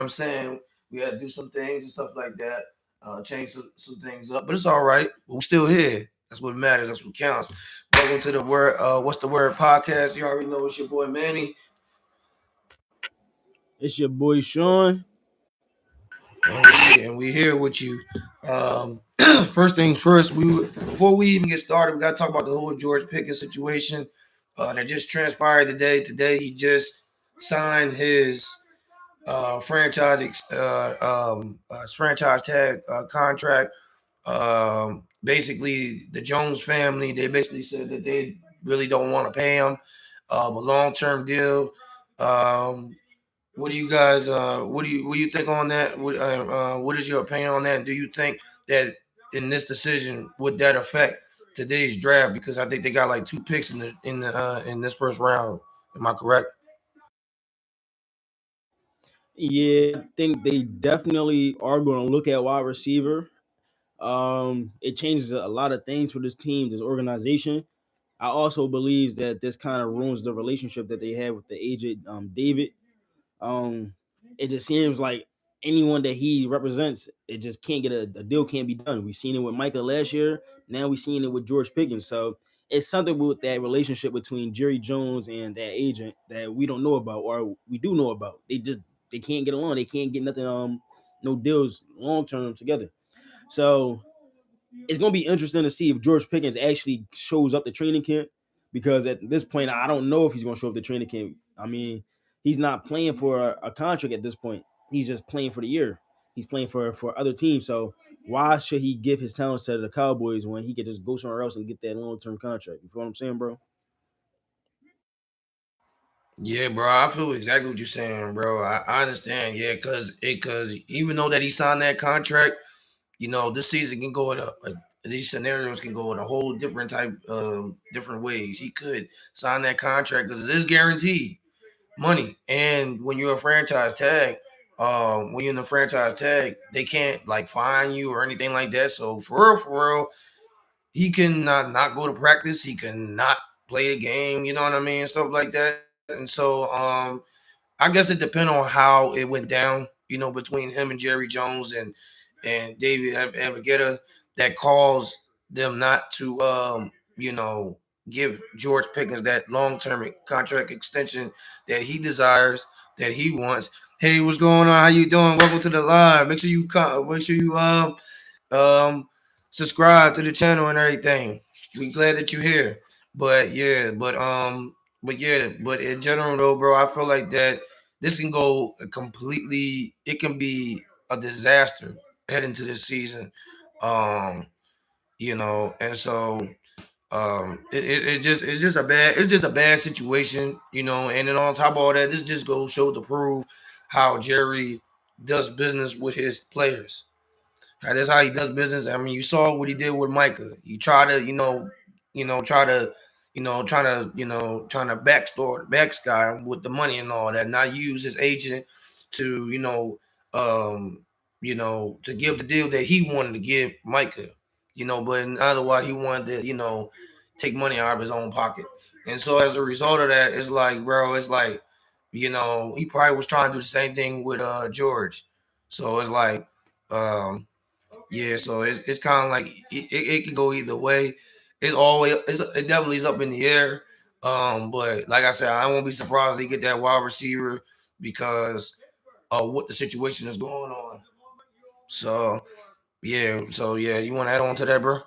I'm saying? We had to do some things and stuff like that, change some things up, but it's all right. We're still here. That's what matters. That's what counts. Welcome to the word. What's the word podcast? You already know it's your boy Manny, It's your boy Sean. and we here with you. Um, first things first. Before we even get started, we got to talk about the whole George Pickens situation that just transpired today. Today he just signed his franchise tag contract. Basically, the Jones family, they basically said that they really don't want to pay him a long term deal. Um, what do you guys? What do you think on that? What is your opinion on that? Do you think that in this decision would that affect today's draft? Because I think they got like two picks in this first round. Am I correct? Yeah, I think they definitely are going to look at wide receiver. It changes a lot of things for this team, this organization. I also believe that this kind of ruins the relationship that they have with the agent David. Um, it just seems like anyone that he represents, it just can't get a deal can't be done. We seen it with Micah last year. Now we seen it with George Pickens. So it's something with that relationship between Jerry Jones and that agent that we don't know about, or we do know about. They can't get along. They can't get nothing no deals long term together. So it's gonna be interesting to see if George Pickens actually shows up to training camp, because at this point I don't know if he's gonna show up to training camp. I mean, he's not playing for a contract at this point. He's just playing for the year. He's playing for other teams. So why should he give his talents to the Cowboys when he could just go somewhere else and get that long term contract? You feel what I'm saying, bro? Yeah, bro, I feel exactly what you're saying, bro. I understand, yeah, because even though that he signed that contract, this season can go in these scenarios can go in a whole different different ways. He could sign that contract because it is guaranteed money, and when you're in the franchise tag, they can't like fine you or anything like that. So for real, he can not go to practice. He can not play the game. You know what I mean, stuff like that. And so, I guess it depends on how it went down, between him and Jerry Jones and David Abigetta that caused them not to, give George Pickens that long term contract extension that he desires, that he wants. Hey, what's going on? How you doing? Welcome to the live. Make sure you um subscribe to the channel and everything. We glad that you're here. But yeah, but in general though, bro, I feel like that this can go completely. It can be a disaster heading to this season. Um, and so it's just a bad situation, and then on top of all that, this just goes show to prove how Jerry does business with his players. That's how he does business. I mean, you saw what he did with Micah. You try to, try to, trying to back Sky with the money and all that. Not use his agent to, to give the deal that he wanted to give Micah. But otherwise he wanted to, take money out of his own pocket. And so as a result of that, it's like, bro, it's like, he probably was trying to do the same thing with George. So it's like, um, yeah, so it's kind of like it can go either way. It definitely is up in the air. But like I said, I won't be surprised they get that wide receiver because of what the situation is going on. So yeah, you want to add on to that, bro?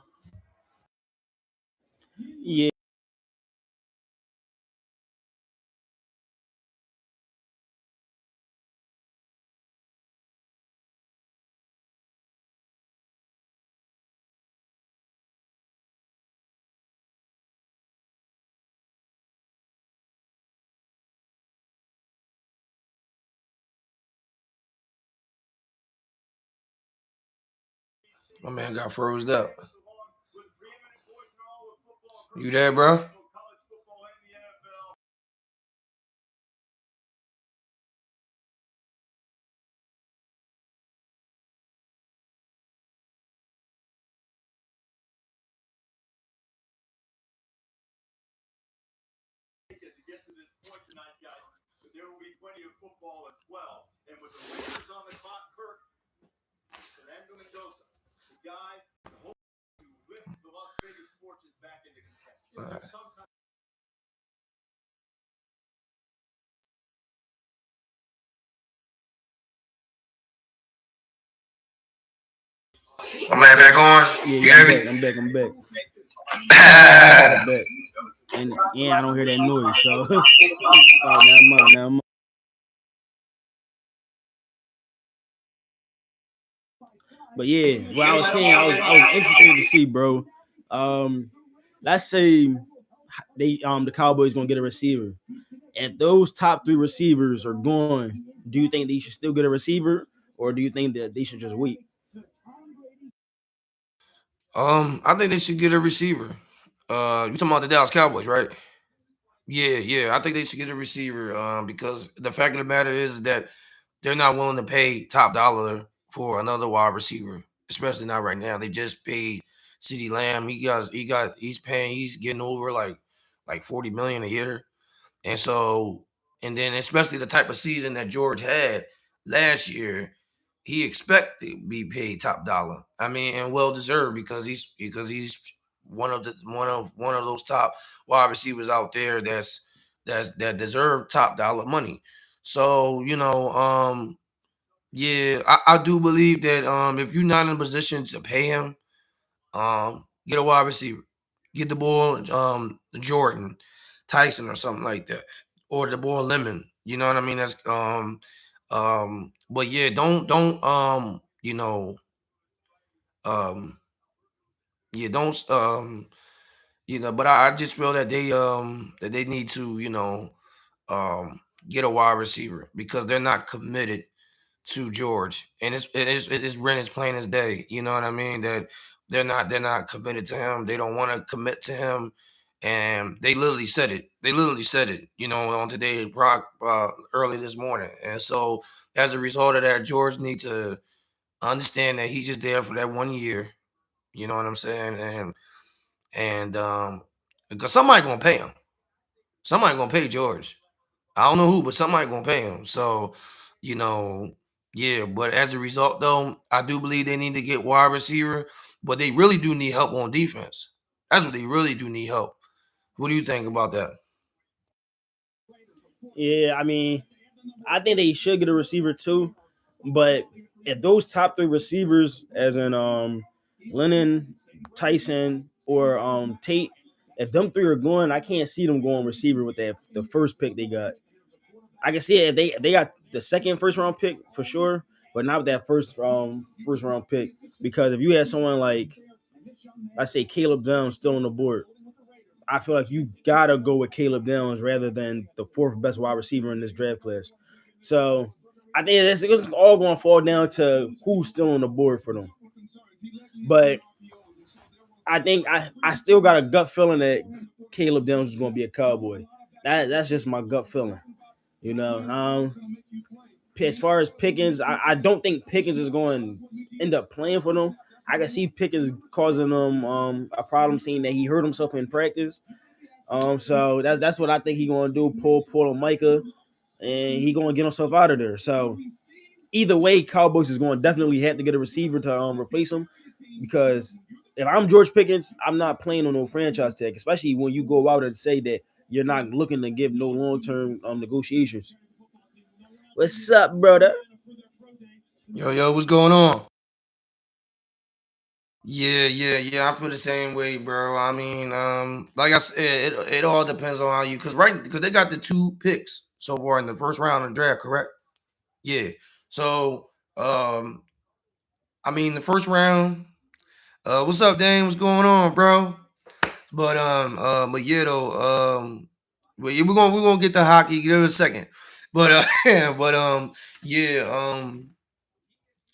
Yeah. My man got froze up. You there, bro? I'm back on. Yeah, You yeah, I'm hear back. me? I'm back. I'm back. I'm back. And yeah, I don't hear that noise. So, so now I'm on. Now I'm on. But yeah, what I was saying, I was interested to see, bro. Um, let's say the Cowboys gonna get a receiver. And those top three receivers are gone, do you think they should still get a receiver, or do you think that they should just wait? I think they should get a receiver. You talking about the Dallas Cowboys, right? Yeah, yeah. I think they should get a receiver. Because the fact of the matter is that they're not willing to pay top dollar for another wide receiver, especially not right now. They just paid CeeDee Lamb. He's getting over like 40 million a year. And so, and then especially the type of season that George had last year, he expected to be paid top dollar. I mean, and well deserved because he's one of those top wide receivers out there that deserve top dollar money. So yeah, I do believe that if you're not in a position to pay him, get a wide receiver, get the ball, Jordan, Tyson, or something like that, or the ball Lemon. You know what I mean? But yeah, don't um, yeah, don't but I just feel that they need to um get a wide receiver because they're not committed to George, and it's rent as plain as day. You know what I mean? That they're not committed to him. They don't want to commit to him, and they literally said it. They literally said it. On today Brock early this morning, and so as a result of that, George needs to understand that he's just there for that 1 year. You know what I'm saying? And because somebody gonna pay him. Somebody gonna pay George. I don't know who, but somebody gonna pay him. So, you know, yeah. But as a result, though, I do believe they need to get wide receiver, but they really do need help on defense. That's what they really do need help. What do you think about that? Yeah, I mean, I think they should get a receiver too, but if those top three receivers, as in Lennon, Tyson, or Tate, if them three are going, I can't see them going receiver with that the first pick they got. I can see it if they got the second first round pick for sure, but not with that first round pick. Because if you had someone like I say Caleb Downs still on the board, I feel like you gotta go with Caleb Downs rather than the fourth best wide receiver in this draft class. So I think it's all going to fall down to who's still on the board for them. But I think I still got a gut feeling that Caleb Downs is going to be a Cowboy. That's just my gut feeling. You know, as far as Pickens, I don't think Pickens is going to end up playing for them. I can see Pickens causing them a problem, seeing that he hurt himself in practice. So that's what I think he's gonna do. Pull a Micah, and he gonna get himself out of there. So either way, Cowboys is going to definitely have to get a receiver to replace him because if I'm George Pickens, I'm not playing on no franchise tag, especially when you go out and say that you're not looking to give no long term negotiations. What's up, brother? Yo, what's going on? Yeah, yeah, yeah. I feel the same way, bro. I mean, like I said, it all depends on how you, because they got the two picks so far in the first round of the draft, correct? Yeah. So, I mean, the first round. What's up, Dane? What's going on, bro? But yeah, though, but yeah, we're gonna get the hockey. Give it a second, but but yeah,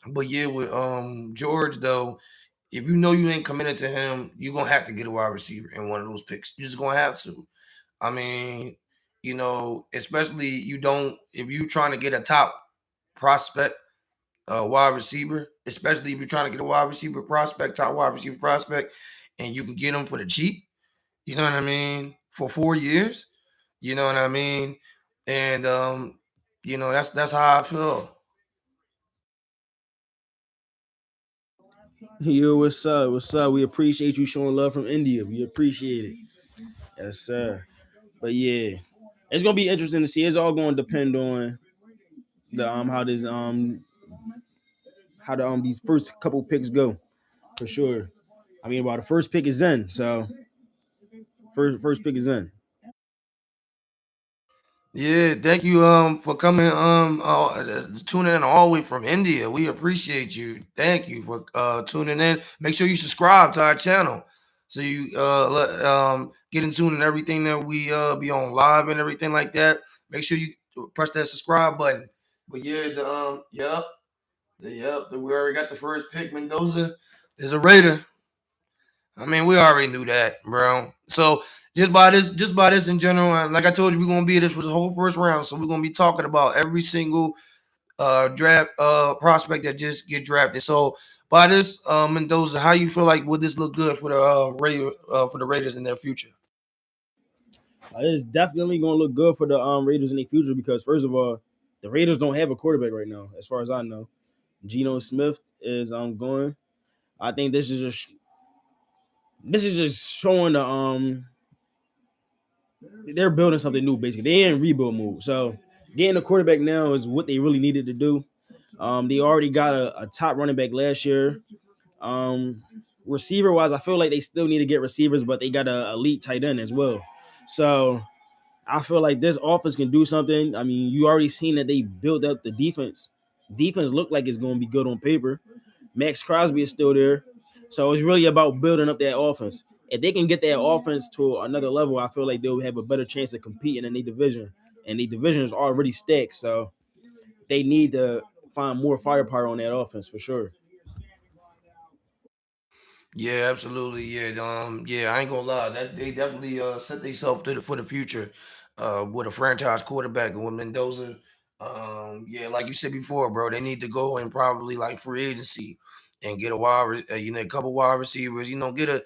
but yeah, with George though, if you know you ain't committed to him, you're gonna have to get a wide receiver in one of those picks. You're just gonna have to. I mean, especially you don't if you trying to get a top prospect, wide receiver, especially if you're trying to get a wide receiver prospect, top wide receiver prospect, and you can get him for the cheap. You know what I mean? For 4 years. You know what I mean? And that's how I feel. Yo, what's up? What's up? We appreciate you showing love from India. We appreciate it. Yes, sir. But yeah, it's gonna be interesting to see. It's all gonna depend on the how the these first couple picks go for sure. I mean, well, the first pick is in, so first pick is in. Yeah, thank you for coming tuning in all the way from India. We appreciate you. Thank you for tuning in. Make sure you subscribe to our channel so you get in tune and everything that we be on live and everything like that. Make sure you press that subscribe button. But yeah, we already got the first pick. Mendoza is a Raider. I mean, we already knew that, bro. So just by this in general, and like I told you, we're gonna be this for the whole first round. So we're gonna be talking about every single draft prospect that just get drafted. So by this, Mendoza, how you feel like would this look good for the for the Raiders in their future? It's definitely gonna look good for the Raiders in the future because first of all, the Raiders don't have a quarterback right now, as far as I know. Geno Smith is going. I think this is just showing the they're building something new basically. They in rebuild mode. So getting a quarterback now is what they really needed to do. They already got a top running back last year. Um, Receiver wise, I feel like they still need to get receivers, but they got a elite tight end as well. So I feel like this offense can do something. I mean, you already seen that they built up the defense. Defense look like it's going to be good on paper. Max Crosby is still there. So it's really about building up that offense. If they can get that offense to another level, I feel like they'll have a better chance of competing in their division. And the division is already stacked, so they need to find more firepower on that offense for sure. Yeah, absolutely. Yeah, yeah. I ain't gonna lie. That they definitely set themselves for the future, with a franchise quarterback and with Mendoza. Yeah, like you said before, bro, they need to go and probably like free agency and get a a couple wide receivers. Get a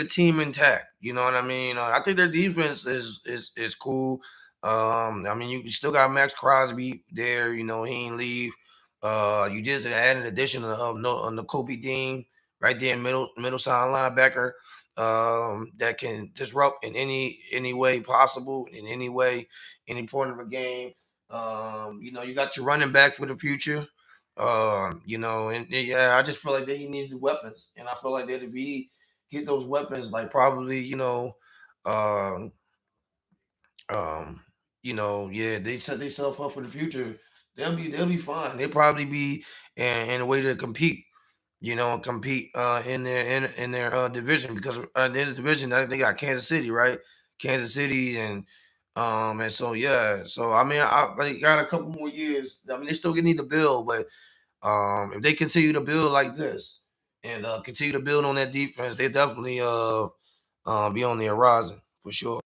team intact. You know what I mean? I think their defense is cool. I mean, you still got Max Crosby there. You know, he ain't leave. You just add an addition of no Kobe Dean right there, middle side linebacker, that can disrupt in any way possible, in any way, any point of a game. You got your running back for the future. And yeah, I just feel like that he needs the weapons, and I feel like that if he get those weapons, like probably, um, um, yeah, they set themselves up for the future. They'll be fine. They'll probably be in a way to compete, compete in their division, because in the division they got Kansas City, right? Kansas City and so yeah. So I mean, they got a couple more years. I mean, they still need to build, but if they continue to build like this and continue to build on that defense, they definitely be on the horizon for sure.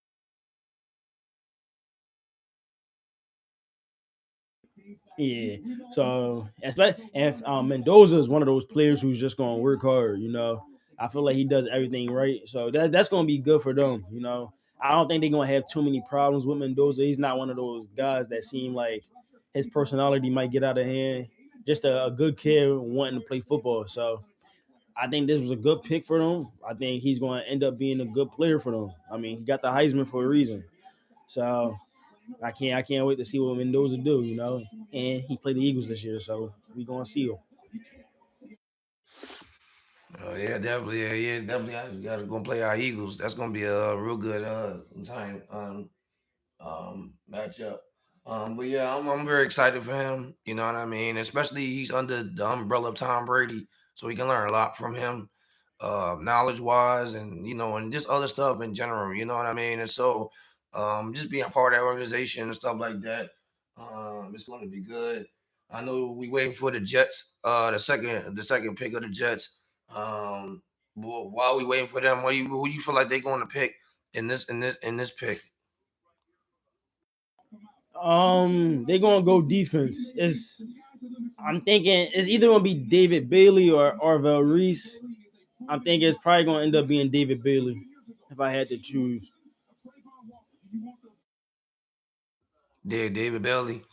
Yeah. So, especially if Mendoza is one of those players who's just going to work hard, I feel like he does everything right. So that's going to be good for them. I don't think they're going to have too many problems with Mendoza. He's not one of those guys that seem like his personality might get out of hand. Just a good kid wanting to play football. So I think this was a good pick for them. I think he's going to end up being a good player for them. I mean, he got the Heisman for a reason. So I can't wait to see what Mendoza do. And he played the Eagles this year, so we gonna see him. Oh yeah, definitely. Yeah, definitely. I got to go play our Eagles. That's gonna be a real good time. Matchup. But yeah, I'm very excited for him. You know what I mean? Especially he's under the umbrella of Tom Brady, so he can learn a lot from him, knowledge wise, and just other stuff in general. You know what I mean? And so, just being a part of that organization and stuff like that, it's going to be good. I know we waiting for the Jets, the second pick of the Jets. While we waiting for them, who you feel like they're going to pick in this pick? They're gonna go defense. I'm thinking it's either gonna be David Bailey or Arvell Reese. I'm thinking it's probably gonna end up being David Bailey if I had to choose. David Belly.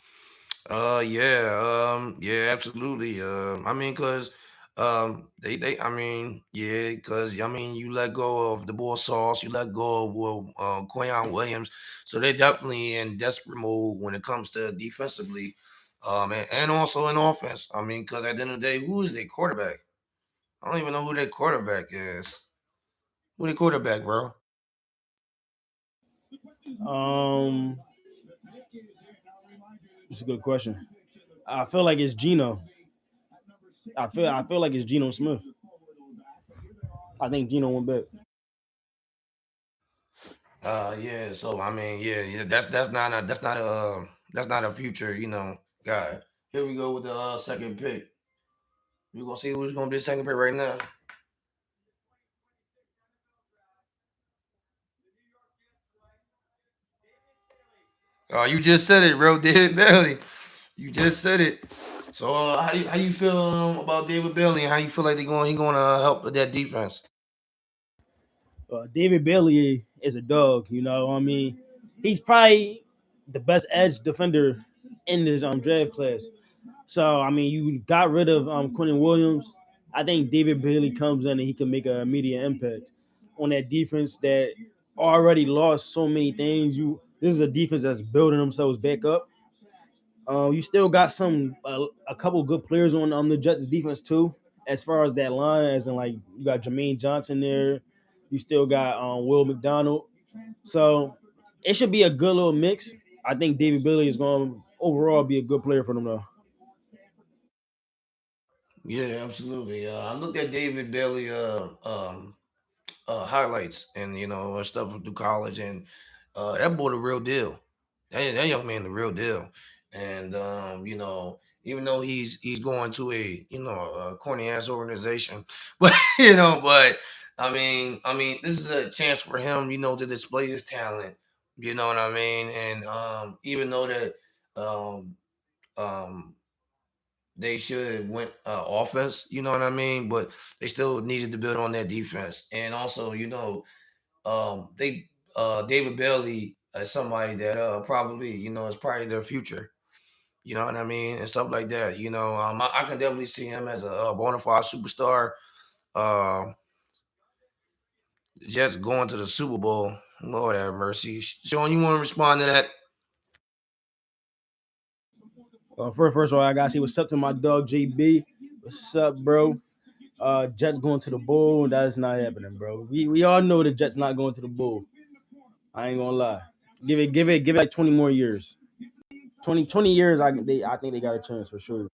Yeah, absolutely. I mean, cause I mean, yeah, because I mean, you let go of the boy Sauce, you let go of Quayon Williams, so they're definitely in desperate mode when it comes to defensively, and also in offense. I mean, because at the end of the day, who is their quarterback? I don't even know who their quarterback is. Who their quarterback, bro? Um, it's a good question. I feel like it's Geno. I feel like it's Geno Smith. I think Geno went back. Yeah. So I mean, yeah, yeah. That's not a future, guy. Here we go with the second pick. We gonna see who's gonna be the second pick right now. Oh, you just said it, bro. David Bailey. You just said it. So how you feel about David Bailey and how you feel like he gonna help with that defense? David Bailey is a dog. I mean, he's probably the best edge defender in this draft class. So I mean, you got rid of Quentin Williams. I think David Bailey comes in and he can make an immediate impact on that defense that already lost so many things. This is a defense that's building themselves back up. You still got a couple good players on the Jets defense too. As far as that line, as in like you got Jermaine Johnson there, you still got Will McDonald. So it should be a good little mix. I think David Bailey is going to overall be a good player for them though. Yeah, absolutely. I looked at David Bailey highlights and stuff through college, and that boy the real deal. That young man the real deal. And even though he's going to a corny ass organization, but but I mean, this is a chance for him, to display his talent. You know what I mean? And even though that um um they should have went offense, you know what I mean? But they still needed to build on their defense. And also, they David Bailey is somebody that probably, is probably their future. You know what I mean? And stuff like that. I can definitely see him as a bona fide superstar. Uh just going to the Super Bowl. Lord have mercy. Sean, you want to respond to that? First of all, I gotta say what's up to my dog JB. What's up, bro? Jets going to the bowl. That's not happening, bro. We all know the Jets not going to the bowl. I ain't gonna lie. Give it like 20 more years. 20 years. I think they got a chance for sure.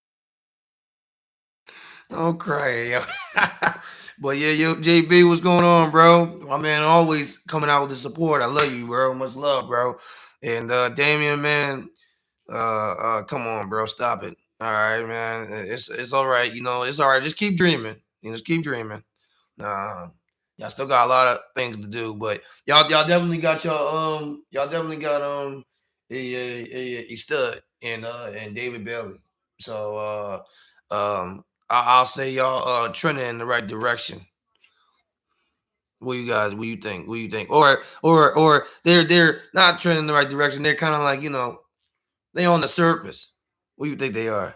Don't cry, yo. But yeah, yo, JB, what's going on, bro? My man always coming out with the support. I love you, bro. Much love, bro. And Damien, man, come on, bro. Stop it. All right, man. It's all right. It's all right. Just keep dreaming. Just keep dreaming. Uh, y'all still got a lot of things to do, but y'all definitely got y'all definitely got a stud in David Bailey. So I'll say y'all trending in the right direction. What you think? What you think? Or they're not trending in the right direction. They're kind of like, they on the surface. What do you think they are?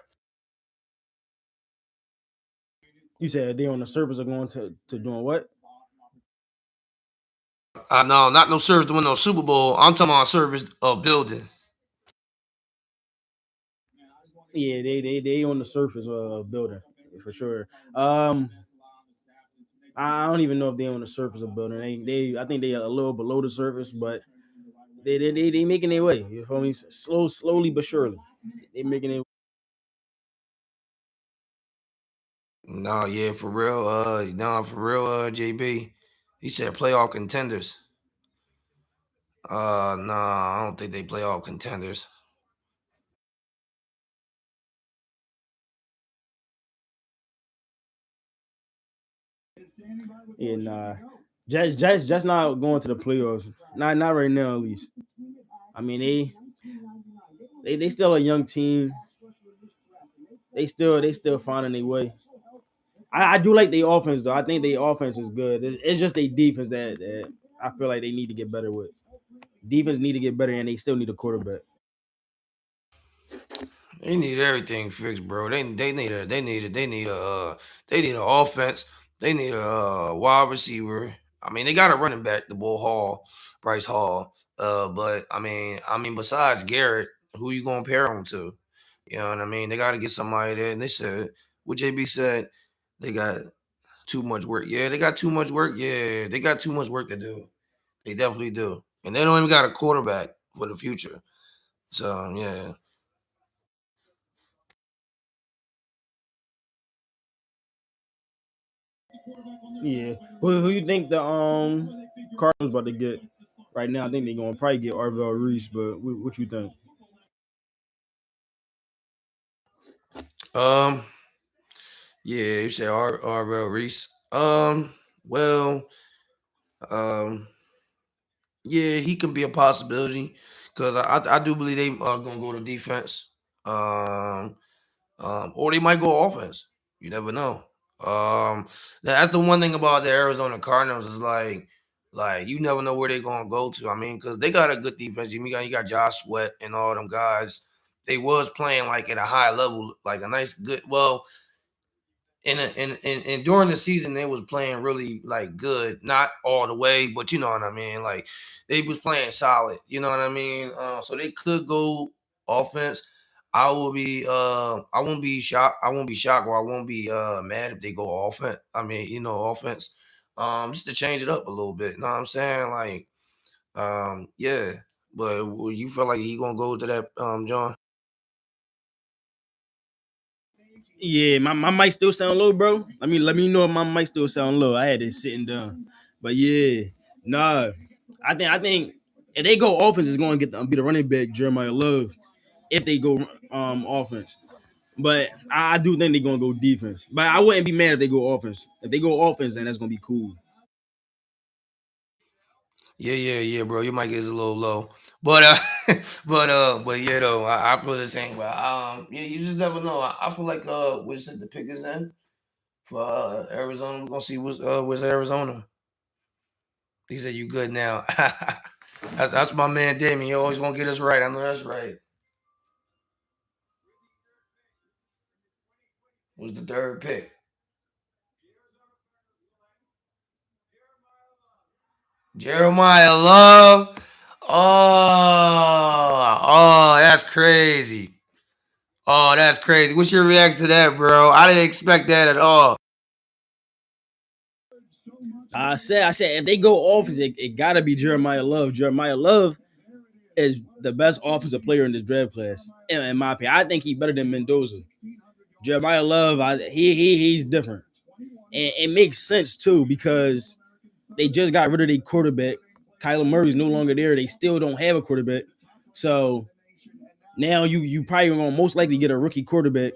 You said they on the surface are going to doing what? No, not no service to win no Super Bowl. I'm talking about service of building. Yeah, they on the surface of building for sure. Um, I don't even know if they on the surface of building. They I think they are a little below the surface, but they making their way. You feel me? Slowly but surely, they making it. No, yeah, for real. No, for real. JB, he said playoff contenders. No, I don't think they playoff contenders. And just not going to the playoffs. Not right now at least. I mean they still a young team. They still finding their way. I do like the offense though. I think the offense is good. It's just a defense that I feel like they need to get better with. Defense need to get better, and they still need a quarterback. They need everything fixed, bro. They need an offense. They need a wide receiver. I mean, they got a running back, the Bull Hall, Bryce Hall. But I mean, besides Garrett, who you gonna pair him to? You know what I mean? They got to get somebody there. And they said, what JB said, they got too much work. Yeah, they got too much work. Yeah, they got too much work to do. They definitely do, and they don't even got a quarterback for the future. So yeah. Yeah. Who you think the Cardinals about to get right now? I think they're gonna probably get Arvell Reese, but what you think? Um, yeah, you said R. Reese. Well, um, yeah, he can be a possibility because I do believe they are gonna go to defense. Um, or they might go offense. You never know. Um, that's the one thing about the Arizona Cardinals is like you never know where they're gonna go to. I mean, because they got a good defense. You got Josh Sweat and all them guys. They was playing like at a high level, like a nice good. Well, and during the season they was playing really like good, not all the way, but you know what I mean. Like they was playing solid. You know what I mean. So they could go offense. I won't be shocked. I won't be shocked, or I won't be mad if they go offense. I mean, offense. Just to change it up a little bit. You know what I'm saying? Like, yeah. But you feel like he gonna go to that, John? Yeah, my mic still sound low, bro. Let me know if my mic still sound low. I had it sitting down, but yeah, nah. I think if they go offense, it's going to be the running back Jeremiah Love. If they go offense, but I do think they're going to go defense. But I wouldn't be mad if they go offense. If they go offense, then that's going to be cool. Yeah, bro. Your mic is a little low, but but yeah, though I feel the same. But yeah, you just never know. I feel like we just said the pick is in for Arizona. We're gonna see what's Arizona. He said you good now. That's my man Damien. He always gonna get us right. I know that's right. Was the third pick Jeremiah Love? Oh, that's crazy. Oh, that's crazy. What's your reaction to that, bro? I didn't expect that at all. I said if they go offense, it gotta be Jeremiah Love. Jeremiah Love is the best offensive player in this draft class, in my opinion. I think he's better than Mendoza. Jeremiah Love, he's different, and it makes sense too because they just got rid of their quarterback. Kyler Murray's no longer there. They still don't have a quarterback, so now you probably gonna most likely get a rookie quarterback,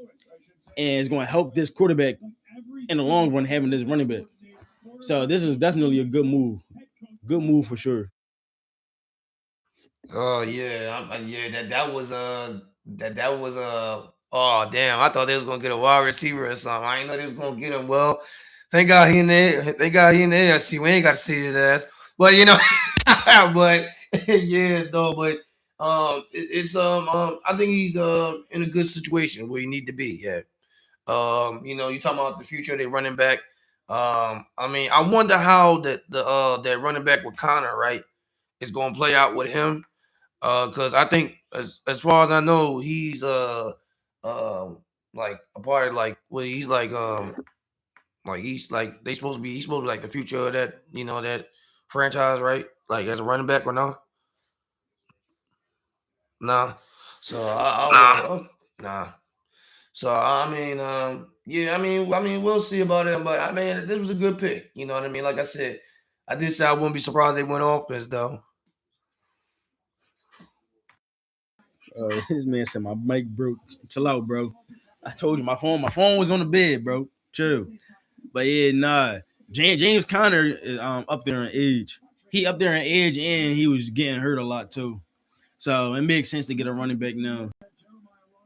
and it's gonna help this quarterback in the long run having this running back. So this is definitely a good move for sure. Oh yeah, yeah. That was. Oh damn! I thought they was gonna get a wide receiver or something. I didn't know they was gonna get him. Well, thank God he in there. Thank God he in there. See, we ain't got to see his ass. But but yeah, though. But it's I think he's in a good situation where he need to be. Yeah. You talking about the future they running back. I mean, I wonder how that running back with Connor, right, is gonna play out with him. Cause I think as far as I know, he's um like a part of like he's like he's supposed to be like the future of that franchise, right? Like as a running back or no? Nah. So nah. So I mean, yeah, I mean, we'll see about him, but I mean, this was a good pick. You know what I mean? Like I said, I did say I wouldn't be surprised they went offense though. This man said my mic broke. Chill out, bro. I told you my phone was on the bed, bro. Chill. But yeah, nah. James Conner is up there in age. He up there in age, and he was getting hurt a lot too. So it makes sense to get a running back now.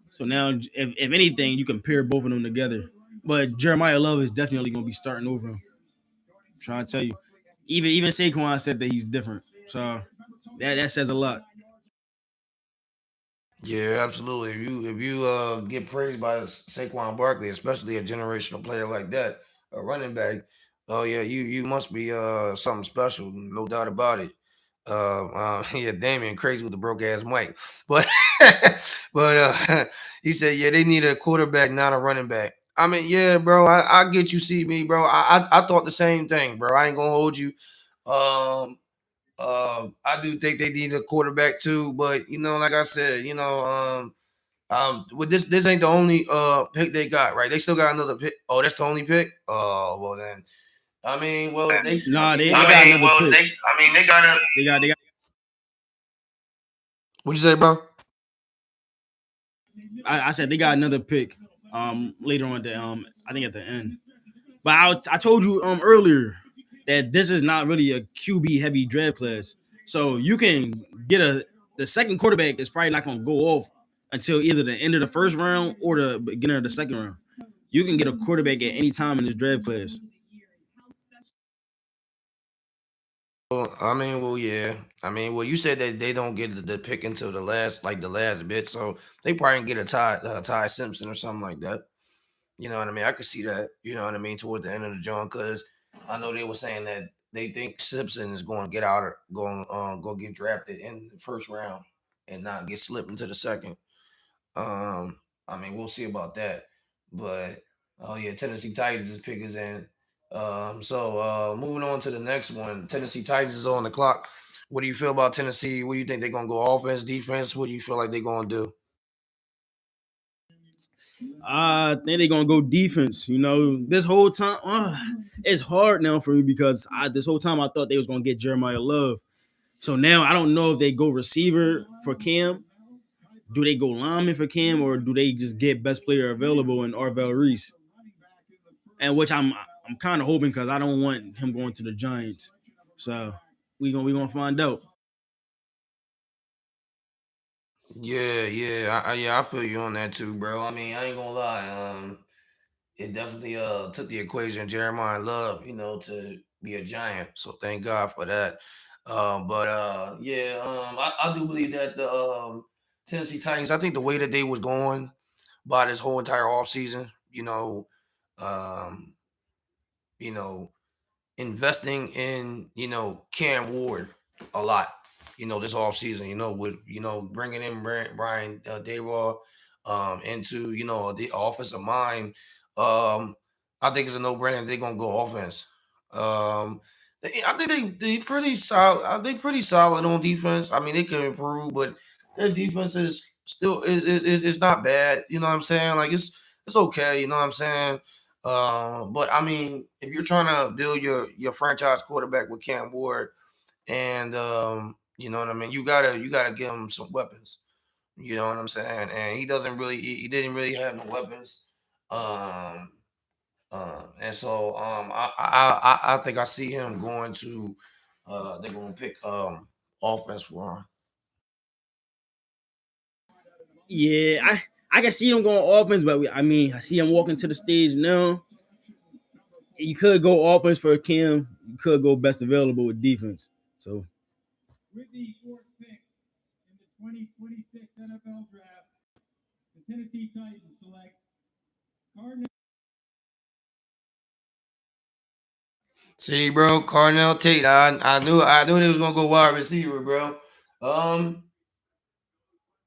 So now, if anything, you can pair both of them together. But Jeremiah Love is definitely going to be starting over him. I'm trying to tell you. Even Saquon said that he's different. So that says a lot. Yeah, absolutely. If you get praised by Saquon Barkley, especially a generational player like that, a running back, oh yeah, you must be something special, no doubt about it. Yeah, Damian crazy with the broke ass mic, but but he said yeah they need a quarterback, not a running back. I mean yeah, bro, I get you, see me, bro. I thought the same thing, bro. I ain't gonna hold you. Um, I do think they need a quarterback too, but like I said, with this ain't the only pick they got, right? They still got another pick. Oh, that's the only pick. Oh, well then. I mean, well they. I Nah, mean, they got another pick. they got a. They got. What you say, bro? I said they got another pick. Later on the I think at the end. But I told you earlier that this is not really a QB heavy draft class. So you can get the second quarterback is probably not gonna go off until either the end of the first round or the beginning of the second round. You can get a quarterback at any time in this draft class. Well, I mean, well, yeah. I mean, well, you said that they don't get the pick until the last bit, so they probably can get a Ty Simpson or something like that. You know what I mean? I could see that. You know what I mean? Towards the end of the joint, because I know they were saying that they think Simpson is going to get out or going go get drafted in the first round and not get slipped into the second. I mean, we'll see about that. But oh yeah, Tennessee Titans' pick is in. So moving on to the next one, Tennessee Titans is on the clock. What do you feel about Tennessee? What do you think they're gonna go offense, defense? What do you feel like they're gonna do? I think they're gonna go defense. This whole time, it's hard now for me because this whole time I thought they was gonna get Jeremiah Love. So now I don't know if they go receiver for Cam. Do they go lineman for Cam, or do they just get best player available in Arvell Reese? And which I'm kind of hoping because I don't want him going to the Giants. So we gonna find out. Yeah, I feel you on that too, bro. I mean, I ain't gonna lie. It definitely took the equation Jeremiah Love, to be a giant. So thank God for that. But yeah, I do believe that the Tennessee Titans, I think the way that they was going by this whole entire offseason, um, you know, investing in, Cam Ward a lot, this off season, with, bringing in Brian Dayrell into, the offensive mind. Um, I think it's a no brainer. They're going to go offense. I think they pretty solid. They pretty solid on defense. I mean, they can improve, but their defense is still is not bad. You know what I'm saying? Like it's okay. You know what I'm saying? But I mean, if you're trying to build your franchise quarterback with Cam Ward, and you know what I mean, you gotta give him some weapons. You know what I'm saying? And he didn't really have no weapons. Um, and so I think I see him going to they're gonna pick offense for him. Yeah, I can see him going offense, but I mean I see him walking to the stage now. You could go offense for Cam. You could go best available with defense. So with the fourth pick in the 2026 NFL Draft, the Tennessee Titans select Cardinal. See, bro, Carnell Tate. I knew they was gonna go wide receiver, bro. Um,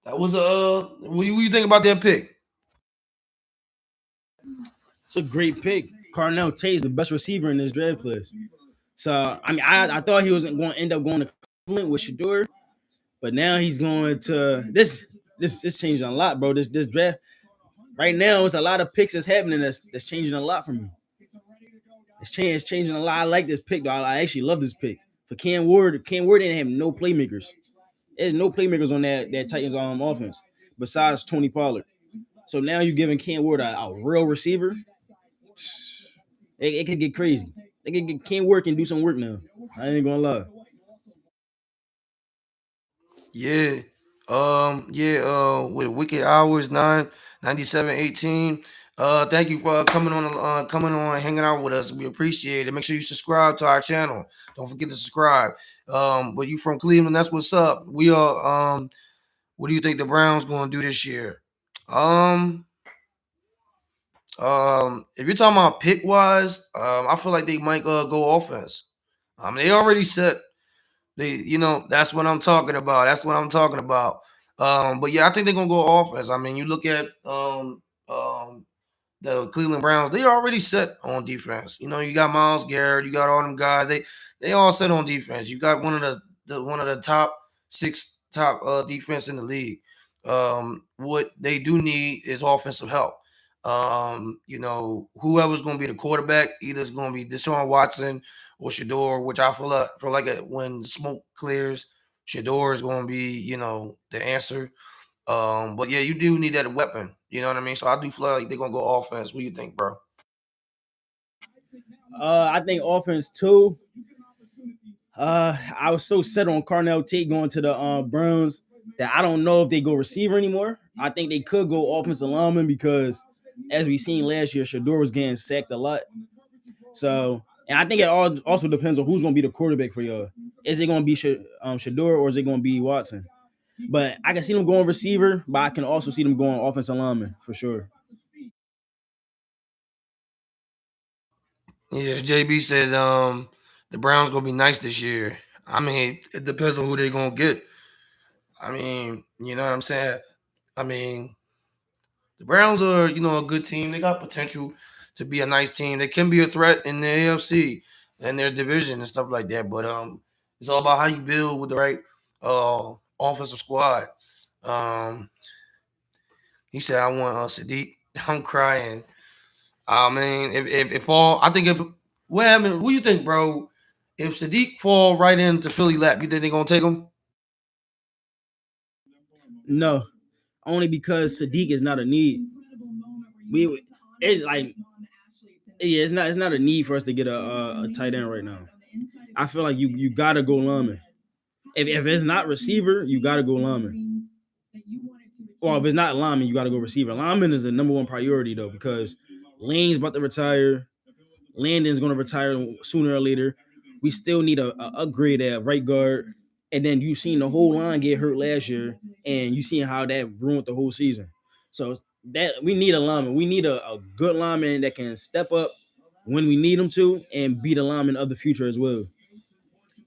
that was what you think about that pick? It's a great pick. Carnell Tate is the best receiver in this draft class. So I mean, I thought he wasn't going to end up going to Cleveland with Shador, but now he's going to this changing a lot, bro. This draft right now, it's a lot of picks that's happening that's changing a lot for me. It's changing a lot. I like this pick, though. I actually love this pick for Cam Ward. Cam Ward didn't have no playmakers. There's no playmakers on that Titans offense besides Tony Pollard. So now you're giving Cam Ward a real receiver. It could get crazy. They can get Cam Ward can do some work now. I ain't gonna lie. Yeah. Yeah, with Wicked Hours 99718. Thank you for coming on and hanging out with us. We appreciate it. Make sure you subscribe to our channel. Don't forget to subscribe. But you from Cleveland, that's what's up. We are What do you think the Browns going to do this year? Um, if you're talking about pick wise, I feel like they might go offense. They already set. That's what I'm talking about. That's what I'm talking about. But yeah, I think they're gonna go offense. I mean, you look at the Cleveland Browns, they already set on defense. You got Myles Garrett, you got all them guys. They all set on defense. You got one of the top six top defense in the league. What they do need is offensive help. Whoever's going to be the quarterback, either it's going to be Deshaun Watson or Shador, which I feel like when the smoke clears, Shador is going to be the answer. But yeah, you do need that weapon. You know what I mean? So I do feel like they're gonna go offense. What do you think, bro? I think offense too. I was so set on Carnell Tate going to the Browns that I don't know if they go receiver anymore. I think they could go offensive lineman because, as we seen last year, Shador was getting sacked a lot. So, and I think it all also depends on who's going to be the quarterback for y'all. Is it going to be Shador or is it going to be Watson? But I can see them going receiver, but I can also see them going offensive lineman for sure. Yeah, JB said the Browns gonna be nice this year. I mean, it depends on who they gonna get. I mean, you know what I'm saying? I mean, the Browns are, a good team. They got potential to be a nice team. They can be a threat in the AFC and their division and stuff like that. But it's all about how you build with the right offensive squad. Um, he said, "I want Sadiq." I'm crying. I mean, if all, I think if what do you think, bro? If Sadiq fall right into Philly lap, you think they gonna take him? No, only because Sadiq is not a need. We it's like yeah, it's not a need for us to get a tight end right now. I feel like you gotta go lineman. If it's not receiver, you gotta go lineman. Or if it's not lineman, you gotta go receiver. Lineman is the number one priority though because Lane's about to retire. Landon's gonna retire sooner or later. We still need a upgrade at right guard. And then you seen the whole line get hurt last year, and you seen how that ruined the whole season. So that we need a lineman. We need a good lineman that can step up when we need him to and be the lineman of the future as well.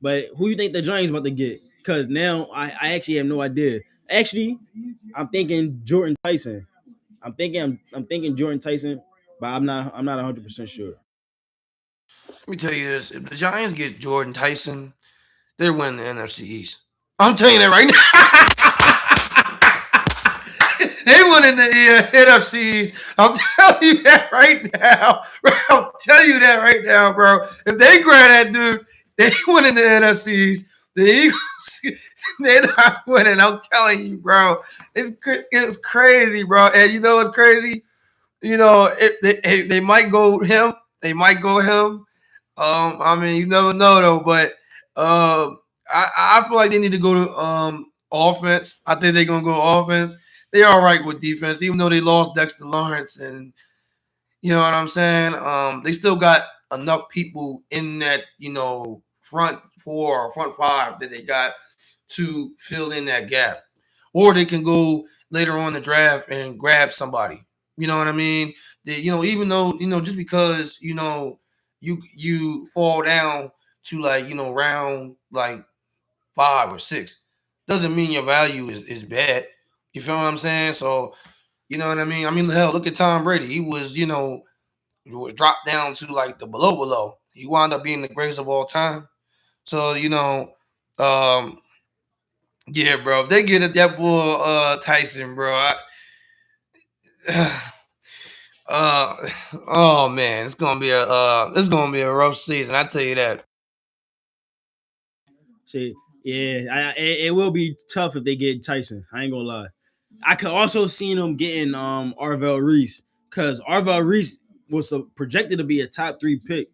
But who you think the Giants about to get? Because now I actually have no idea. Actually, I'm thinking Jordan Tyson. I'm thinking Jordan Tyson, but I'm not 100% sure. Let me tell you this: if the Giants get Jordan Tyson, they're winning the NFC East. I'm telling you that right now. They winning the NFC East. I'll tell you that right now. Bro, I'll tell you that right now, bro. If they grab that dude, they winning the NFC East. The Eagles, they're not winning. I'm telling you, bro. It's crazy, bro. And you know what's crazy? They might go him. They might go him. I mean, you never know though, but I feel like they need to go to offense. I think they're gonna go offense. They all right with defense, even though they lost Dexter Lawrence, and you know what I'm saying. They still got enough people in that front four or front five that they got to fill in that gap, or they can go later on the draft and grab somebody. You know what I mean? Even though just because you fall down to like round like 5 or 6 doesn't mean your value is bad. You feel what I'm saying? So you know what I mean? I mean, hell, look at Tom Brady. He was was dropped down to like the below. He wound up being the greatest of all time. So um, yeah, bro. If they get it, that boy Tyson, bro. Uh, oh man, it's gonna be a rough season. I tell you that. See, yeah, it will be tough if they get Tyson. I ain't gonna lie. I could also see them getting Arvell Reese because Arvell Reese was projected to be a top 3 pick,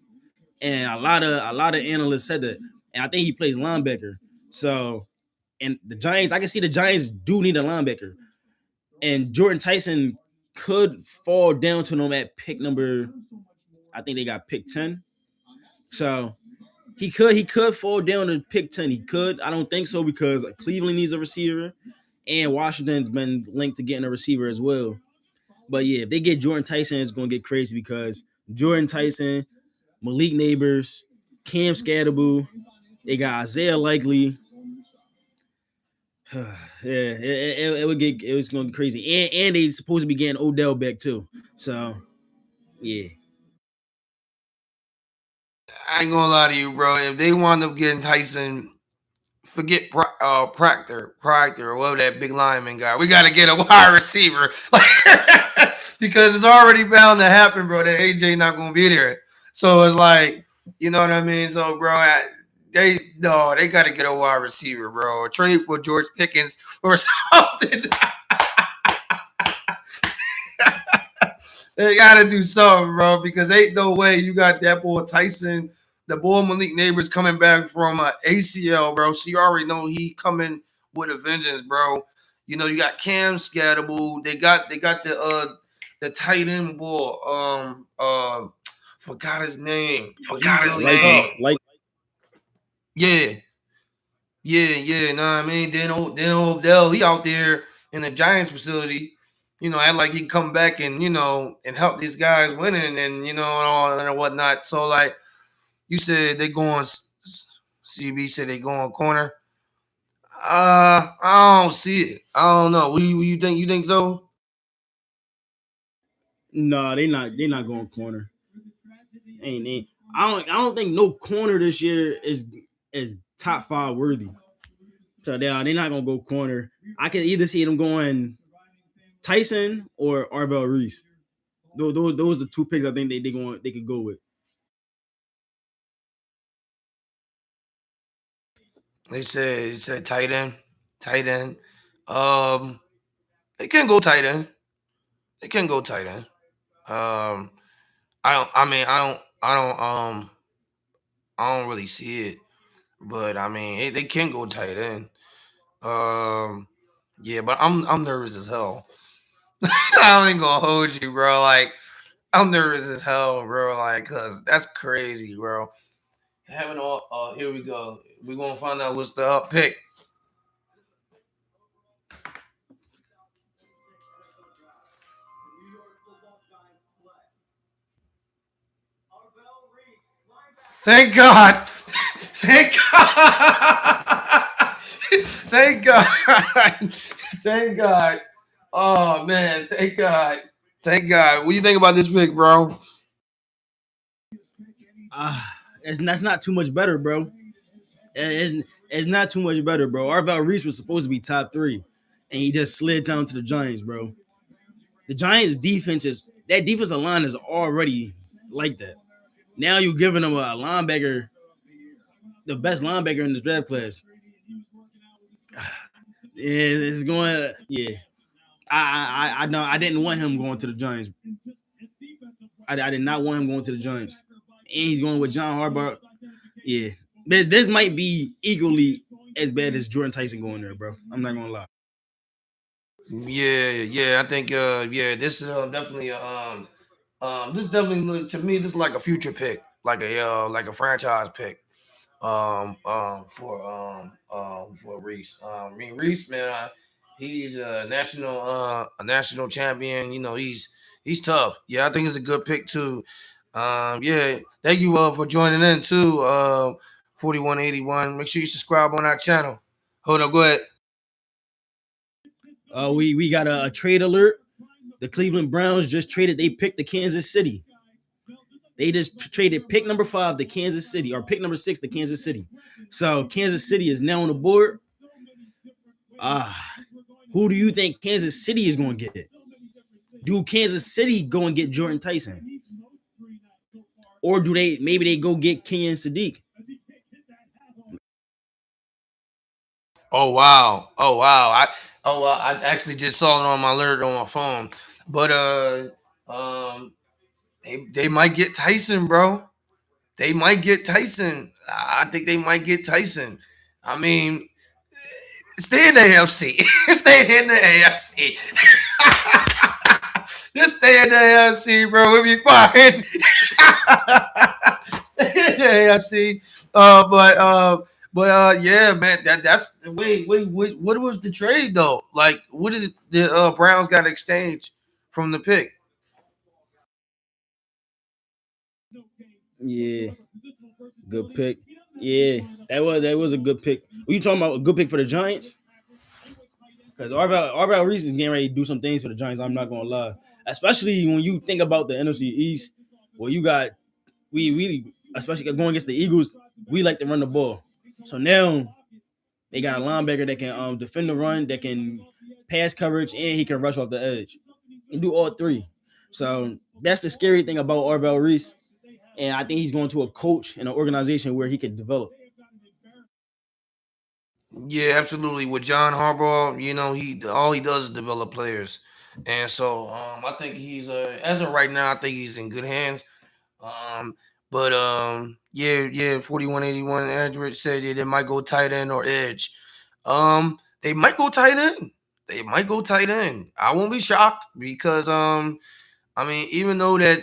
and a lot of analysts said that, and I think he plays linebacker. So, and the Giants, I can see the Giants do need a linebacker, and Jordan Tyson could fall down to them at pick number. I think they got pick 10. So he could fall down to pick 10. He could. I don't think so because Cleveland needs a receiver and Washington's been linked to getting a receiver as well. But yeah, if they get Jordan Tyson, it's gonna get crazy because Jordan Tyson, Malik Neighbors, Cam Scatterboo, they got Isaiah Likely. Yeah, it was gonna be crazy, and they supposed to be getting Odell back too. So yeah, I ain't gonna lie to you, bro. If they wind up getting Tyson, forget Proctor, or whatever that big lineman guy. We got to get a wide receiver because it's already bound to happen, bro. That AJ not gonna be there, so it's like, you know what I mean. So, bro, they got to get a wide receiver, bro. Or trade for George Pickens or something. They got to do something, bro, because ain't no way you got that boy Tyson. The boy Malik Neighbors coming back from ACL, bro. So you already know he coming with a vengeance, bro. You know, you got Cam Scatterboo. They got the tight end boy. Forgot his name. like Yeah. Know what I mean? Then Odell, he out there in the Giants facility, you know, act like he come back and, you know, and help these guys winning and, you know, and all and whatnot. So, like, you said they going, CB said they going corner. I don't see it. I don't know. What do you think? You think so? no, they're not going corner. Ain't I don't think no corner this year is top 5 worthy. So they're not gonna go corner. I can either see them going Tyson or Arvell Reese. Those are the 2 picks I think they could go with. They said tight end, tight end. They can go tight end. They can go tight end. I don't. I mean, I don't really see it, but I mean, they can go tight end. Um, yeah, but I'm nervous as hell. I ain't gonna hold you, bro. Like, I'm nervous as hell, bro. Like, cause that's crazy, bro. Having all, here we go. We're gonna find out what's the up pick. Thank God. Thank God. Thank God. Thank God. Oh man, thank God. Thank God. What do you think about this pick, bro? That's not too much better, bro. It's not too much better, bro. Arvell Reese was supposed to be top 3, and he just slid down to the Giants, bro. The Giants' defensive line is already like that. Now you're giving them a linebacker, the best linebacker in the draft class. Yeah, it's going. Yeah, I know. I didn't want him going to the Giants. I did not want him going to the Giants, and he's going with John Harbaugh. Yeah, this might be equally as bad as Jordan Tyson going there, bro. I'm not gonna lie. Yeah. I think yeah, this is definitely this definitely to me this is like a future pick, like a franchise pick. For Reese. I mean Reese, man, he's a national champion. You know, he's tough. Yeah, I think it's a good pick too. Yeah, thank you for joining in too. 4181. Make sure you subscribe on our channel. Hold on, go ahead. We got a trade alert. The Cleveland Browns just traded. They picked the Kansas City. They just traded pick number 5 to Kansas City, or pick number 6 to Kansas City. So Kansas City is now on the board. Who do you think Kansas City is going to get? Do Kansas City go and get Jordan Tyson, or do they go get Kenyon Sadiq? Oh wow! I actually just saw it on my alert on my phone. But they might get Tyson, bro. They might get Tyson. I think they might get Tyson. I mean, stay in the AFC. Stay in the AFC. Just stay in the AFC, bro. We'll be fine. Stay in the AFC. But yeah, man, that's wait, what was the trade though? Like, what did the Browns got exchanged from the pick? Yeah, good pick. Yeah, that was a good pick. Were you talking about a good pick for the Giants? Because Arvell Reese is getting ready to do some things for the Giants. I'm not gonna lie, especially when you think about the NFC East, where you got we especially going against the Eagles, we like to run the ball. So now they got a linebacker that can defend the run, that can pass coverage, and he can rush off the edge and do all three. So that's the scary thing about Arvell Reese, and I think he's going to a coach in an organization where he can develop. Yeah, absolutely. With John Harbaugh, he all he does is develop players, and so I think he's as of right now, I think he's in good hands. Um, but yeah, 4181 Andrew says yeah, they might go tight end or edge. They might go tight end. They might go tight end. I won't be shocked because I mean, even though that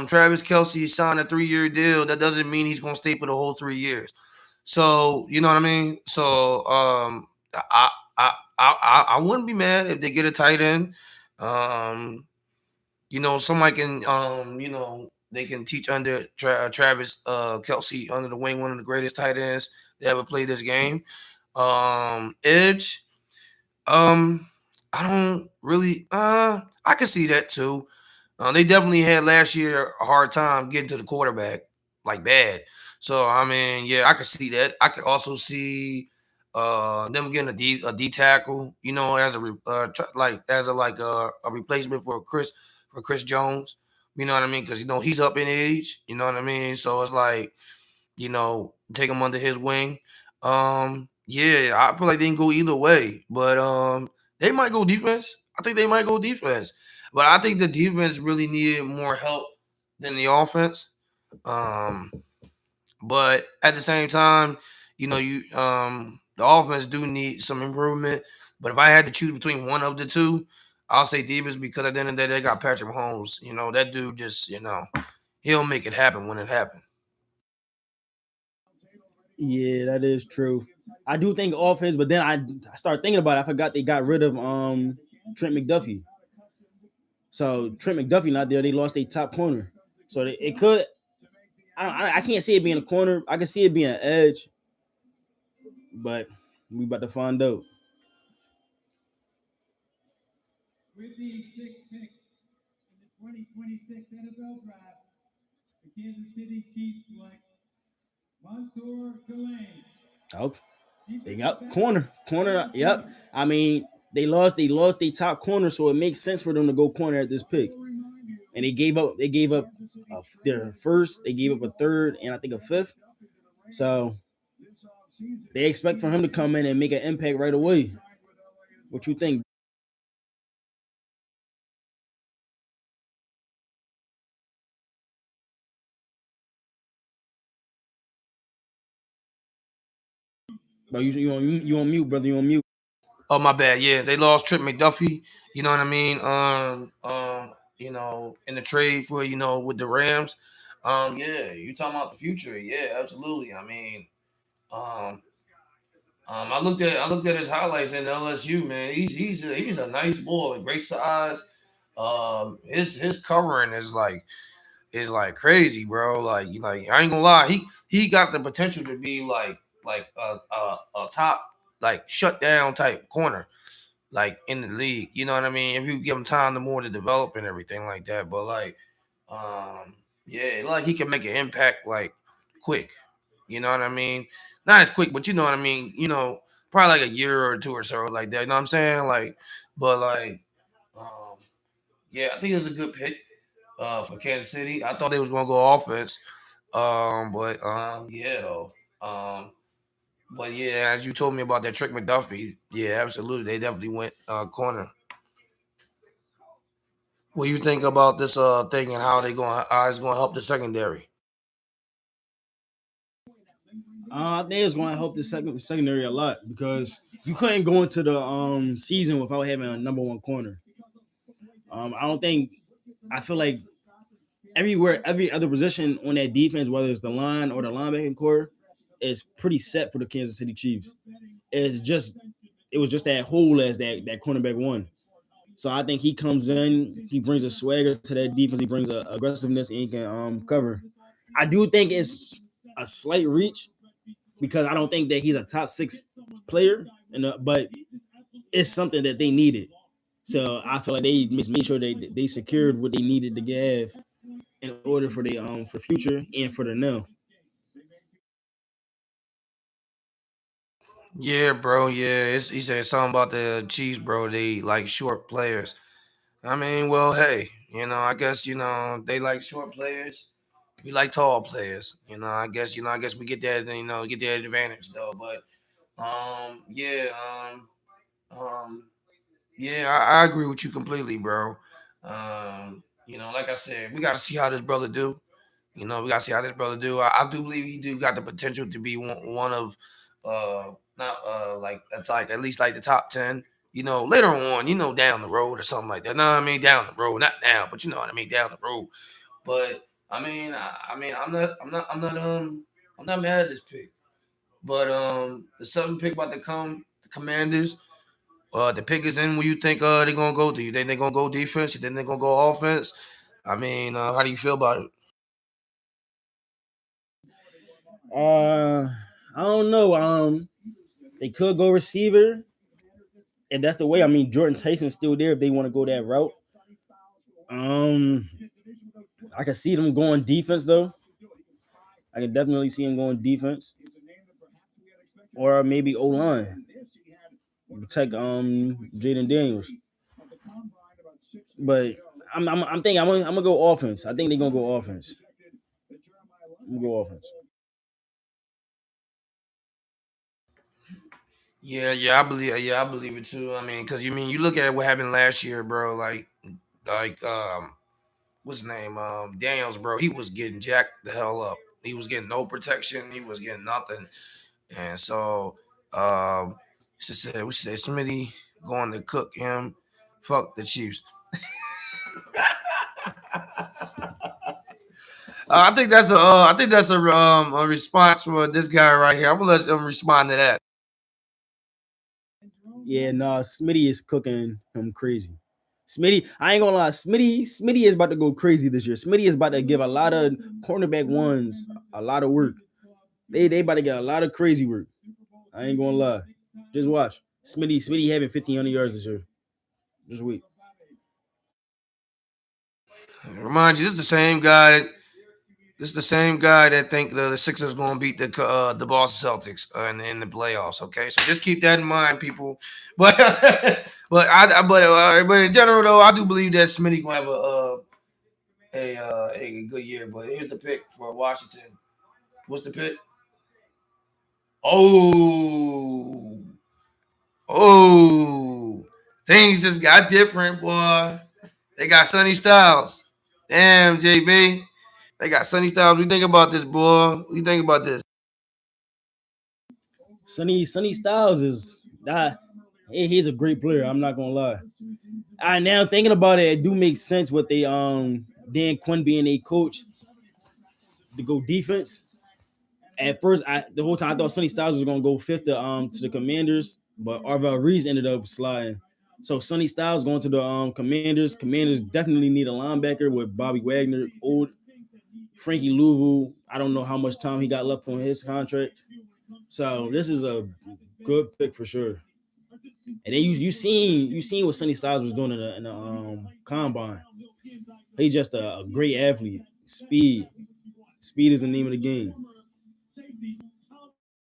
Travis Kelsey signed a 3-year deal, that doesn't mean he's gonna stay for the whole 3 years. So you know what I mean. So I wouldn't be mad if they get a tight end. Um, somebody can they can teach under Travis Kelsey under the wing, one of the greatest tight ends that ever played this game. Edge. Um, I don't really. I can see that too. They definitely had last year a hard time getting to the quarterback, like bad. So I mean, yeah, I could see that. I could also see them getting a D tackle, as a replacement for Chris Jones. You know what I mean? Because he's up in age. You know what I mean? So it's like take him under his wing. Yeah, I feel like they can go either way, but they might go defense. I think they might go defense, but I think the defense really needed more help than the offense. Um, but at the same time, the offense do need some improvement. But if I had to choose between one of the two, I'll say defense because at the end of the day, they got Patrick Mahomes. That dude just he'll make it happen when it happens. Yeah, that is true. I do think offense, but then I started thinking about it. I forgot they got rid of Trent McDuffie. So Trent McDuffie not there. They lost their top corner. So it could. I can't see it being a corner. I can see it being an edge, but we about to find out. Okay. They got corner. Yep. I mean, they lost their top corner, so it makes sense for them to go corner at this pick. And they gave up their first, they gave up a third, and I think a fifth. So they expect for him to come in and make an impact right away. What you think? Bro, you on mute, brother. You on mute. Oh my bad. Yeah, they lost Trent McDuffie. You know what I mean? In the trade for with the Rams. Yeah, you talking about the future? Yeah, absolutely. I mean, um, I looked at his highlights in LSU. Man, he's a nice boy, great size. His covering is like crazy, bro. Like I ain't gonna lie, he got the potential to be like a top like shut down type corner like in the league. You know what I mean? If you give him time to more to develop and everything like that. But um, yeah, like he can make an impact like quick. You know what I mean? Not as quick, but you know what I mean. Probably like a year or two or so like that. You know what I'm saying? But um, yeah, I think it's a good pick for Kansas City. I thought they was gonna go offense. But yeah, though. But yeah, as you told me about that Trick McDuffie, yeah, absolutely, they definitely went corner. What do you think about this thing and how it's going to help the secondary? I think it's going to help the secondary a lot because you couldn't go into the season without having a number one corner. I don't think I feel like every other position on that defense, whether it's the line or the linebacking core, is pretty set for the Kansas City Chiefs. It's just it was just that hole as that cornerback one. So I think he comes in, he brings a swagger to that defense, he brings a aggressiveness, and he can cover. I do think it's a slight reach because I don't think that he's a top 6 player, but it's something that they needed. So I feel like they made sure they secured what they needed to have in order for the for future and for the now. Yeah, bro. Yeah, he said something about the Chiefs, bro. They like short players. I mean, well, hey, I guess they like short players. We like tall players. I guess we get that, get that advantage though. But yeah, yeah, I agree with you completely, bro. Like I said, we got to see how this brother do. We got to see how this brother do. I do believe he do got the potential to be one of, not like that's like at least like the top 10. Later on, down the road or something like that. No, I mean down the road, not now, but you know what I mean, down the road. But I mean, I'm not mad at this pick. But the seventh pick about to come, the Commanders. The pick is in. Where you think they're gonna go? Do you think they're gonna go defense? You think they're gonna go offense? I mean, how do you feel about it? Uh, I don't know. They could go receiver, and that's the way. I mean, Jordan Tyson's still there if they want to go that route. Um, I can see them going defense though. I can definitely see them going defense, or maybe O line protect Jaden Daniels. But I'm thinking I'm gonna go offense. I think they're gonna go offense. I'm gonna go offense. Yeah, I believe it too. I mean, because you look at what happened last year, bro. Like what's his name? Daniels, bro. He was getting jacked the hell up. He was getting no protection. He was getting nothing. And so, we should say Smitty going to cook him. Fuck the Chiefs. I think that's a response for this guy right here. I'm gonna let him respond to that. Yeah, no, Smitty is cooking him crazy. Smitty, I ain't gonna lie, Smitty is about to go crazy this year. Smitty is about to give a lot of cornerback ones a lot of work. They about to get a lot of crazy work. I ain't gonna lie. Just watch. Smitty having 1,500 yards this year. Just wait. Remind you, this is the same guy. This is the same guy that think the Sixers going to beat the Boston Celtics in the playoffs. Okay, so just keep that in mind, people. But but in general though, I do believe that Smitty going to have a good year. But here's the pick for Washington. What's the pick? Oh, oh, things just got different, boy. They got Sonny Styles. Damn, JB. They got Sonny Styles. We think about this, boy. We think about this. Sonny Styles is that he's a great player. I'm not gonna lie. I now thinking about it, it do make sense what they Dan Quinn being a coach to go defense. At first, the whole time I thought Sonny Styles was gonna go fifth to the Commanders, but Arvel Reese ended up sliding. So Sonny Styles going to the Commanders. Commanders definitely need a linebacker with Bobby Wagner, old Frankie Louisville. I don't know how much time he got left on his contract. So this is a good pick for sure. And then you seen what Sonny Styles was doing in the combine. He's just a great athlete. Speed is the name of the game.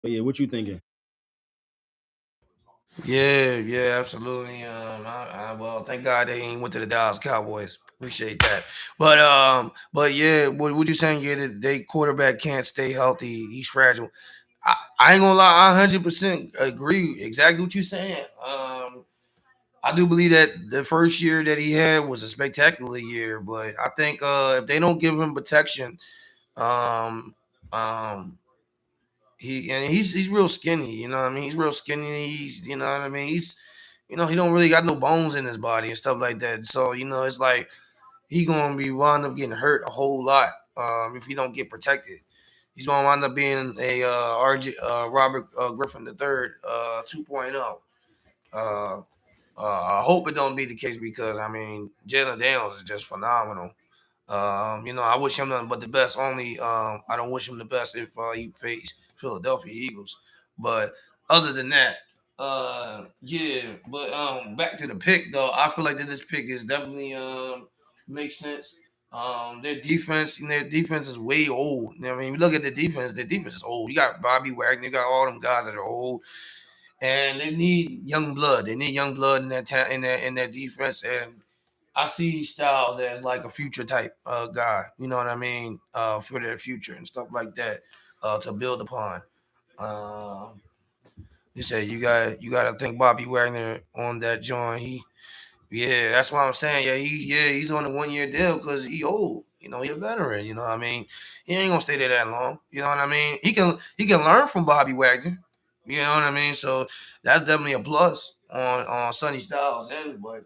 But yeah, what you thinking? Yeah, absolutely. Well, thank God they ain't went to the Dallas Cowboys. Appreciate that. But yeah, what you saying? Yeah, that they quarterback can't stay healthy. He's fragile. I ain't gonna lie. I 100% agree. Exactly what you saying. I do believe that the first year that he had was a spectacular year, but I think if they don't give him protection, um, um, he's real skinny. You know what I mean? He's real skinny. He's you know what I mean. He don't really got no bones in his body and stuff like that. So it's like he gonna be wound up getting hurt a whole lot if he don't get protected. He's gonna wind up being a RG Robert Griffin III 2.0. Uh, I hope it don't be the case because I mean Jalen Daniels is just phenomenal. I wish him nothing but the best. Only I don't wish him the best if he face Philadelphia Eagles. But other than that, yeah. But back to the pick though, I feel like that this pick is definitely makes sense. Their defense is way old. I mean, you look at their defense is old. You got Bobby Wagner, you got all them guys that are old, and they need young blood. They need young blood in that defense, and I see Styles as like a future type guy. You know what I mean? For their future and stuff like that to build upon. Uh, you said you got to think Bobby Wagner on that joint. Yeah, that's what I'm saying. He's on a 1 year deal because he old. He a veteran. You know what I mean? He ain't gonna stay there that long. You know what I mean? He can learn from Bobby Wagner. You know what I mean? So that's definitely a plus on Sonny Styles end. But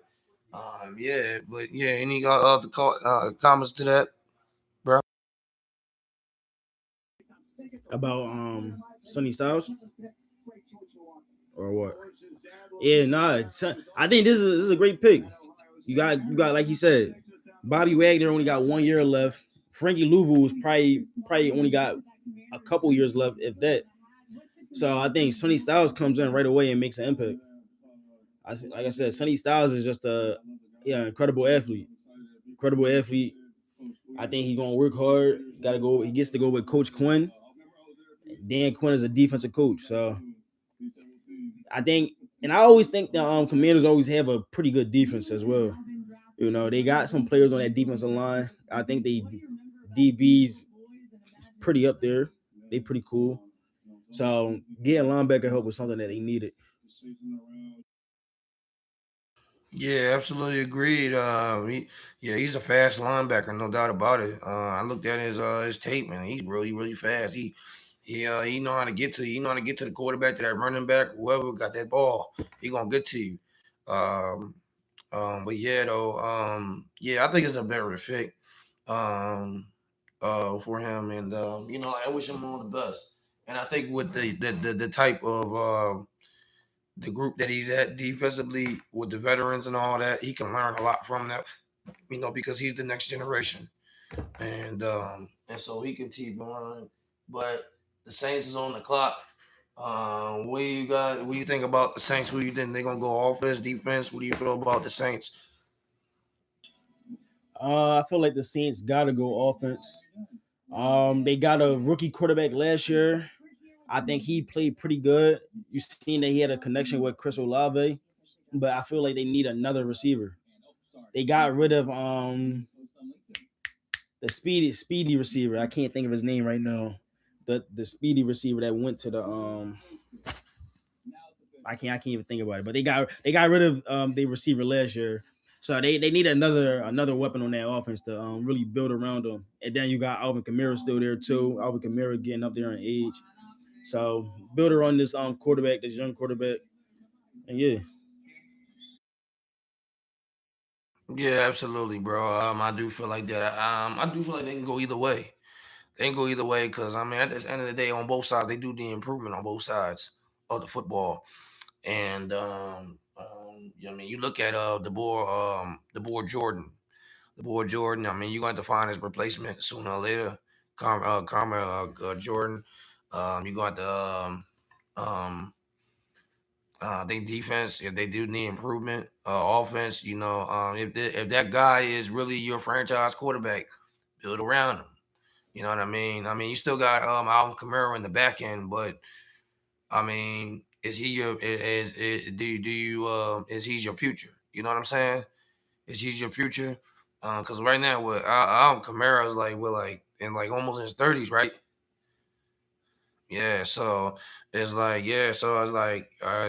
any other comments to that, bro? About Sonny Styles or what? Yeah, nah. I think this is a great pick. You got like you said, Bobby Wagner only got 1 year left. Frankie Louvu is probably only got a couple years left, if that. So I think Sonny Styles comes in right away and makes an impact. Like I said, Sonny Styles is just a incredible athlete. Incredible athlete. I think he's gonna work hard. Gotta go. He gets to go with Coach Quinn. Dan Quinn is a defensive coach, so I think, and I always think that Commanders always have a pretty good defense as well. They got some players on that defensive line. I think they DBs is pretty up there. They pretty cool. So getting linebacker help was something that they needed. Yeah, absolutely agreed. He's a fast linebacker, no doubt about it. I looked at his tape, man. He's really really fast. He know how to get to you. He know how to get to the quarterback, to that running back, whoever got that ball. He gonna get to you. Um, but yeah, though, I think it's a better fit um, for him, and I wish him all the best. And I think with the type of the group that he's at defensively with the veterans and all that, he can learn a lot from that. Because he's the next generation, and so he can keep going. But the Saints is on the clock. What do you got? What do you think about the Saints? Who you think they gonna go offense, defense? What do you feel about the Saints? I feel like the Saints gotta go offense. They got a rookie quarterback last year. I think he played pretty good. You seen that he had a connection with Chris Olave, but I feel like they need another receiver. They got rid of the speedy receiver. I can't think of his name right now. The speedy receiver that went to the I can't even think about it. But they got rid of the receiver last year. So they need another weapon on that offense to really build around them. And then you got Alvin Kamara still there too. Alvin Kamara getting up there in age. So build around this quarterback, this young quarterback. And yeah. Yeah, absolutely, bro. I do feel like that. I do feel like they can go either way. They can go either way because I mean, at the end of the day, on both sides, they do the improvement on both sides of the football. And you look at the boy Jordan, the boy Jordan. I mean, you're going to find his replacement sooner or later. Karma Jordan. You got the um, they defense, if they do need improvement, offense, if that guy is really your franchise quarterback, build around him. You know what I mean? I mean, you still got Alvin Kamara in the back end, but I mean, is he your is do you is he your future? You know what I'm saying? Is he your future? Because right now, with Alvin Kamara is like we're like in like almost in his 30s, right? Yeah, so it's like,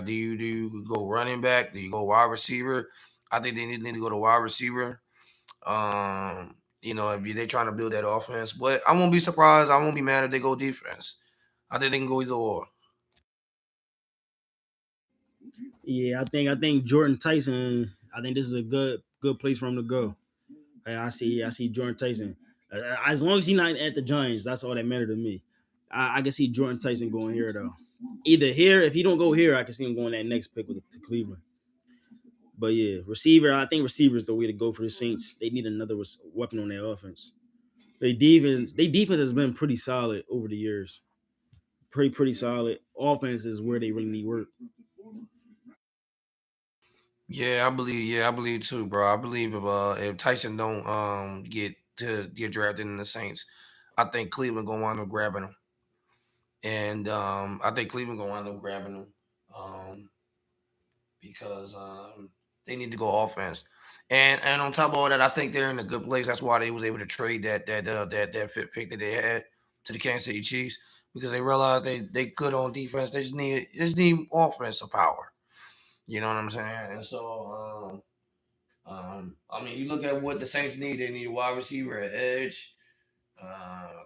do you go running back? Do you go wide receiver? I think they need to go to wide receiver. If they trying to build that offense, but I won't be surprised. I won't be mad if they go defense. I think they can go either or. Yeah, I think Jordan Tyson. I think this is a good place for him to go. And I see Jordan Tyson. As long as he's not at the Giants, that's all that matters to me. I can see Jordan Tyson going here though. Either here, if he don't go here, I can see him going that next pick to Cleveland. But yeah, receiver, I think receiver is the way to go for the Saints. They need another weapon on their offense. They defense has been pretty solid over the years. Pretty solid. Offense is where they really need work. Yeah, I believe too, bro. I believe if Tyson don't get drafted in the Saints, I think Cleveland gonna wind up grabbing him. And I think Cleveland gonna wind up grabbing him. Because they need to go offense. And on top of all that, I think they're in a good place. That's why they was able to trade that fifth pick that they had to the Kansas City Chiefs, because they realized they good on defense. They just need offensive power. You know what I'm saying? And so I mean, you look at what the Saints need. They need a wide receiver, an edge.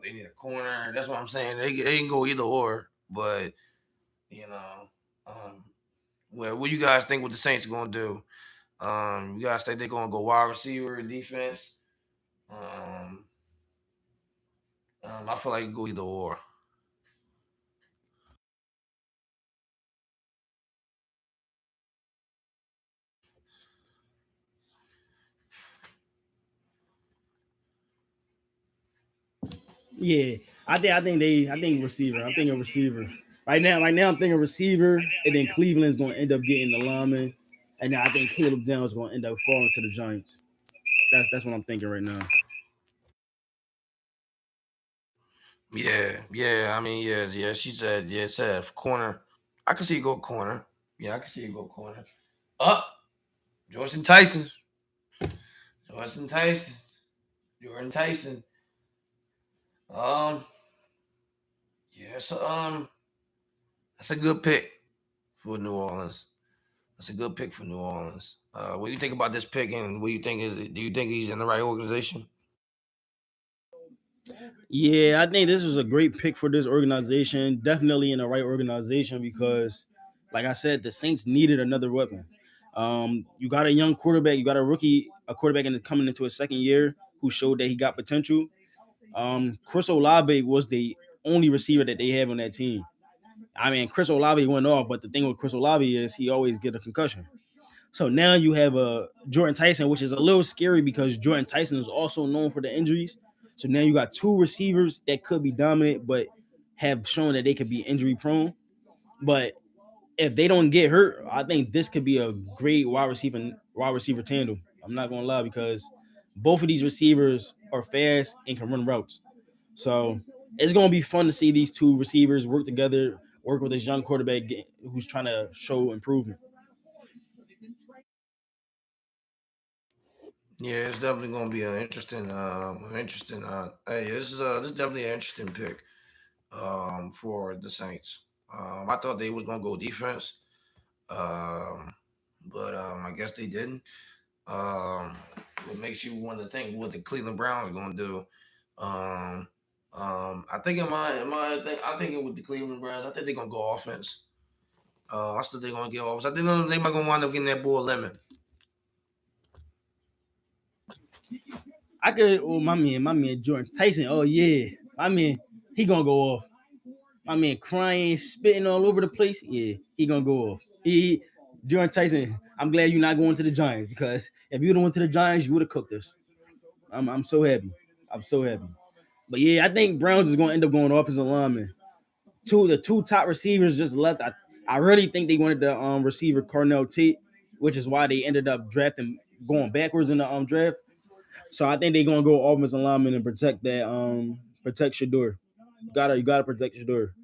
They need a corner. That's what I'm saying. They can go either or, but you know, um, well, what you guys think what the Saints are gonna do? You guys think they're gonna go wide receiver, defense? Um, I feel like it go either or. Yeah, I think receiver. I'm thinking receiver. Right now I'm thinking receiver, and then Cleveland's gonna end up getting the lineman, and then I think Caleb Downs is gonna end up falling to the Giants. That's what I'm thinking right now. Yeah. I mean, yeah. She said, yeah, said corner. I can see you go corner. Yeah, I can see you go corner. Up, Jordan Tyson. Jordan Tyson. Jordan Tyson. Um, yeah, so that's a good pick for New Orleans. That's a good pick for New Orleans. What do you think about this pick, and what do you think is? Do you think he's in the right organization? Yeah, I think this is a great pick for this organization. Definitely in the right organization because, like I said, the Saints needed another weapon. You got a young quarterback, you got a quarterback coming into his second year who showed that he got potential. Chris Olave was the only receiver that they have on that team. I mean, Chris Olave went off, but the thing with Chris Olave is he always get a concussion. So now you have a Jordan Tyson, which is a little scary because Jordan Tyson is also known for the injuries. So now you got two receivers that could be dominant, but have shown that they could be injury prone. But if they don't get hurt, I think this could be a great wide receiver tandem. I'm not gonna lie because both of these receivers are fast and can run routes. So it's gonna be fun to see these two receivers work together, work with this young quarterback who's trying to show improvement. Yeah, it's definitely going to be an interesting. Hey, this is definitely an interesting pick. For the Saints. I thought they was gonna go defense, um, but I guess they didn't. Um, what makes you want to think what the Cleveland Browns are gonna do? Um, I think I think it with the Cleveland Browns. I think they're gonna go offense. I still think they're gonna get offense. I think they might gonna wind up getting that boy lemon. I could, oh my man Jordan Tyson. Oh yeah, my man, he gonna go off. My man crying, spitting all over the place. Yeah, he gonna go off. Jordan Tyson. I'm glad you're not going to the Giants because if you would have went to the Giants, you would have cooked us. I'm so happy. I'm so happy. But yeah, I think Browns is gonna end up going offensive lineman. The two top receivers just left. I really think they wanted the receiver Carnell Tate, which is why they ended up drafting going backwards in the draft. So I think they're gonna go offensive lineman and protect Shador. You gotta protect Shador.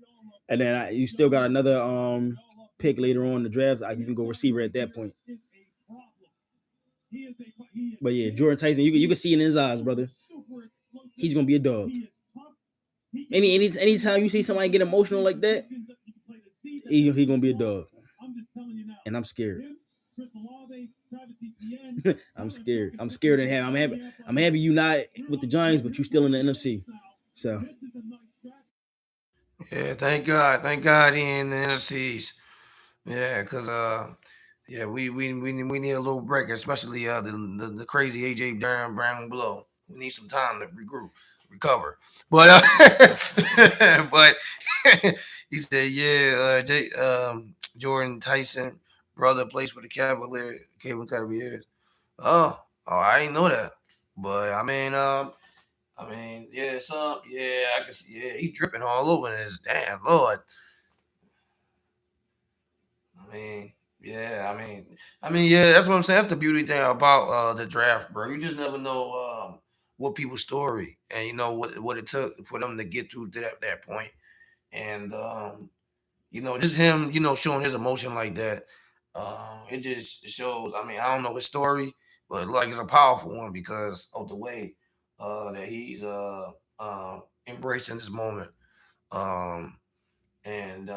And then you still got another pick later on in the draft. You can go receiver at that point. But yeah, Jordan Tyson, you can see it in his eyes, brother. He's gonna be a dog. Anytime you see somebody get emotional like that, he gonna be a dog. And I'm scared. I'm scared. I'm scared of him. I'm happy you not with the Giants, but you still in the NFC. So Yeah, thank God he in the NFCs. Yeah, cause yeah, we need a little break, especially the crazy AJ Brown blow. We need some time to regroup, recover. But He said, "Yeah, Jordan Tyson brother plays for the Cleveland Cavaliers." Oh, I didn't know that. But yeah, I can see, yeah, he dripping all over this. Damn, Lord. I mean, yeah, yeah, that's what I'm saying. That's the beauty thing about the draft, bro. You just never know what people's story and you know what it took for them to get to that point. And just him, showing his emotion like that. It just shows. I mean, I don't know his story, but like it's a powerful one because of the way that he's embracing this moment. Um, and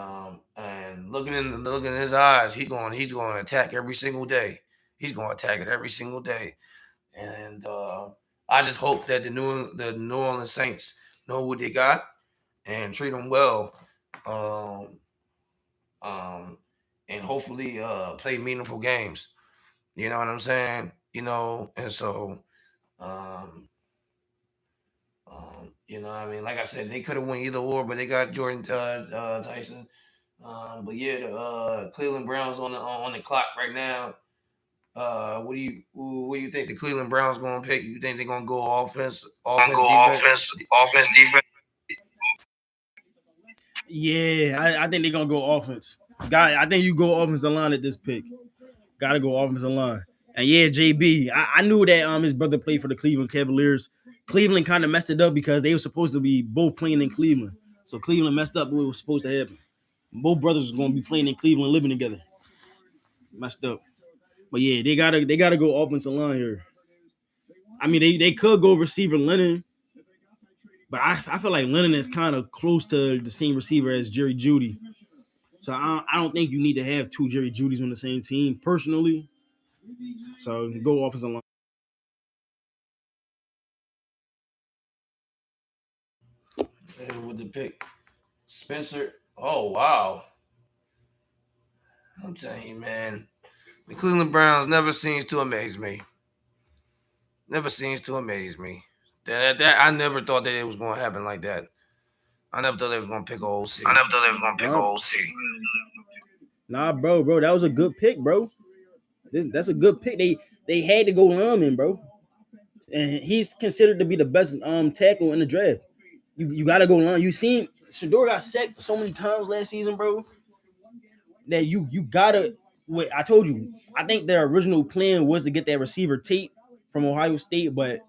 looking in his eyes, he's going to attack every single day. He's going to attack it every single day. And I just hope that the New Orleans Saints know what they got and treat them well. Um, um, and hopefully play meaningful games. You know what I'm saying? And so um, like I said, they could have won either or, but they got Jordan Tyson. But yeah, the Cleveland Browns on the clock right now. What do you think the Cleveland Browns going to pick? You think they're going to go offense, defense? Yeah, I think they're gonna go offense. I think you go offensive line at this pick. Gotta go offensive line. And yeah, JB, I knew that his brother played for the Cleveland Cavaliers. Cleveland kind of messed it up because they were supposed to be both playing in Cleveland. So Cleveland messed up what was supposed to happen. Both brothers was gonna be playing in Cleveland, living together. Messed up. But yeah, they gotta go offensive line here. I mean, they could go receiver Lennon, but I feel like Lennon is kind of close to the same receiver as Jerry Jeudy. So I don't think you need to have two Jerry Judys on the same team, personally. So go offensive line. With the pick, Spencer. Oh wow! I'm telling you, man, the Cleveland Browns never seems to amaze me. Never seems to amaze me. That I never thought that it was going to happen like that. I never thought they was going to pick a OC. Nah, bro, that was a good pick, bro. That's a good pick. They had to go lineman, bro, and he's considered to be the best tackle in the draft. You gotta go line. You seen Shador got sacked so many times last season, bro. That you gotta. Wait, I told you. I think their original plan was to get that receiver Tate from Ohio State, but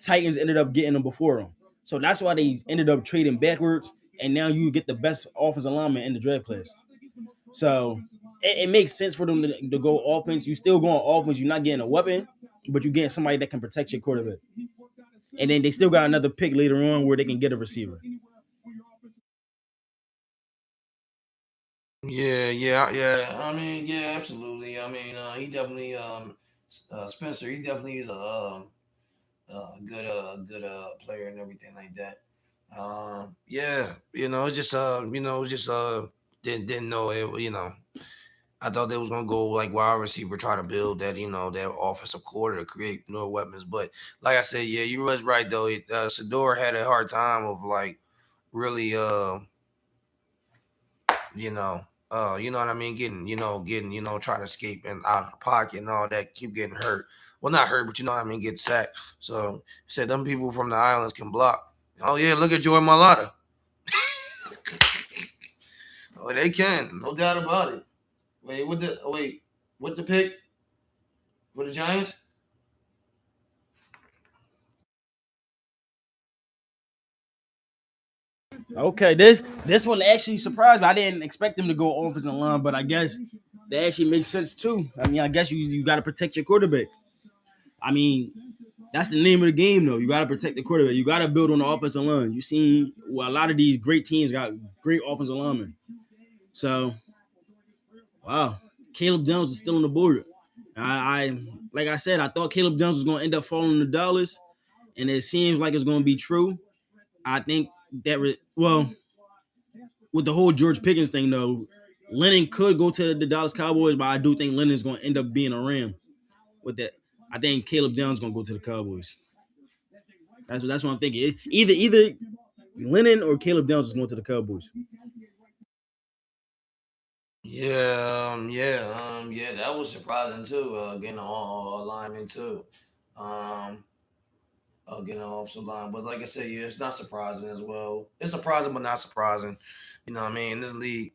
Titans ended up getting him before him. So that's why they ended up trading backwards, and now you get the best offensive lineman in the draft class. So it makes sense for them to go offense. You still going offense. You're not getting a weapon, but you're getting somebody that can protect your quarterback. And then they still got another pick later on where they can get a receiver. Yeah. I mean, yeah, absolutely. I mean, he definitely Spencer. He definitely is a good player and everything like that. Yeah, it's just didn't know it. I thought they was gonna go like wide receiver, try to build that that offensive quarter to create more weapons. But like I said, yeah, you was right though. Sador had a hard time of like really you know you know what I mean, getting trying to escape and out of the pocket and all that, keep getting hurt. Well, not hurt, but you know what I mean, get sacked. So he said them people from the islands can block. Oh yeah, look at Joy Malata. Oh, they can, no doubt about it. What the pick for the Giants? Okay, this one actually surprised me. I didn't expect them to go offensive line, but I guess that actually makes sense too. I mean, I guess you got to protect your quarterback. I mean, that's the name of the game, though. You got to protect the quarterback. You got to build on the offensive line. You seen a lot of these great teams got great offensive linemen. So, wow, Caleb Jones is still on the board. I like I said, I thought Caleb Jones was going to end up falling to Dallas, and it seems like it's going to be true. I think that with the whole George Pickens thing, though, Lennon could go to the Dallas Cowboys, but I do think Lennon's going to end up being a Ram with that. I think Caleb Jones is going to go to the Cowboys. That's what I'm thinking. Either Lennon or Caleb Jones is going to the Cowboys. Yeah, that was surprising too. Getting all linemen too. Um, getting an offensive line, but like I said, yeah, it's not surprising as well. It's surprising, but not surprising. You know what I mean? In this league,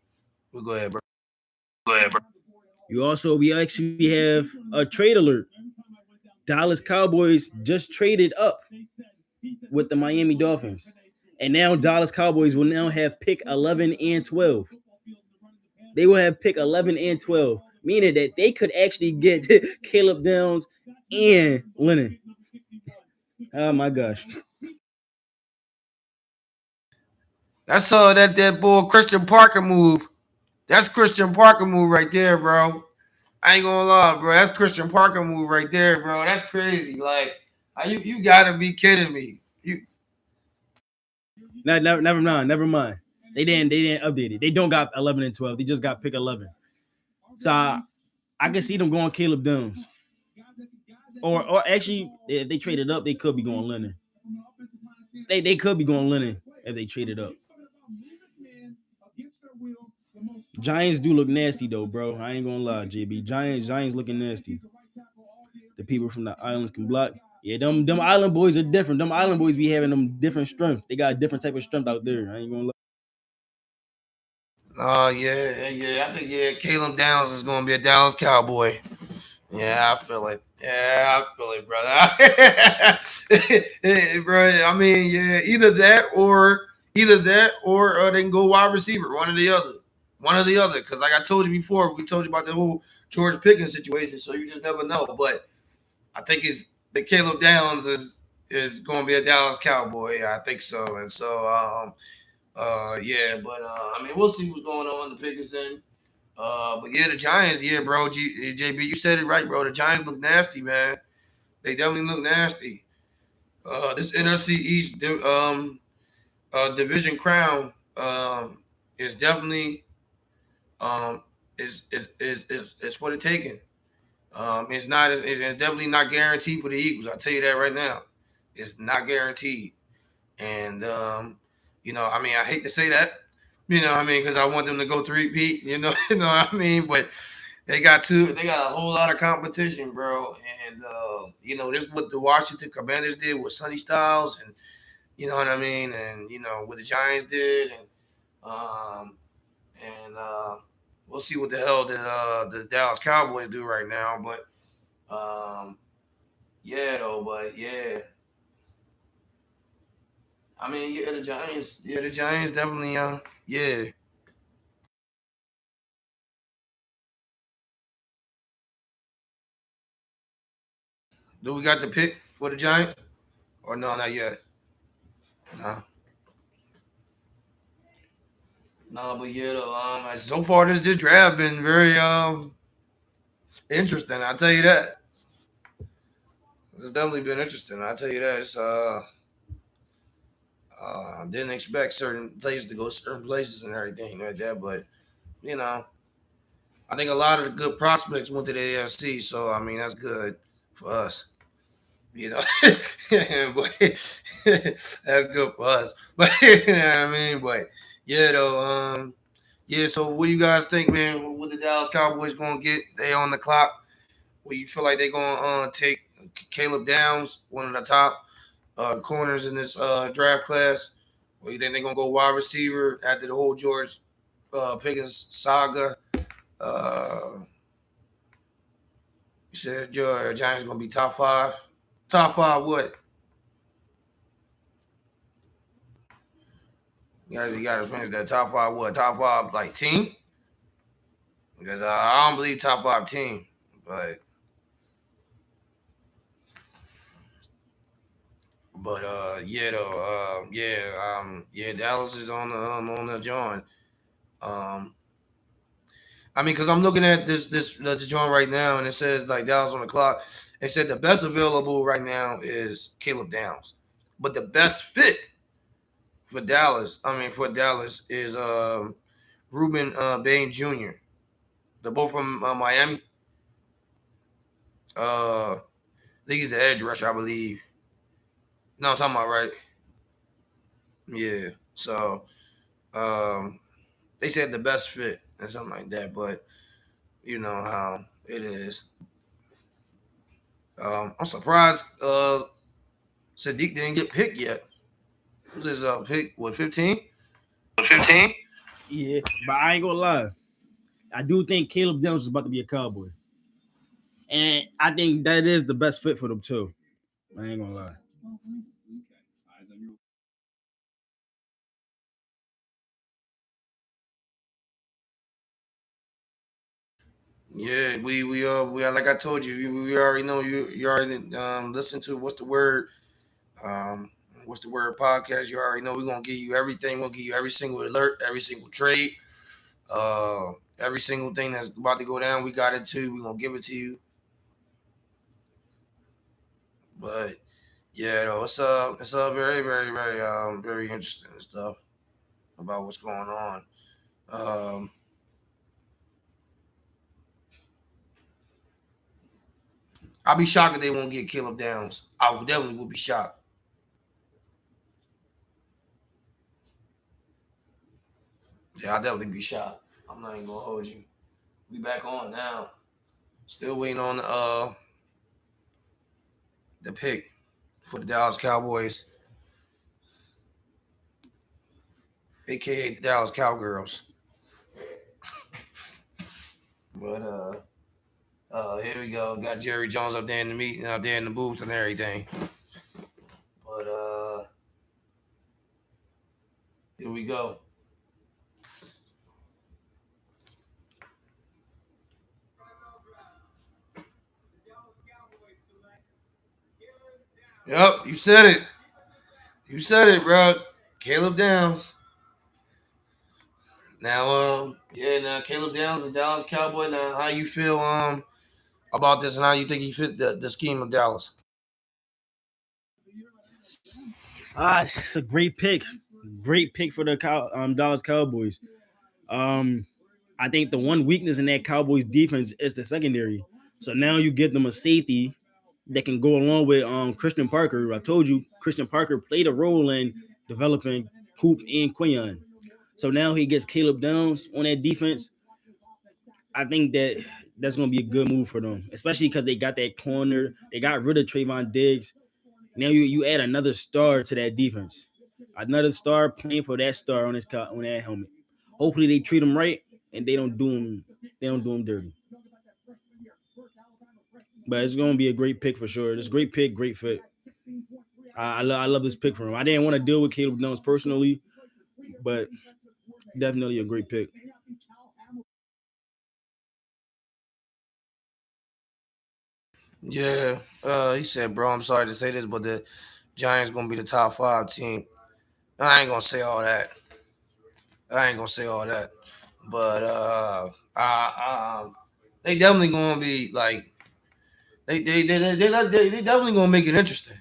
we'll go ahead, bro. Go ahead, bro. We actually have a trade alert. Dallas Cowboys just traded up with the Miami Dolphins. And now Dallas Cowboys will now have pick 11 and 12. They will have pick 11 and 12, meaning that they could actually get Caleb Downs and Lennon. Oh my gosh. That's that boy Christian Parker move. That's Christian Parker move right there, bro. I ain't gonna lie, bro. That's Christian Parker move right there, bro. That's crazy. Like, you gotta be kidding me. You No, never mind. They didn't update it. They don't got 11 and 12. They just got pick 11. So I can see them going Caleb Downs. Or actually, if they traded up, they could be going Lennon. They could be going Lennon if they traded up. Giants do look nasty though, bro. I ain't gonna lie, JB. Giants looking nasty. The people from the islands can block. Yeah, them island boys are different. Them island boys be having them different strength. They got a different type of strength out there. I ain't gonna lie. yeah. I think Caleb Downs is gonna be a Dallas Cowboy. Yeah, I feel it. Yeah, I feel it, brother. Bro, I mean, yeah, either that or they can go wide receiver, one or the other. One or the other. Because like I told you before, we told you about the whole George Pickens situation, so you just never know. But I think it's the Caleb Downs is going to be a Dallas Cowboy. Yeah, I think so. And so, yeah, but I mean, we'll see what's going on in the Pickens end. But yeah, the Giants, yeah, bro. JB, you said it right, bro. The Giants look nasty, man. They definitely look nasty. This NFC East division crown is definitely um is what it's taking. It's definitely not guaranteed for the Eagles. I'll tell you that right now. It's not guaranteed. And I mean, I hate to say that, I mean, because I want them to go three peat, you know what I mean. But they got a whole lot of competition, bro. And this is what the Washington Commanders did with Sonny Styles, and you know what I mean, and what the Giants did, um, and we'll see what the hell the Dallas Cowboys do right now. But yeah, though, but yeah. I mean, the Giants definitely, yeah. Do we got the pick for the Giants? Or no, not yet. No, no, but yeah, though, so far this draft been very interesting. I'll tell you that. It's definitely been interesting. I'll tell you that. Didn't expect certain places to go certain places and everything like that, but you know, I think a lot of the good prospects went to the AFC, so I mean that's good for us. You know, but that's good for us. But you know what I mean. But yeah, though. Yeah. So what do you guys think, man? What the Dallas Cowboys gonna get? They on the clock. What you feel like they gonna take Caleb Downs, one of the top corners in this draft class? Or you think they gonna go wide receiver after the whole George Pickens saga? Uh, you said your Giants gonna be top five. Top five what? You gotta finish that top five. What top five like team? Because I don't believe top five team, but yeah though yeah Dallas is on the joint. Um, I mean, because I'm looking at this joint right now, and it says like Dallas on the clock. It said the best available right now is Caleb Downs, but the best fit for Dallas is Ruben Bain Jr. They're both from Miami. I think he's the edge rusher, I believe. No, I'm talking about right. Yeah. So um, they said the best fit. and something like that. But you know how it is. I'm surprised Sadiq didn't get picked yet. Who's his pick? What, 15? 15? Yeah, but I ain't gonna lie. I do think Caleb Downs is about to be a Cowboy, and I think that is the best fit for them too. I ain't gonna lie. Yeah, we are, like I told you, we already know you already listen to um what's the word podcast. You already know we're gonna give you everything. We'll give you every single alert, every single trade, every single thing that's about to go down. We got it too. We're gonna give it to you. But yeah, though, it's very very interesting stuff about what's going on. Um, I'll be shocked if they won't get Caleb Downs. I would definitely would be shocked. Yeah, I'll definitely be shocked. I'm not even gonna hold you. We back on now. Still waiting on the pick for the Dallas Cowboys, aka the Dallas Cowgirls. But here we go. Got Jerry Jones up there in the meeting, up there in the booth and everything. But here we go. Yep, you said it. You said it, bro. Caleb Downs. Now, yeah, now Caleb Downs, the Dallas Cowboy. Now, how you feel about this, and how you think he fit the scheme of Dallas? It's a great pick for the Dallas Cowboys. Um, I think the one weakness in that Cowboys defense is the secondary. So now you get them a safety that can go along with Christian Parker. I told you Christian Parker played a role in developing Coop and Quinion. So now he gets Caleb Downs on that defense. I think that's going to be a good move for them, especially because they got that corner. They got rid of Trayvon Diggs. Now you add another star to that defense, another star playing for that star on on that helmet. Hopefully they treat him right and they don't do him dirty. But it's going to be a great pick for sure. It's a great pick, great fit. I love this pick for him. I didn't want to deal with Caleb Downs personally, but definitely a great pick. Yeah, he said, bro, I'm sorry to say this, but the Giants gonna be the top five team. I ain't gonna say all that. I ain't gonna say all that. But they definitely gonna be like they definitely gonna make it interesting.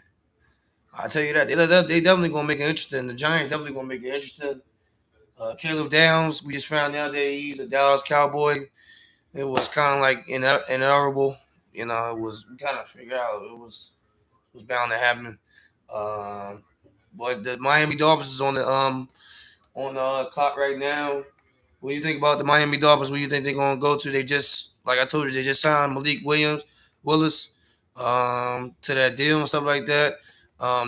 I tell you that they definitely gonna make it interesting. The Giants definitely gonna make it interesting. Caleb Downs, we just found out that he's a Dallas Cowboy. It was kind of like inevitable. You know, it was we kind of figured out it was bound to happen. Um, but the Miami Dolphins is on the clock right now. What do you think about the Miami Dolphins? Where you think they're gonna go to? They just, like I told you, they just signed Malik Willis, to that deal and stuff like that.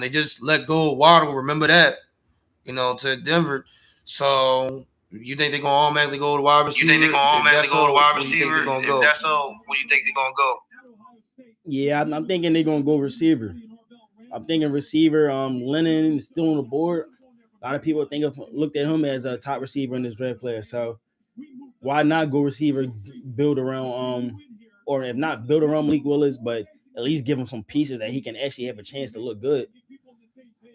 They just let go of Waddle. Remember that, to Denver. So you think they're gonna automatically go to wide receiver? You think they're gonna automatically go to wide receiver? If that's so, where you think they're gonna go? Yeah, I'm thinking they're gonna go receiver. I'm thinking receiver. Lennon is still on the board. A lot of people looked at him as a top receiver in this draft class. So why not go receiver, build around or if not build around Malik Willis, but at least give him some pieces that he can actually have a chance to look good.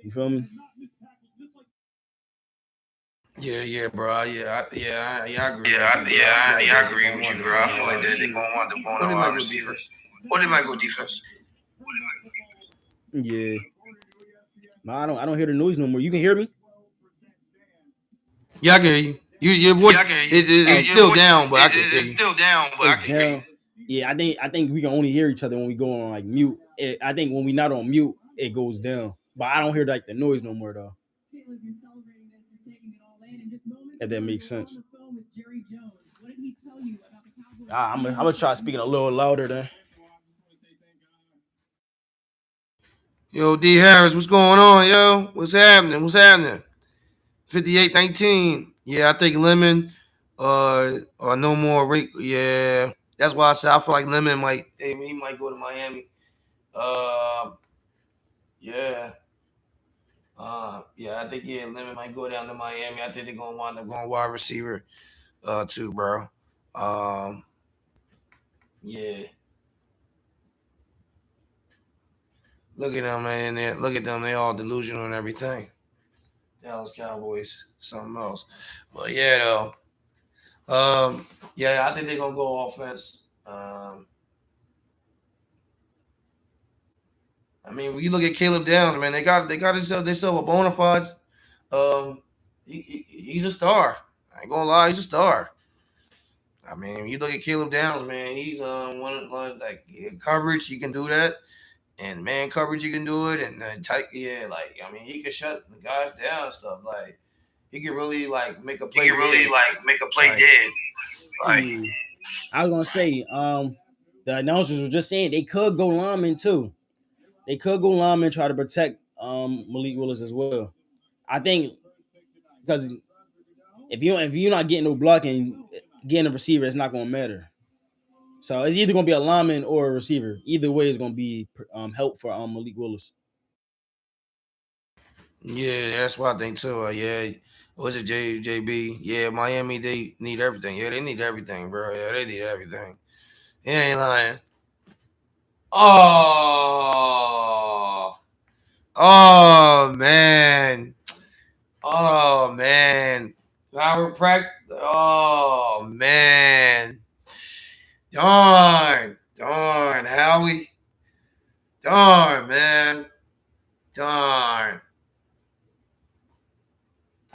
You feel me? Yeah, bro. I agree. I agree with you, bro. I feel like they're gonna want to go on wide receiver. Or they might go defense. Yeah. No, I don't hear the noise no more. You can hear me? Yeah, I can hear you. Your voice is still down, but I can hear It's you. still down, but I can hear you. Yeah, I think we can only hear each other when we go on like mute. I think when we not on mute, it goes down. But I don't hear like the noise no more though. If that makes sense. I'm gonna try speaking a little louder then. Yo, D Harris, what's going on, yo? What's happening? What's happening? 58-19. Yeah, I think Lemon or no more Rick. Yeah. That's why I said I feel like Lemon might he might go to Miami. Yeah. Yeah, I think Lemon might go down to Miami. I think they're gonna wind up going wide receiver too, bro. Um yeah. Look at them, man. Look at them. They all delusional and everything. Dallas Cowboys, something else. But yeah, though. Yeah, I think they're gonna go offense. I mean, when you look at Caleb Downs, man, they got themselves a bona fide. Um, he's a star. I ain't gonna lie, he's a star. I mean, when you look at Caleb Downs, man, he's one like coverage. He can do that, and man coverage he can do it, and tight. Yeah, like I mean, he can shut the guys down and stuff. Like he can really like make a play. He can really like make a play dead. Like I was gonna say, the announcers were just saying they could go lineman too. They could go lineman try to protect Malik Willis as well. I think because if you're not getting no blocking, getting a receiver, it's not gonna matter. So it's either gonna be a lineman or a receiver. Either way, it's gonna be help for Malik Willis. yeah, that's what I think too. Yeah, was it JB? Yeah, Miami they need everything. Yeah, they need everything, bro. Yeah, they need everything. He ain't lying. Oh, oh man, oh man. Chiropractic. Oh man, darn, Howie, darn, man, darn.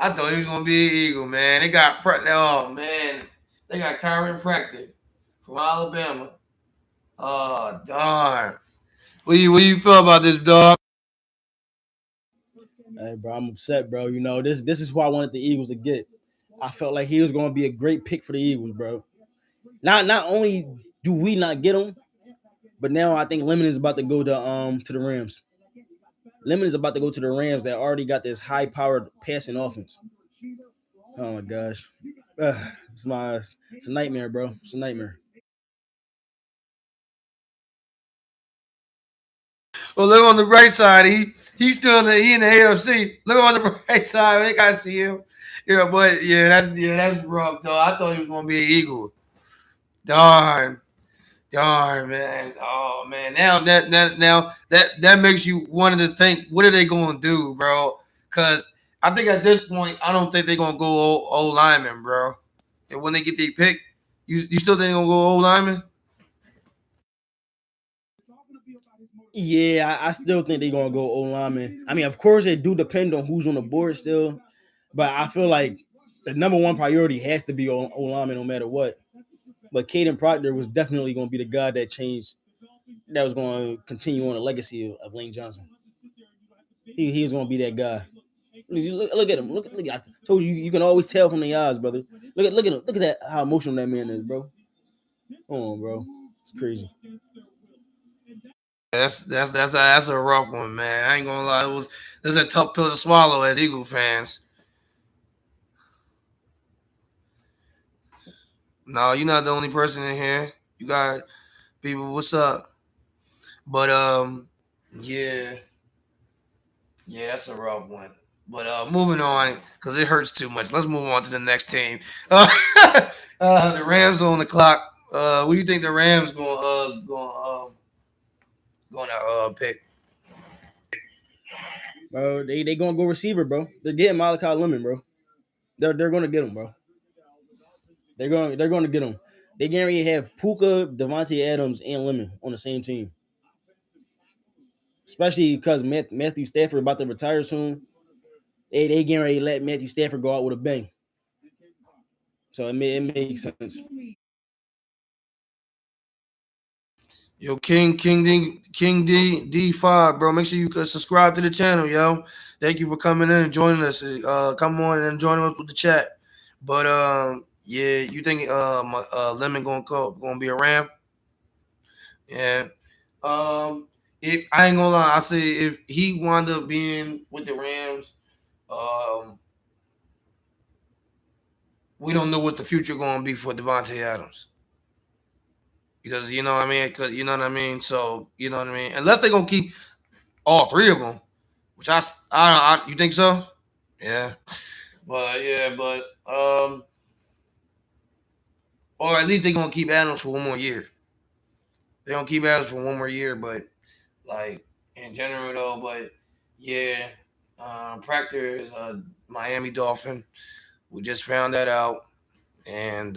I thought he was gonna be an Eagle, man. Oh man, they got chiropractic from Alabama. Oh darn. What you feel about this, dog? Hey, bro, I'm upset, bro. You know this is who I wanted the Eagles to get. I felt like he was gonna be a great pick for the Eagles, bro. Not only do we not get him, but now I think Lemon is about to the Rams. Lemon is about to go to the Rams that already got this high powered passing offense. Oh my gosh. It's a nightmare, bro. It's a nightmare. Well, look on the right side. He's still in the AFC. Look on the right side. They got to see him. Yeah, but that's rough though. I thought he was gonna be an Eagle. Darn. Darn, man. Oh man. Now that makes you want to think, what are they gonna do, bro? Cause I think at this point, I don't think they're gonna go old lineman, bro. And when they get their pick, you still think they're gonna go old lineman? Yeah, I still think they're gonna go O lineman. I mean, of course, it do depend on who's on the board still, but I feel like the number one priority has to be O lineman no matter what. But Caden Proctor was definitely going to be the guy that changed, that was going to continue on the legacy of Lane Johnson. He was going to be that guy. Look at him. Look. I told you, you can always tell from the eyes, brother. Look at him. Look at that. How emotional that man is, bro. Come on, bro. It's crazy. That's a rough one, man. I ain't gonna lie. It was a tough pill to swallow as Eagle fans. No, you're not the only person in here. You got people. What's up? But yeah, yeah, that's a rough one. But moving on, because it hurts too much. Let's move on to the next team. The Rams on the clock. What do you think the Rams gonna pick? Bro, they gonna go receiver, bro. They're getting Malachi Lemon, bro. They're gonna get him, bro. They're gonna get him. They guarantee have Puka, Devontae Adams, and Lemon on the same team. Especially because Matthew Stafford about to retire soon. They guarantee let Matthew Stafford go out with a bang. So it makes sense. Yo, King D5, bro. Make sure you subscribe to the channel, yo. Thank you for coming in and joining us. Come on and join us with the chat. But Yeah, you think Lemon gonna be a Ram? Yeah. Um, if I ain't gonna lie, I say if he wound up being with the Rams, um, we don't know what the future gonna be for Devontae Adams because you know what I mean. Because you know what I mean. So you know what I mean. Unless they gonna keep all three of them, which you think so? Yeah, but or at least they gonna keep Adams for one more year. They gonna keep Adams for one more year, but like in general though, but yeah, Proctor is a Miami Dolphin. We just found that out, and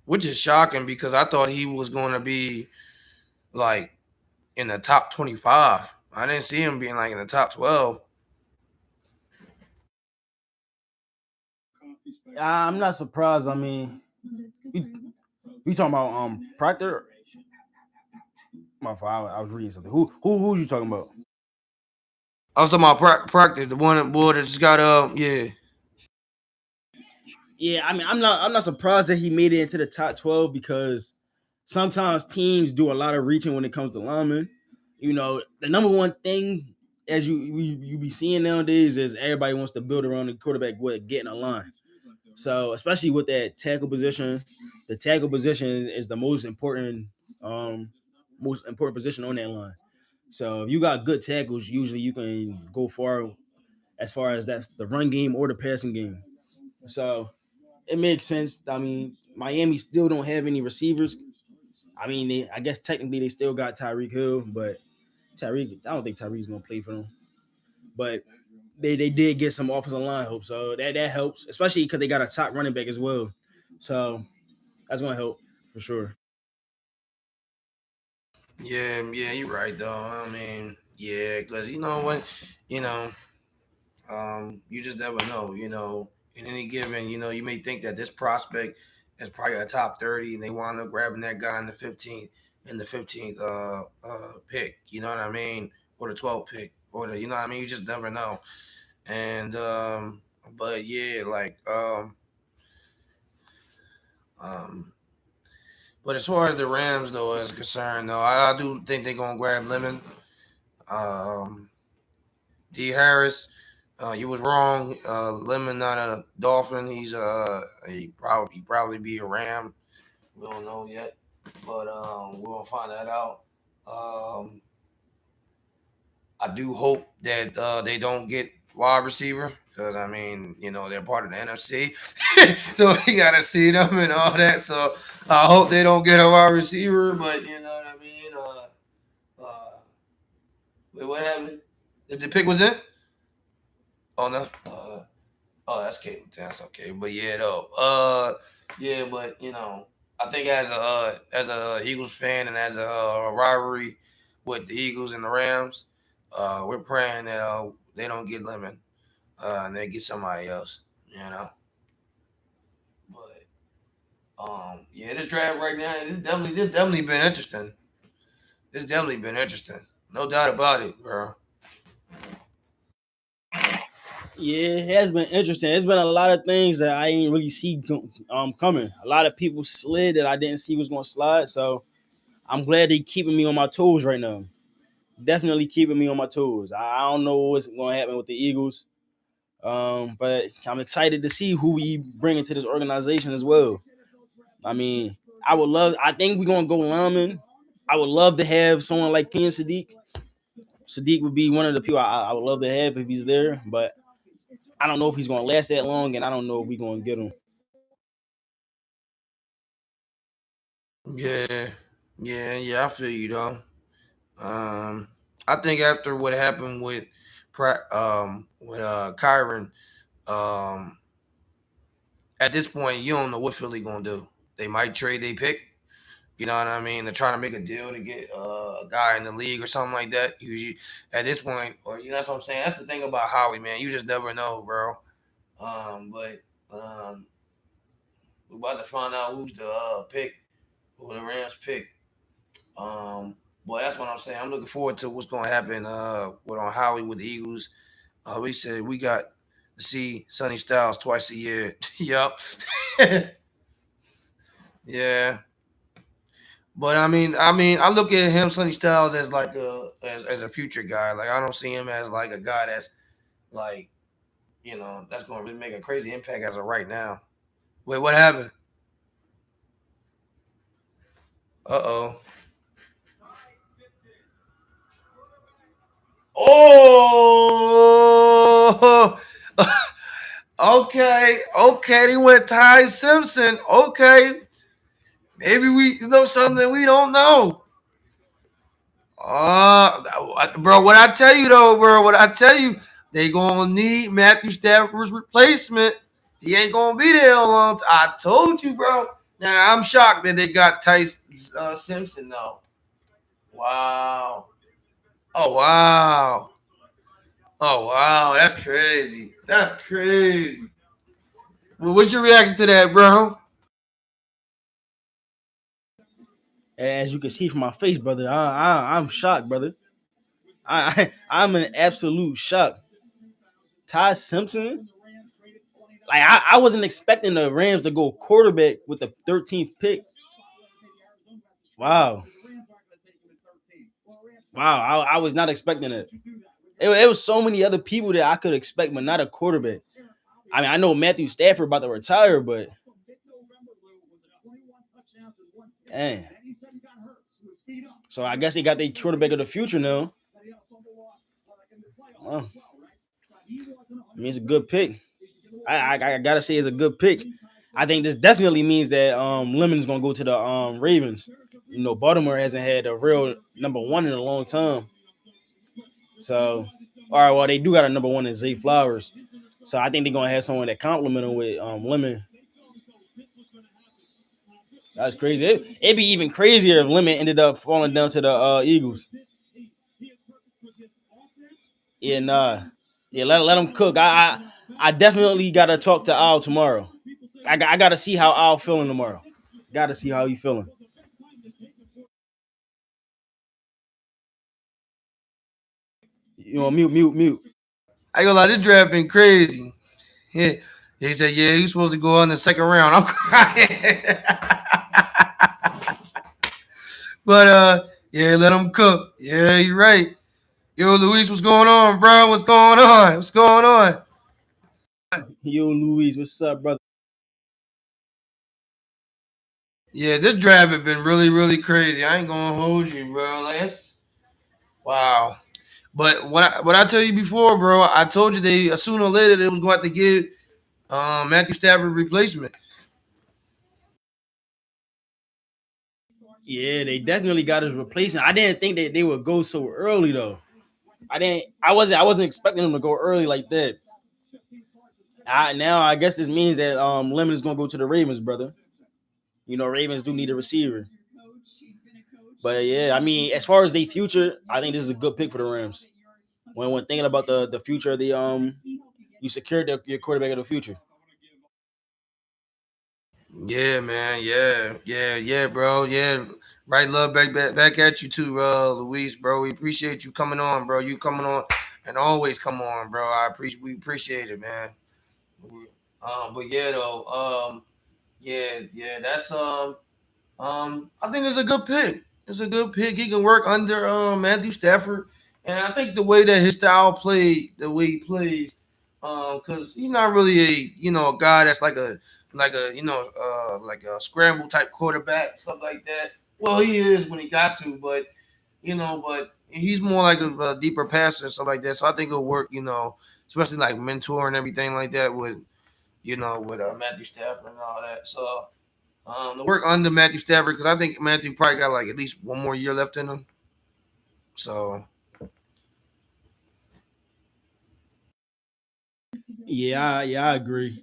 which is shocking because I thought he was going to be like in the top 25. I didn't see him being like in the top 12. I'm not surprised. I mean, we talking about Proctor. My fault. I was reading something. Who was you talking about? I was talking about Proctor, the one that boy that just got yeah. Yeah, I mean, I'm not surprised that he made it into the top 12 because sometimes teams do a lot of reaching when it comes to linemen. You know, the number one thing as you be seeing nowadays is everybody wants to build around the quarterback with getting a line. So especially with that tackle position, the tackle position is the um most important position on that line. So if you got good tackles, usually you can go far as that's the run game or the passing game. So it makes sense. I mean, Miami still don't have any receivers. I mean, I guess technically they still got Tyreek Hill, but I don't think Tyreek's gonna play for them. But they did get some offensive line help, so that helps, especially because they got a top running back as well. So that's gonna help for sure. Yeah, you're right though. I mean, yeah, because you know what, you know, you just never know. You know, in any given, you know, you may think that this prospect is probably a top 30, and they wind up grabbing that guy in the 15th pick. You know what I mean, or the 12th pick, or the you know what I mean. You just never know. And but yeah, like um, but as far as the Rams though is concerned, though, I do think they're gonna grab Lemon. Um, D Harris, you was wrong. Lemon not a Dolphin. He probably be a Ram. We don't know yet, but we're gonna find that out. Um, I do hope that they don't get wide receiver because I mean, you know, they're part of the NFC, so we gotta see them and all that. So I hope they don't get a wide receiver, but you know what I mean. Wait, what happened? The pick was in? Oh no. Oh, that's Caitlin. That's okay. But yeah, though. Yeah, but you know, I think as a Eagles fan and as a rivalry with the Eagles and the Rams, we're praying that they don't get Lemon, and they get somebody else. You know, but yeah, this draft right now, this definitely been interesting. This definitely been interesting, no doubt about it, bro. Yeah, it has been interesting. It's been a lot of things that I ain't really see coming. A lot of people slid that I didn't see was gonna slide. So I'm glad they keeping me on my toes right now. Definitely keeping me on my toes. I don't know what's gonna happen with the Eagles. But I'm excited to see who we bring into this organization as well. I mean, I think we're gonna go lineman. I would love to have someone like Ken Sadiq. Sadiq would be one of the people I would love to have if he's there, but I don't know if he's gonna last that long, and I don't know if we're gonna get him. Yeah, yeah. I feel you though. Um, I think after what happened with Kyron, um, at this point you don't know what Philly gonna do. They might trade they pick. You know what I mean? They're trying to make a deal to get a guy in the league or something like that. Usually, at this point, or you know that's what I'm saying. That's the thing about Howie, man. You just never know, bro. But we're about to find out who's the pick, who the Rams pick. But that's what I'm saying. I'm looking forward to what's going to happen with on Howie with the Eagles. We said we got to see Sonny Styles twice a year. Yup. Yeah. But I look at him, Sonny Styles, as like as a future guy. Like I don't see him as like a guy that's like that's going to really make a crazy impact as of right now. Wait, what happened? Uh oh. Oh. Okay. Okay. They went Ty Simpson. Okay. Maybe we know something we don't know. Bro, what I tell you though, bro, what I tell you, they gonna need Matthew Stafford's replacement. He ain't gonna be there a long time. I told you, bro. Now I'm shocked that they got Tyson Simpson though. Wow. Oh wow. Oh wow. That's crazy. That's crazy. Well, what's your reaction to that, bro? As you can see from my face, brother, I'm shocked, brother. I'm in absolute shock. Ty Simpson, like I wasn't expecting the Rams to go quarterback with the 13th pick. Wow, wow, I was not expecting it. It was so many other people that I could expect, but not a quarterback. I mean, I know Matthew Stafford about to retire, but dang. So I guess they got their quarterback of the future now. Well, I mean, it's a good pick. I gotta say it's a good pick. I think this definitely means that Lemon's gonna go to the Ravens. Baltimore hasn't had a real number one in a long time. So, all right, well they do got a number one in Zay Flowers. So I think they're gonna have someone that compliment him with Lemon. That's crazy. It'd be even crazier if Lemon ended up falling down to the Eagles. Yeah, nah. Yeah, let him cook. I definitely gotta talk to Al tomorrow. I gotta see how Al feeling tomorrow. Gotta see how he feeling. Mute. I ain't gonna lie, this draft been crazy. Yeah. He said, yeah, he's supposed to go in the second round. I'm crying. But yeah, let him cook. Yeah, you're right. Yo, Luis, what's going on, bro? What's going on? What's going on? Yo, Luis, what's up, brother? Yeah, this draft has been really, really crazy. I ain't gonna hold you, bro. Like it's wow. But what I tell you before, bro, I told you they sooner or later they was going to have to give Matthew Stafford a replacement. Yeah, they definitely got his replacement. I didn't think that they would go so early though. I wasn't expecting them to go early like that. Now I guess this means that Lemon is gonna go to the Ravens, brother. Ravens do need a receiver. But yeah, I mean, as far as the future, I think this is a good pick for the Rams. When thinking about the future of the you secured your quarterback of the future. Yeah, man. Yeah, bro. Yeah, right. Love back at you too, Luis, bro. We appreciate you coming on, bro. You coming on and always come on, bro. We appreciate it, man. But yeah, though. Yeah. That's I think it's a good pick. It's a good pick. He can work under Matthew Stafford, and I think the way that his style play, the way he plays, because he's not really a guy that's like a scramble type quarterback stuff like that. Well, he is when he got to, but he's more like a deeper passer and stuff like that. So I think it'll work. Especially like mentor and everything like that with Matthew Stafford and all that. So. To work under Matthew Stafford because I think Matthew probably got like at least one more year left in him. So Yeah, I agree.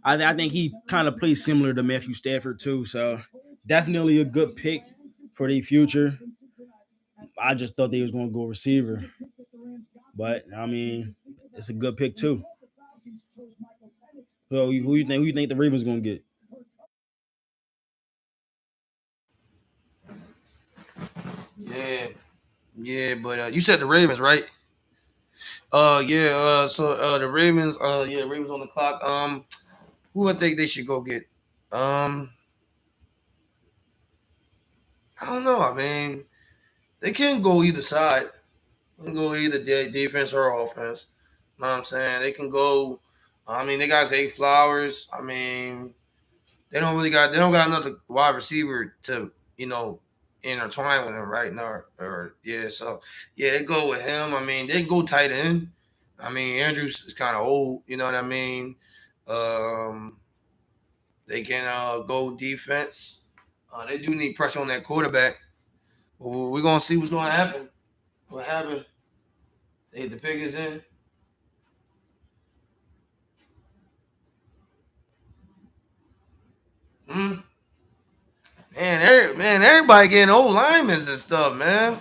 I think he kind of plays similar to Matthew Stafford too. So definitely a good pick for the future. I just thought they was gonna go receiver, but I mean, it's a good pick too. So who you think the Ravens gonna get? yeah, yeah. But you said the Ravens, right? So the Ravens, Ravens on the clock. Who I think they should go get? Um, I don't know. I mean, they can go either side. They can go either defense or offense. You know what I'm saying? They can go. I mean, they got Zay Flowers. I mean, they don't got another wide receiver to intertwine with him right now. Or yeah, so yeah, they go with him. I mean, they go tight end. I mean, Andrews is kind of old. You know what I mean? Um, they can go defense. They do need pressure on that quarterback. But we're gonna see what's gonna happen. What happened? They hit the figures in. Hmm? Man, everybody getting old linemen and stuff, man.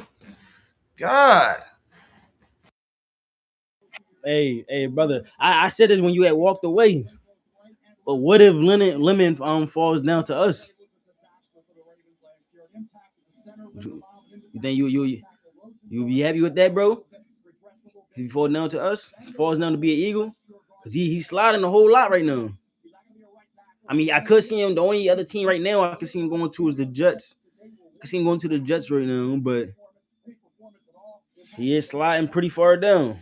God. Hey, brother. I said this when you had walked away. But what if Lemon falls down to us? You think you be happy with that, bro? If he fall down to us, falls down to be an Eagle, cause he's sliding a whole lot right now. I mean, I could see him. The only other team right now I could see him going to is the Jets. I could see him going to the Jets right now, but he is sliding pretty far down.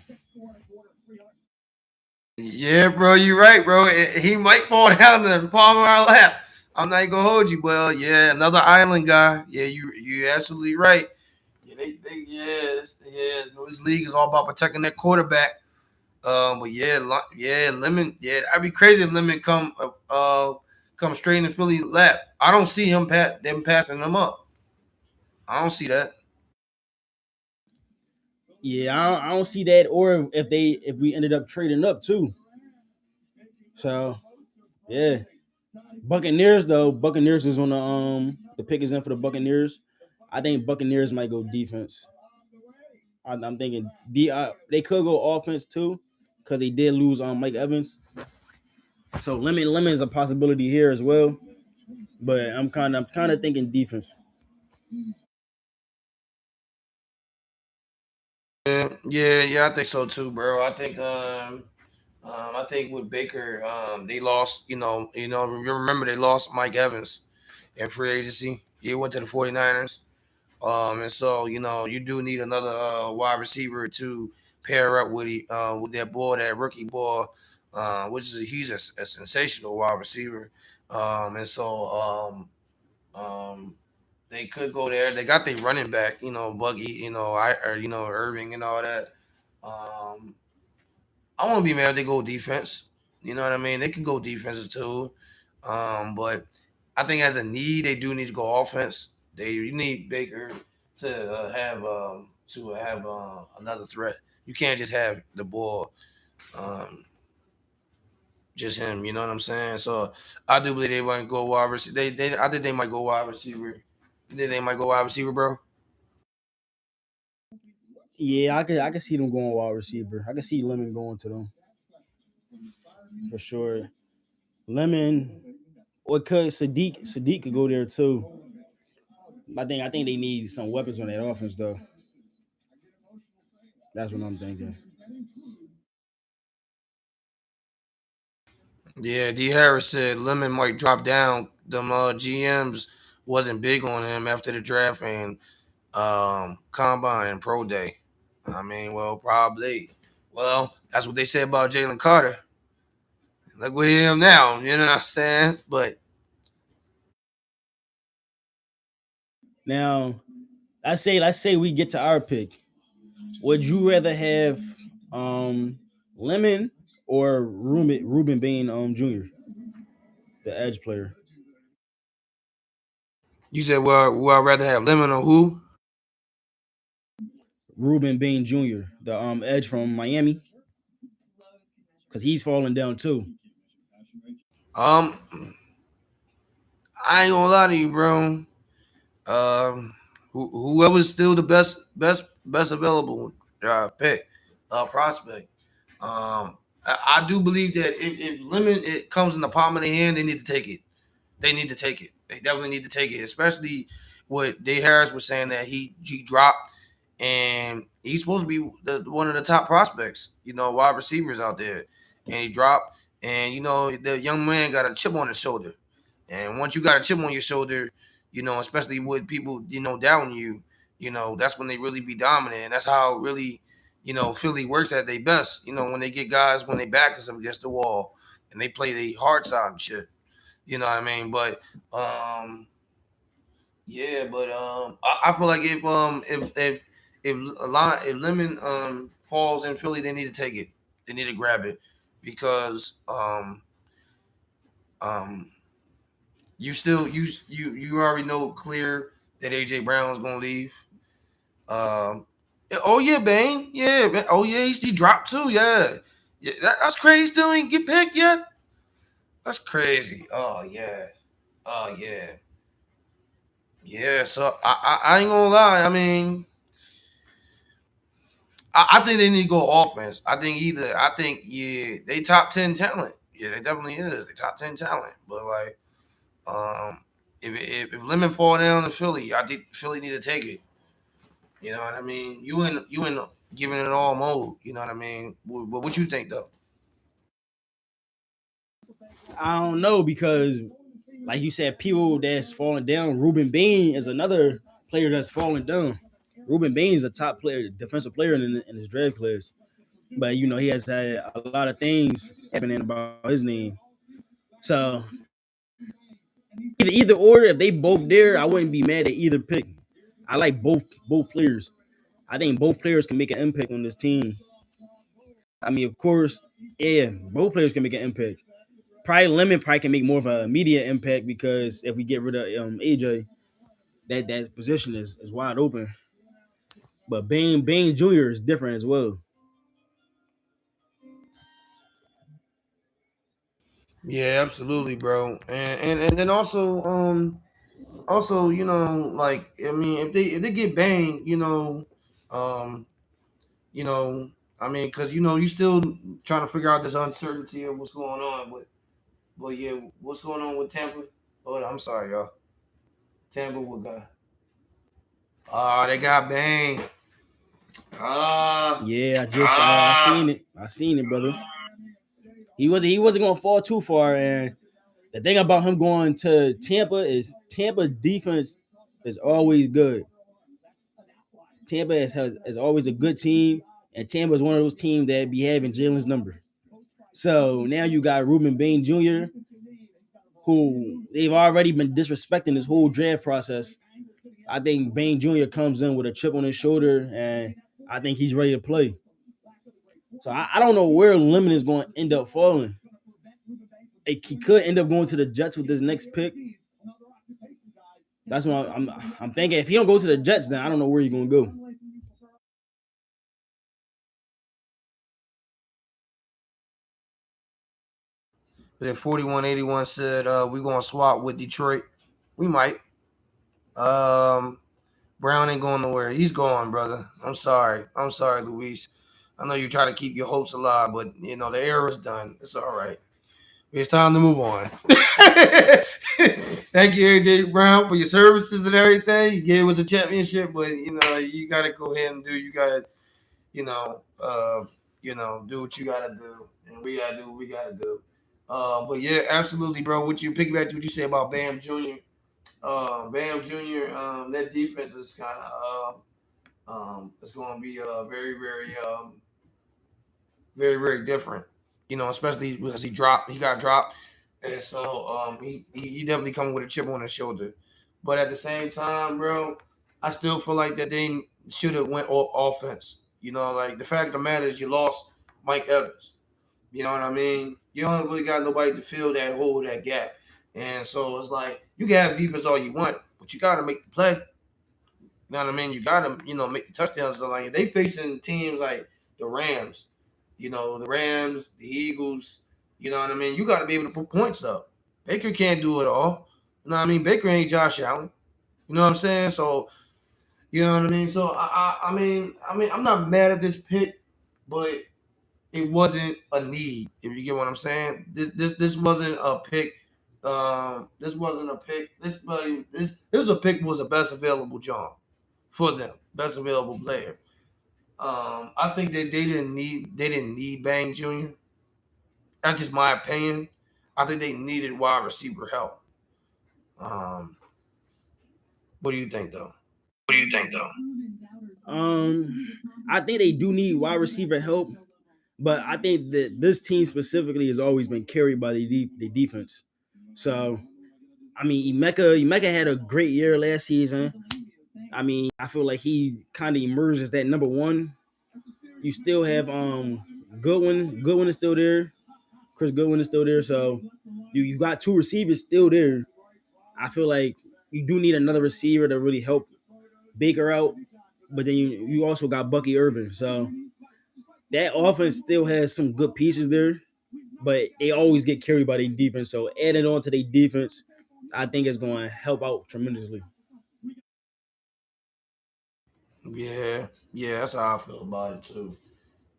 Yeah, bro, you're right, bro. He might fall down in the palm of our lap. I'm not gonna hold you, but yeah, another island guy. Yeah, you absolutely right. Yeah, this league is all about protecting that quarterback. But yeah, Lemon. Yeah, I'd be crazy if Lemon come straight in Philly lap. I don't see them passing him up. I don't see that. Yeah, I don't see that. Or if we ended up trading up too. So yeah, Buccaneers though. Buccaneers is on the pick is in for the Buccaneers. I think Buccaneers might go defense. I'm thinking they could go offense too, because they did lose Mike Evans. So lemon is a possibility here as well. But I'm kind of thinking defense. Yeah. I think so too, bro. I think with Baker, they lost. You remember they lost Mike Evans in free agency. He went to the 49ers. And so you do need another wide receiver to pair up with that boy, that rookie boy, he's a sensational wide receiver. And so they could go there. They got their running back, Buggy, Irving and all that. Um, I won't be mad if they go defense. You know what I mean? They can go defenses too. But I think as a need, they do need to go offense. You need Baker to have another threat. You can't just have the ball, um, just him. You know what I'm saying? So I do believe they might go wide receiver. I think they might go wide receiver. You think they might go wide receiver, bro? Yeah, I could see them going wide receiver. I could see Lemon going to them for sure. Lemon or could Sadiq could go there too. I think they need some weapons on that offense though. That's what I'm thinking. Yeah, D Harris said Lemon might drop down. Them GMs wasn't big on him after the draft and combine and pro day. I mean, well, probably. Well, that's what they said about Jalen Carter. Look with him now. You know what I'm saying? But Now, let's say we get to our pick. Would you rather have Lemon or Ruben Bain Jr., the edge player? you said, well, I'd rather have Lemon or who? Ruben Bain Jr., the edge from Miami, because he's falling down too. Um, I ain't gonna lie to you, bro. Whoever's still the best available pick, prospect. I do believe that if Lemon it comes in the palm of their hand, they need to take it. They need to take it. They definitely need to take it, especially what Day Harris was saying that he dropped and he's supposed to be one of the top prospects, wide receivers out there, and he dropped. And the young man got a chip on his shoulder, and once you got a chip on your shoulder, especially with people doubting you, that's when they really be dominant, and that's how really Philly works at their best. When they get guys when they back us up against the wall, and they play the hard side and shit. You know what I mean? But yeah, but I feel like if Lemon falls in Philly, they need to take it. They need to grab it because um you already know clear that AJ Brown's gonna leave. Um, oh yeah, Bane. Yeah. Oh yeah, he dropped too. Yeah. Yeah, that's crazy. Still ain't get picked yet. That's crazy. Oh yeah. Oh yeah. Yeah. So I ain't gonna lie. I mean, I think they need to go offense. I think yeah, they top 10 talent. Yeah, they definitely is. They top 10 talent. But like, um, if Lemon fall down to Philly, I think Philly need to take it. You know what I mean? You in giving it all mode. You know what I mean? What you think though? I don't know because, like you said, people that's falling down. Ruben Bain is another player that's falling down. Ruben Bain is a top player, defensive player in his draft class, but he has had a lot of things happening about his name. So either or, if they both there, I wouldn't be mad at either pick. I like both players. I think both players can make an impact on this team. I mean, of course, yeah, both players can make an impact. Probably Lemon probably can make more of an immediate impact because if we get rid of AJ, that position is wide open. But Bain Jr. is different as well. Yeah, absolutely, bro. And then also like I mean if they get banged, um you know I mean because you still trying to figure out this uncertainty of what's going on, but yeah, what's going on with Tampa? Oh, I'm sorry, y'all. Tampa with guy. Oh, they got banged. Ah, Yeah, I ah. seen it. I seen it, brother. He wasn't going to fall too far. And the thing about him going to Tampa is Tampa defense is always good. Tampa is always a good team, and Tampa is one of those teams that be having Jalen's number. So now you got Ruben Bain Jr., who they've already been disrespecting this whole draft process. I think Bain Jr. comes in with a chip on his shoulder, and I think he's ready to play. So I don't know where Lemon is going to end up falling. He could end up going to the Jets with this next pick. That's what I'm thinking. If he don't go to the Jets, then I don't know where he's going to go. Then 4181 said we gonna swap with Detroit. We might. Um, Brown ain't going nowhere. He's gone, brother. I'm sorry. I'm sorry, Luis. I know you try to keep your hopes alive, but the era's done. It's all right. It's time to move on. Thank you, AJ Brown, for your services and everything. You gave us a championship, but you gotta go ahead and do. You gotta, do what you gotta do, and we gotta do what we gotta do. But yeah, absolutely, bro. What you piggyback to what you say about Bam Jr. Bam Jr. That defense is kind of it's going to be very, very, very, very different. Especially because he got dropped, and so he definitely coming with a chip on his shoulder. But at the same time, bro, I still feel like that they should have went all offense. Like the fact of the matter is you lost Mike Evans. You know what I mean? You don't really got nobody to fill that hole, that gap. And so it's like you can have defense all you want, but you got to make the play. You know what I mean? You got to, make the touchdowns. So like they facing teams like the Rams, the Rams, the Eagles. You know what I mean? You got to be able to put points up. Baker can't do it all. You know what I mean? Baker ain't Josh Allen. You know what I'm saying? So you know what I mean? So I mean, I'm not mad at this pick, but it wasn't a need. If you get what I'm saying, this wasn't a pick. This wasn't a pick. This was a pick was the best available John for them, best available player. I think that they didn't need Bang Jr. That's just my opinion. I think they needed wide receiver help. Um, what do you think though? What do you think though? I think they do need wide receiver help, but I think that this team specifically has always been carried by the defense. So I mean, Emeka had a great year last season. I mean, I feel like he kind of emerged as that number one. You still have Goodwin. Goodwin is still there. Chris Goodwin is still there. So you got two receivers still there. I feel like you do need another receiver to really help Baker out. But then you also got Bucky Irvin. So that offense still has some good pieces there, but they always get carried by their defense. So adding on to their defense, I think is going to help out tremendously. Yeah, yeah, that's how I feel about it too.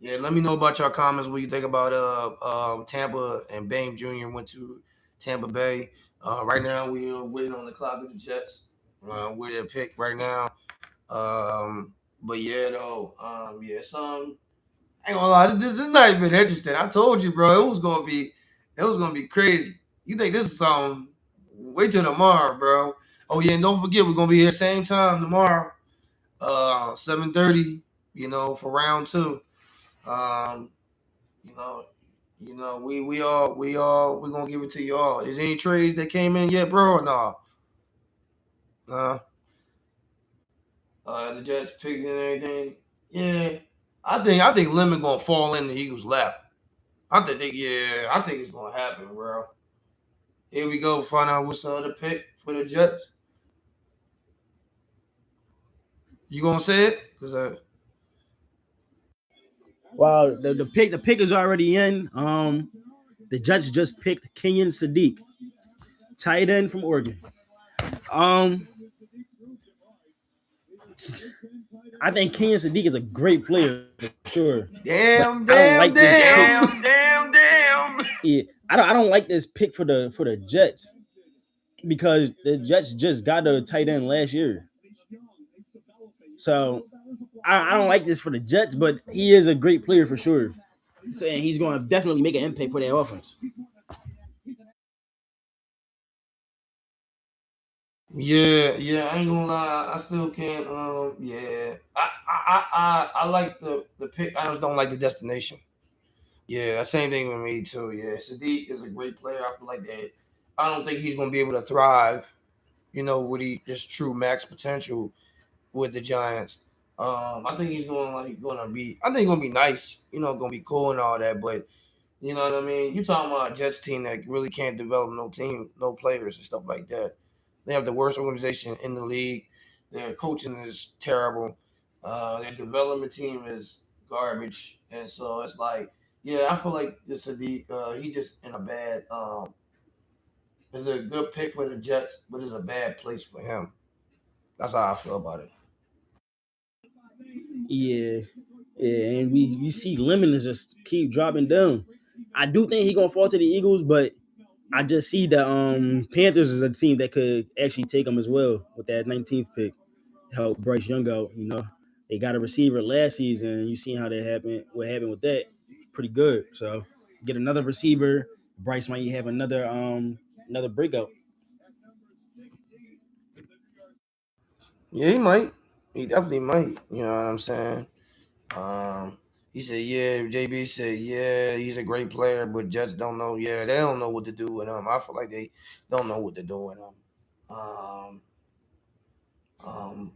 Yeah, let me know about your comments. What you think about Tampa and Bame Jr. went to Tampa Bay. Right now we are waiting on the clock of the Jets. We're their pick right now. But yeah, though, yeah, I ain't gonna lie, this is not even interesting. I told you, bro, it was gonna be crazy. You think this is something? Wait till tomorrow, bro. Oh yeah, and don't forget we're gonna be here same time tomorrow, 7:30. For round two. Um, you know, we gonna give it to y'all. Is any trades that came in yet, bro? Or no? Nah. The Jets picked and everything. Yeah, I think Lemon gonna fall in the Eagles' lap. I think it's gonna happen, bro. Here we go. Find out what's the other pick for the Jets. You gonna say it? Cause Well, the pick is already in. The Jets just picked Kenyon Sadiq, tight end from Oregon. Um, I think Kenyon Sadiq is a great player for sure, but damn, I don't damn, like this pick. damn. Yeah, I don't like this pick for the Jets because the Jets just got a tight end last year. So I don't like this for the Jets, but he is a great player for sure. And he's going to definitely make an impact for their offense. Yeah, yeah. I ain't gonna lie. I still can't. Yeah. I like the pick. I just don't like the destination. Yeah, same thing with me too. Yeah, Sadiq is a great player. I feel like that. I don't think he's gonna be able to thrive. With his true max potential with the Giants. I think he's going like gonna be. I think he's gonna be nice. Gonna be cool and all that. But you know what I mean. You talking about a Jets team that really can't develop no team, no players and stuff like that. They have the worst organization in the league. Their coaching is terrible. Their development team is garbage, and so it's like, yeah, I feel like this Sadiq. He just in a bad. It's a good pick for the Jets, but it's a bad place for him. That's how I feel about it. Yeah, yeah, and we see Lemon is just keep dropping down. I do think he gonna fall to the Eagles, but I just see the Panthers is a team that could actually take him as well with that 19th pick. Help Bryce Young out. They got a receiver last season, and you seen how that happened. What happened with that? Pretty good. So get another receiver. Bryce might have another breakout. Yeah, he might. He definitely might. You know what I'm saying? Um, he said, yeah. JB said, yeah, he's a great player, but Jets don't know. Yeah, they don't know what to do with him. I feel like they don't know what to do with him. Um, um,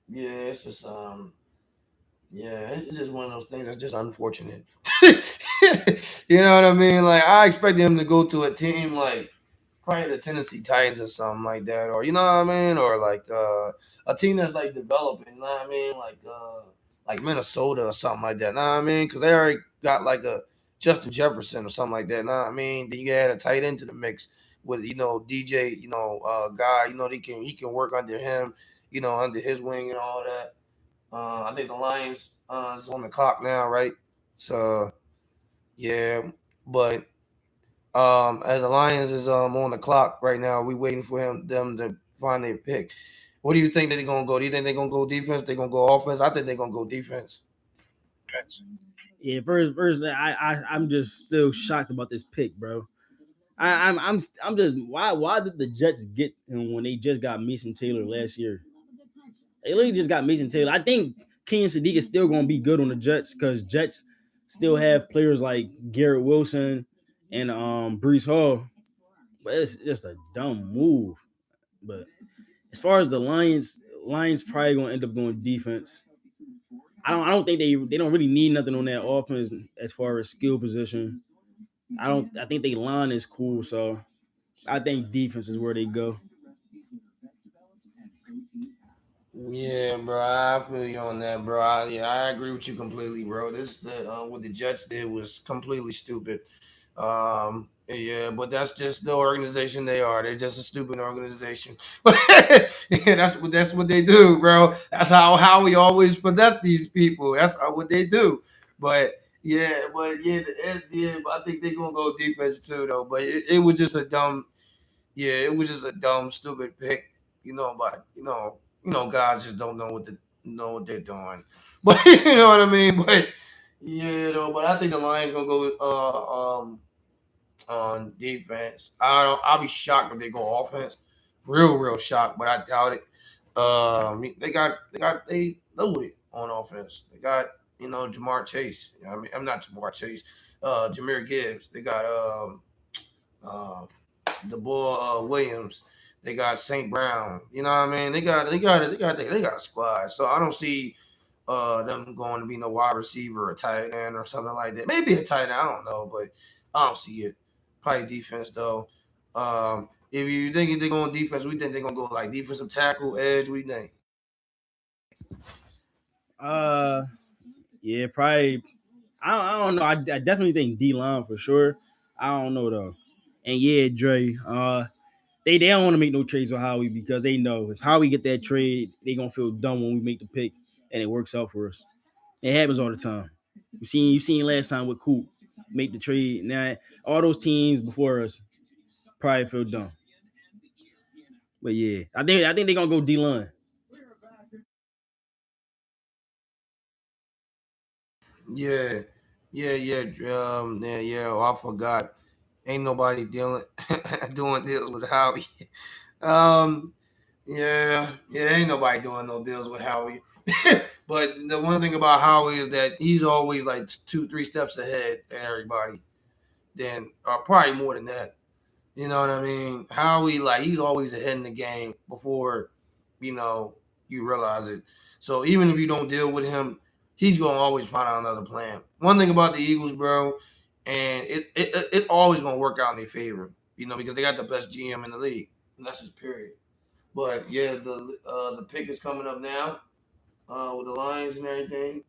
yeah, it's just yeah, it's just one of those things that's just unfortunate. You know what I mean? Like I expected him to go to a team like probably the Tennessee Titans or something like that, or you know what I mean, or like a team that's like developing. You know what I mean? Like Minnesota or something like that. You know what I mean? Because they already got like a Justin Jefferson or something like that. You know what I mean? Then you add a tight end to the mix with DJ, guy. He can work under him. Under his wing and all that. I think the Lions is on the clock now, right? So yeah, but as the Lions is on the clock right now, we waiting for them to find their pick. What do you think that they're gonna go? Do you think they're gonna go defense? They're gonna go offense? I think they're gonna go defense. Yeah, first, I'm just still shocked about this pick, bro. I'm just why did the Jets get him when they just got Mason Taylor last year? They literally just got Mason Taylor. I think Kenyon Sadiq is still going to be good on the Jets because Jets still have players like Garrett Wilson and Brees Hall. But it's just a dumb move. But as far as the Lions probably going to end up going defense. I don't think they don't really need nothing on that offense as far as skill position. I think they line is cool, so I think defense is where they go. Yeah, bro, I feel you on that, bro. Yeah, I agree with you completely, bro. This the what the Jets did was completely stupid. Yeah, but that's just the organization they are. They're just a stupid organization. But yeah, that's what they do, bro. That's how we always finesse these people. That's what they do. But yeah, I think they're gonna go defense too, though. But it was just a dumb, yeah, it was just a dumb, stupid pick, But guys just don't know what they're doing. But you know what I mean. But yeah, though. But I think the Lions gonna go on defense. I'll be shocked if they go offense. Real shocked, but I doubt it. They loaded on offense. They got Jamar Chase. I mean, I'm not Jamar Chase. Jameer Gibbs. They got uh, the boy Williams. They got St. Brown. You know what I mean? They got a squad. So I don't see them going to be no wide receiver or tight end or something like that. Maybe a tight end, I don't know, but I don't see it. Probably defense though. If you think they're going defense, we think they're gonna go like defensive tackle, edge. What do you think? Uh, yeah, probably. I don't know. I definitely think D line for sure. I don't know though. And yeah, Dre. They don't want to make no trades with Howie because they know if Howie get that trade, they gonna feel dumb when we make the pick and it works out for us. It happens all the time. You seen last time with Coop make the trade. Now all those teams before us probably feel dumb. But yeah, I think they're gonna go D line. Yeah, yeah. Oh, I forgot. Ain't nobody dealing doing deals with Howie. Um, yeah. Ain't nobody doing no deals with Howie. But the one thing about Howie is that he's always like 2, 3 steps ahead of everybody. Then probably more than that. You know what I mean? Howie, like, he's always ahead in the game before, you know, you realize it. So even if you don't deal with him, he's gonna always find out another plan. One thing about the Eagles, bro, and it's always gonna work out in their favor, because they got the best GM in the league. And that's just period. But yeah, the pick is coming up now with the Lions and everything.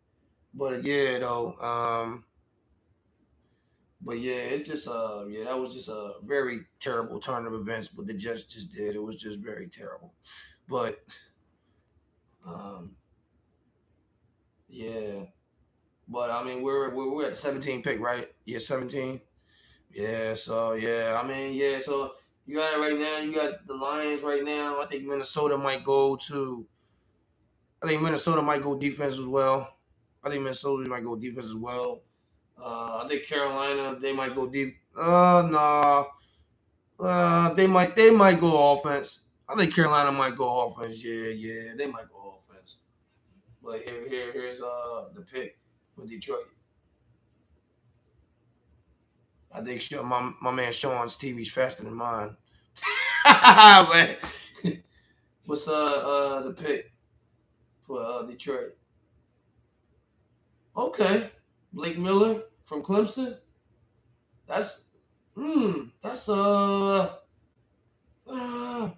But yeah, though, but yeah, it's just that was just a very terrible turn of events. But the Jets just did. It was just very terrible. But um, yeah, but I mean we're at the 17 pick, right? Yeah, 17. Yeah, so yeah, I mean so you got it right now. You got the Lions right now. I think Minnesota might go to. I think Minnesota might go defense as well. I think Minnesota might go defense as well. I think Carolina they might go deep. No. They might go offense. I think Carolina might go offense. Yeah, they might go offense. But here's the pick for Detroit. I think my man Sean's TV's faster than mine. But what's the pick for Detroit? Okay, Blake Miller from Clemson. That's that's uh, uh,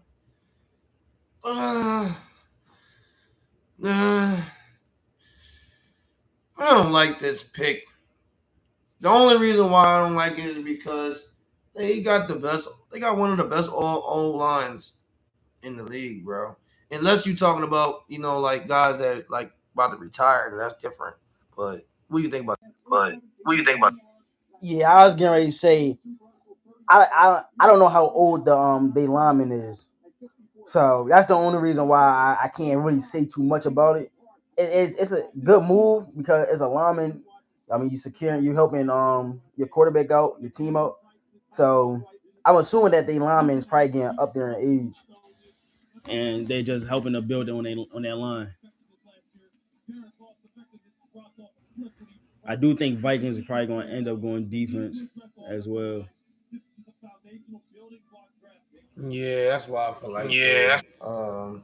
uh I don't like this pick. The only reason why I don't like it is because they got the best. They got one of the best all lines in the league, bro. Unless you're talking about like guys that like about to retire, then that's different. But what do you think about? Yeah, I was getting ready to say I don't know how old the they lineman is. So that's the only reason why I can't really say too much about it. It's a good move because as a lineman, I mean, you helping your quarterback out, your team out. So I'm assuming that they linemen is probably getting up there in age, and they just helping to build on that line. I do think Vikings are probably going to end up going defense as well. Yeah, that's why I feel like too.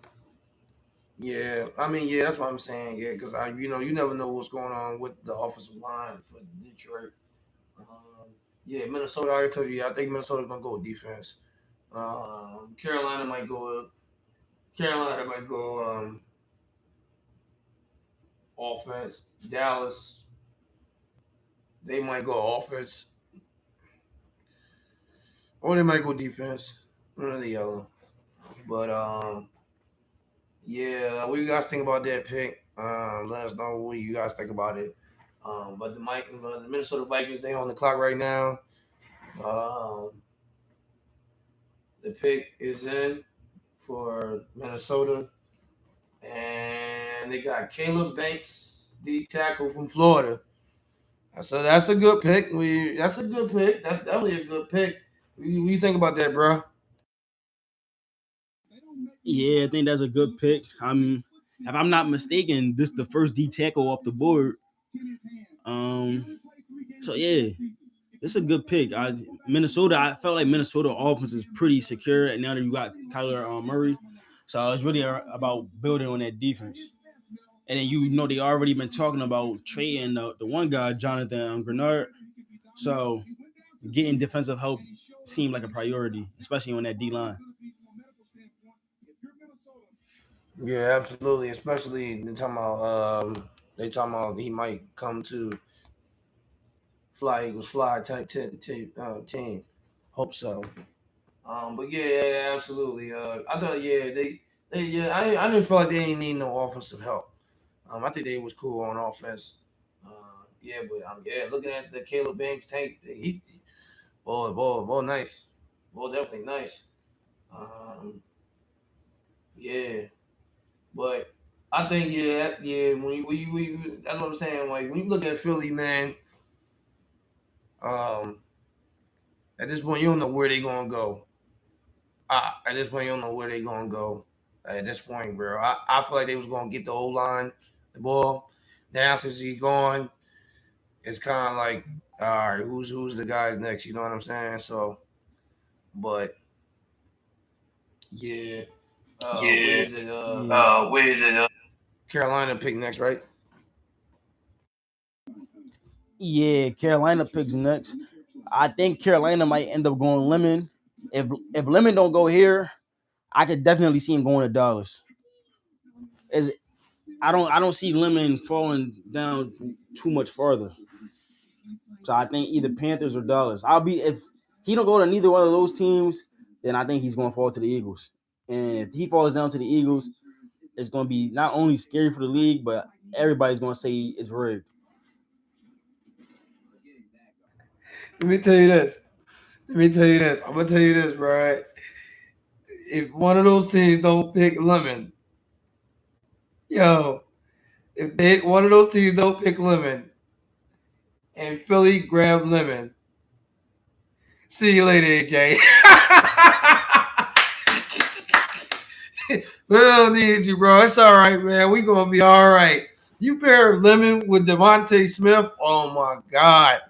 Yeah, I mean, yeah, that's what I'm saying. Yeah, because you never know what's going on with the offensive line for Detroit. Um, yeah, Minnesota. I already told you. Yeah, I think Minnesota's gonna go with defense. Carolina might go. Carolina might go offense. Dallas, they might go offense, or they might go defense. One or the other. But yeah, what you guys think about that pick? Let us know what you guys think about it. But the Minnesota Vikings, they on the clock right now. Um, the pick is in for Minnesota, and they got Caleb Banks, D tackle from Florida. So that's a good pick. That's a good pick. That's definitely a good pick. What you think about that, bro? Yeah, I think that's a good pick. If I'm not mistaken, this is the first D tackle off the board. So yeah, it's a good pick. Minnesota, I felt like Minnesota offense is pretty secure, and now that you got Kyler Murray, so it's really about building on that defense. And then they already been talking about trading the one guy, Jonathan Grenard. So getting defensive help seemed like a priority, especially on that D line. Yeah, absolutely. Especially they talking about he might come to Fly Eagles Fly type team. Hope so. But yeah, absolutely. I thought they yeah I didn't feel like they didn't need no offensive help. I think they was cool on offense. Yeah, but yeah, looking at the Caleb Banks tank, boy, nice, boy, definitely nice. Um, yeah, but I think yeah. That's what I'm saying. Like when you look at Philly, man, um, at this point you don't know where they gonna go. At this point you don't know where they gonna go. At this point, bro, I feel like they was gonna get the O line, the ball. Now since he's gone, it's kind of like, all right, who's the guys next? You know what I'm saying? So, but yeah, where is it? Carolina pick next, right? Yeah, Carolina picks next. I think Carolina might end up going Lemon. If Lemon don't go here, I could definitely see him going to Dallas. As I don't see Lemon falling down too much farther. So I think either Panthers or Dallas. If he don't go to neither one of those teams, then I think he's going to fall to the Eagles. And if he falls down to the Eagles, it's going to be not only scary for the league, but everybody's going to say it's rigged. Let me tell you this. Let me tell you this. I'm gonna tell you this, bro. If one of those teams don't pick Lemon, yo, if they one of those teams don't pick Lemon and Philly grab Lemon, see you later, AJ. We don't need you, bro. It's all right, man. We gonna be all right. You pair Lemon with Devontae Smith. Oh my god.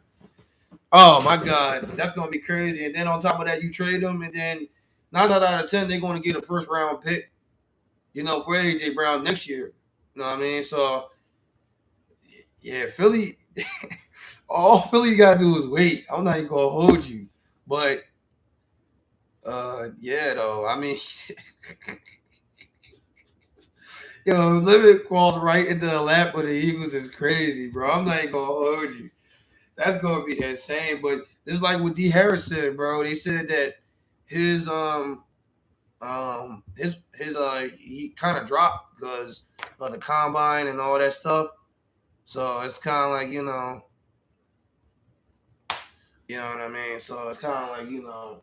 Oh my god. That's gonna be crazy. And then on top of that, you trade them, and then 9 out of 10, they're gonna get a first round pick. For AJ Brown next year. You know what I mean? So yeah, Philly. All Philly gotta do is wait. I'm not even gonna hold you, but yeah, though. I mean, Limit crawls right into the lap of the Eagles is crazy, bro. I'm not even gonna hold you. That's gonna be insane. But it's like what D Harris said, bro. They said that his he kind of dropped because of the combine and all that stuff. So it's kind of like you know what I mean. So it's kind of like we will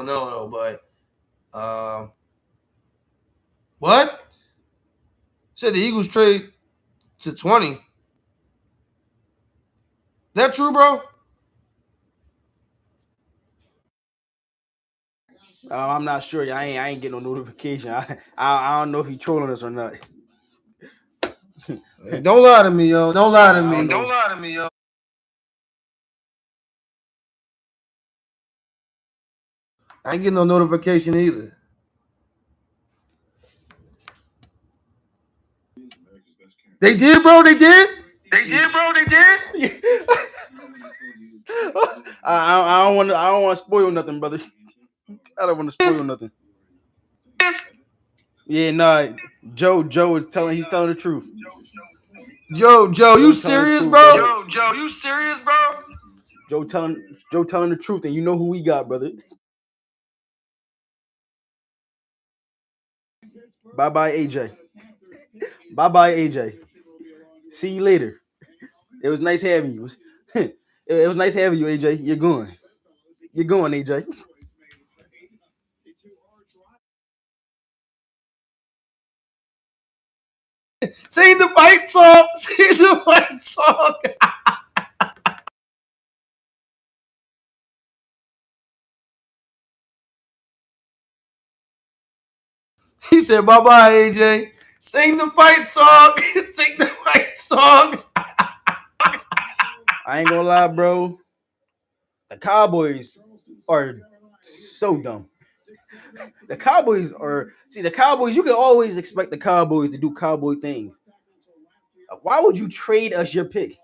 know though. But What? Said the Eagles trade to 20. That true, bro? I'm not sure. I ain't getting no notification. I don't know if he trolling us or not. Hey, don't lie to me, yo. Don't lie to me. Don't lie to me, yo. I ain't getting no notification either. They did, bro. They did. They did, bro. They did. I don't want to. I don't want to spoil nothing, brother. I don't want to spoil nothing. Yeah, nah. Joe is telling. He's telling the truth. Joe, you serious, truth, bro? Joe, you serious, bro? Joe telling the truth, and you know who we got, brother. Bye bye AJ. Bye bye AJ. See you later. It was nice having you. It was nice having you, AJ. You're going. You're going, AJ. Sing the fight song. Sing the fight song. He said, bye bye, AJ. Sing the fight song. Sing the fight song. I ain't gonna lie, bro. The Cowboys are so dumb. The Cowboys are the Cowboys. You can always expect the Cowboys to do cowboy things. Why would you trade us your pick?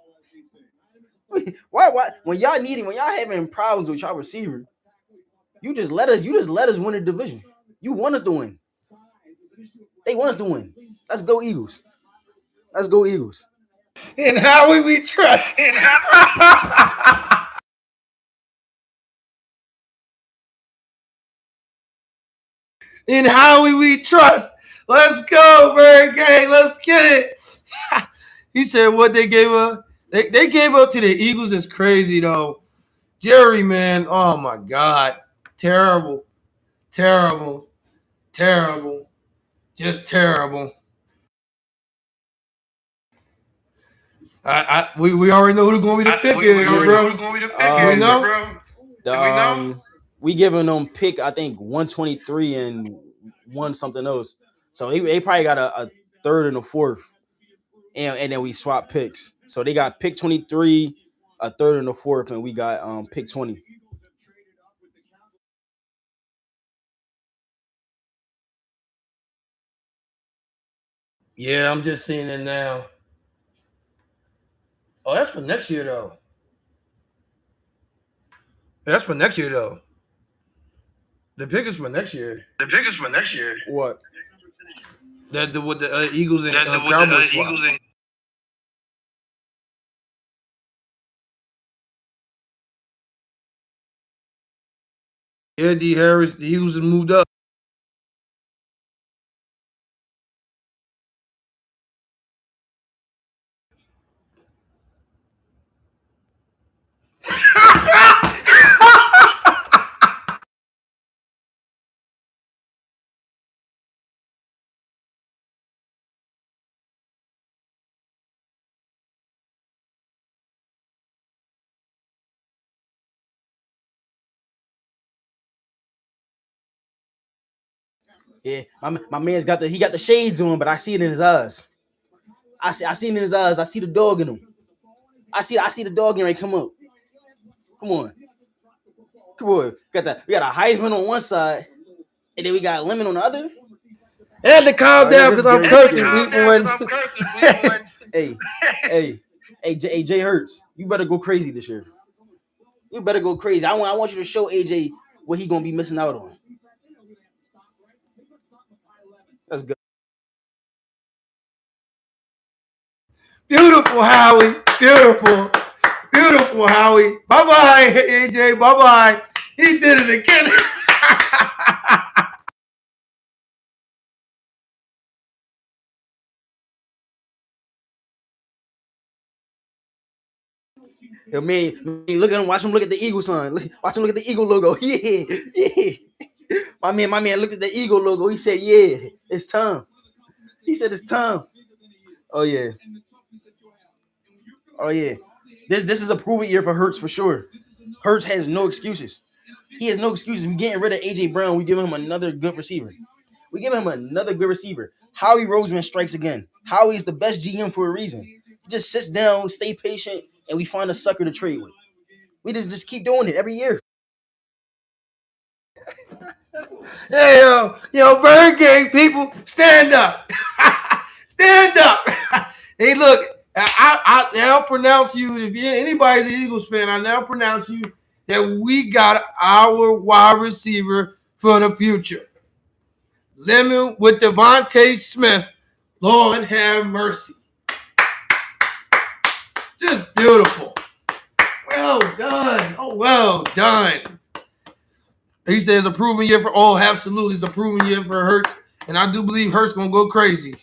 Why when y'all needing when y'all having problems with y'all receiver, you just let us win the division. You want us to win. They want us to win. Let's go Eagles. Let's go Eagles. In Howie we trust. In Howie we trust. Let's go, Bird Gang. Let's get it. He said what they gave up. They gave up to the Eagles is crazy though. Jerry, man. Oh my God. Terrible. Terrible. Terrible. Just terrible. We already know who's going to be the pick is, bro. We know? We giving them pick, I think 123 and one something else. So they probably got a third and a fourth. And then we swap picks. So they got pick 23, a third and a fourth, and we got pick 20. Yeah, I'm just seeing it now. Oh, that's for next year though. That's for next year though. The pick is for next year. What? With the Eagles and Cowboys swap. Yeah, D. Harris, the Eagles have moved up. Yeah, my man's got the shades on, but I see it in his eyes. I see it in his eyes. I see the dog in him. I see the dog in him come up. Come on. We got a Heisman on one side, and then we got Lemon on the other. I had to calm down because I'm cursing week one. Hey, Jay Hurts, you better go crazy this year. You better go crazy. I want you to show AJ what he gonna be missing out on. That's good. Beautiful, Howie. Beautiful. Beautiful, Howie. Bye-bye, AJ. Bye-bye. He did it again. Yo, man, look at him. Watch him look at the Eagle sign. Watch him look at the Eagle logo. Yeah. My man looked at the Eagle logo. He said, "Yeah, it's time." He said, "It's time." Oh yeah. Oh yeah. This is a proven year for Hurts for sure. Hurts has no excuses. He has no excuses. We getting rid of AJ Brown. We giving him another good receiver. We give him another good receiver. Howie Roseman strikes again. Howie's the best GM for a reason. He just sits down, stay patient, and we find a sucker to trade with. We just keep doing it every year. Hey, Bird Gang people, stand up. Stand up. Hey, look, I now pronounce you, if anybody's an Eagles fan, I now pronounce you that we got our wide receiver for the future. Lemon with Devontae Smith. Lord have mercy. Just beautiful. Well done. Oh, well done. He says a proven year for absolutely. It's a proven year for Hurts. And I do believe Hurts gonna go crazy.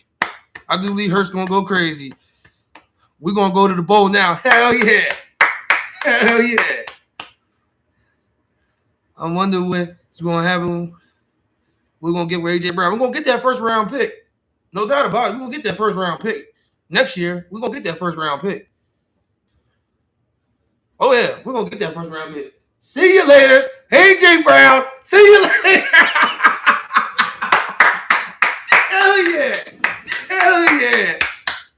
We're gonna go to the bowl now. Hell yeah. Hell yeah. I wonder what's gonna happen. We're gonna get with AJ Brown. We're gonna get that first round pick. No doubt about it. We're gonna get that first round pick. Next year, we're gonna get that first round pick. Oh yeah, we're gonna get that first round pick. See you later, AJ Brown. See you later. Hell yeah. Hell yeah.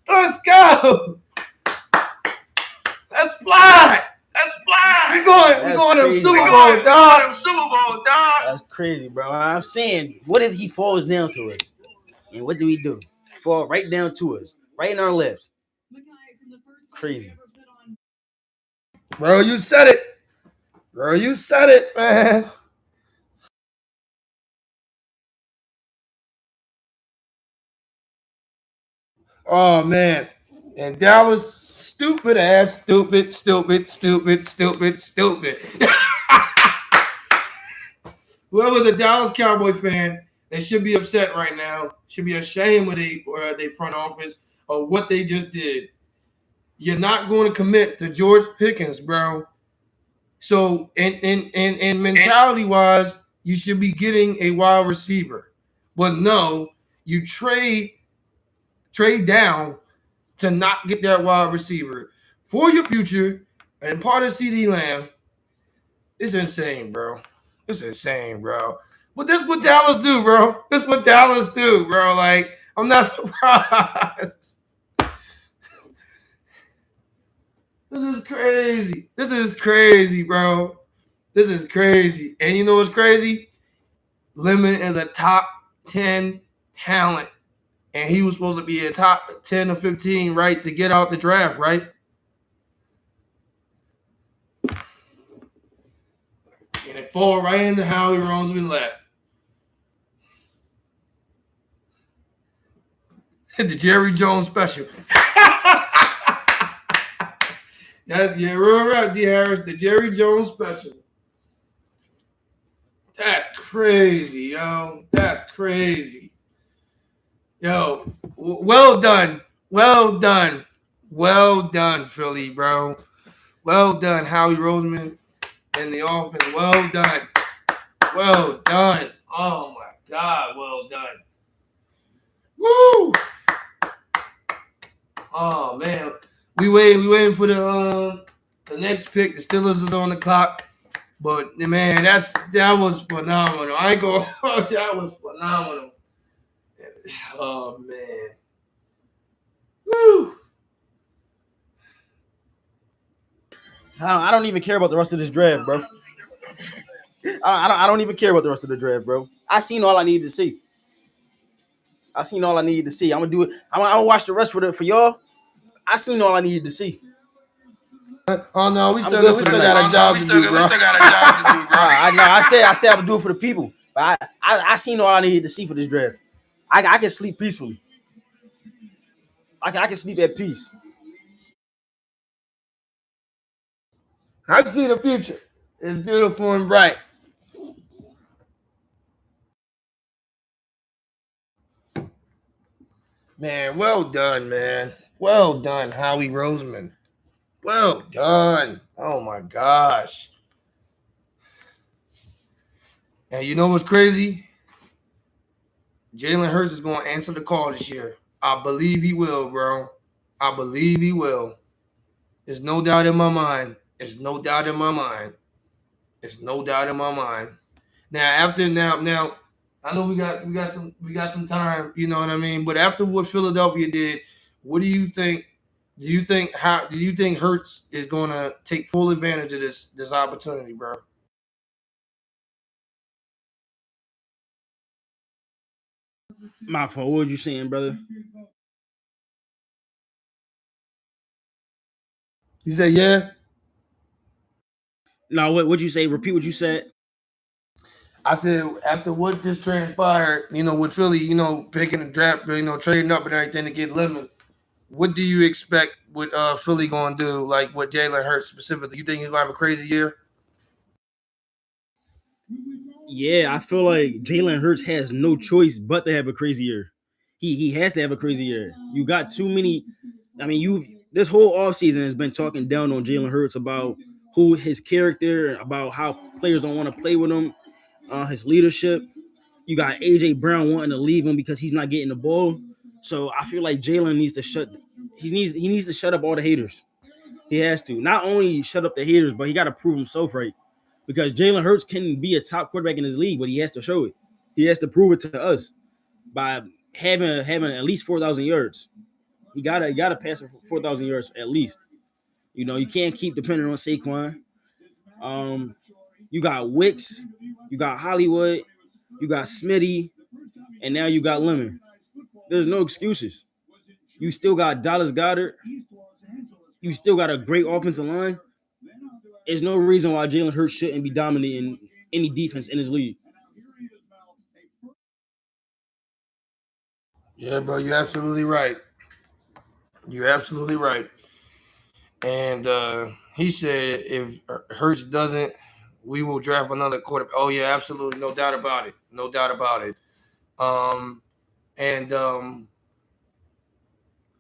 Let's go. Let's fly. We're going to the Super Bowl, dog. That's crazy, bro. I'm saying, what if he falls down to us? And what do we do? Fall right down to us, right in our lips. Crazy. Bro, you said it, man. Oh, man. And Dallas, stupid. Whoever's a Dallas Cowboy fan, they should be upset right now. Should be ashamed with their front office of what they just did. You're not going to commit to George Pickens, bro. So, in mentality-wise, you should be getting a wide receiver. But no, you trade down to not get that wide receiver for your future and part of CD Lamb. It's insane, bro. But this is what Dallas do, bro. Like, I'm not surprised. This is crazy, bro. This is crazy. And you know what's crazy? Lemon is a top 10 talent. And he was supposed to be a top 10 or 15, right, to get out the draft, right? And it fall right into Howie Roseman lap. The Jerry Jones special. You're right, D. Harris. The Jerry Jones special. That's crazy, yo. That's crazy. Yo, well done, Philly, bro. Well done, Howie Roseman and the offense. Well done. Oh my God, well done. Woo! Oh man, we waiting for the next pick. The Steelers is on the clock, but man, that was phenomenal. I ain't going. That was phenomenal. Oh man. Woo! I don't even care about the rest of this draft, bro. I don't even care about the rest of the draft, bro. I seen all I needed to see. I'm gonna do it. I'm gonna watch the rest for y'all. I seen all I needed to see. Oh no, we still got a job to do, bro. I said I'm gonna do it for the people. But I seen all I needed to see for this draft. I can sleep peacefully. I can sleep at peace. I see the future. It's beautiful and bright. Man, well done, man. Well done, Howie Roseman. Well done. Oh my gosh. And you know what's crazy? Jalen Hurts is going to answer the call this year. I believe he will, bro. I believe he will. There's no doubt in my mind. There's no doubt in my mind. There's no doubt in my mind. Now, I know we got some time, you know what I mean? But after what Philadelphia did, what do you think? Do you think Hurts is gonna take full advantage of this opportunity, bro? My fault. What was you saying, brother? He said, yeah. No, what'd you say? Repeat what you said. I said after what just transpired, with Philly, picking the draft, trading up and everything to get Lemon. What do you expect with Philly going to do? Like what Jalen Hurts specifically? You think he's going to have a crazy year? Yeah, I feel like Jalen Hurts has no choice but to have a crazy year. He has to have a crazy year. You got too many. I mean, you this whole offseason has been talking down on Jalen Hurts about who his character, about how players don't want to play with him, his leadership. You got AJ Brown wanting to leave him because he's not getting the ball. So I feel like Jalen needs to he needs to shut up all the haters. He has to not only shut up the haters, but he got to prove himself right. Because Jalen Hurts can be a top quarterback in his league, but he has to show it. He has to prove it to us by having at least 4,000 yards. You gotta pass for 4,000 yards at least. You can't keep depending on Saquon. Um, you got Wicks, you got Hollywood, you got Smitty, and now you got Lemon. There's no excuses. You still got Dallas Goddard. You still got a great offensive line. There's no reason why Jalen Hurts shouldn't be dominating any defense in his league. Yeah, bro, you're absolutely right. You're absolutely right. And he said if Hurts doesn't, we will draft another quarterback. Oh yeah, absolutely, no doubt about it. No doubt about it. Um, and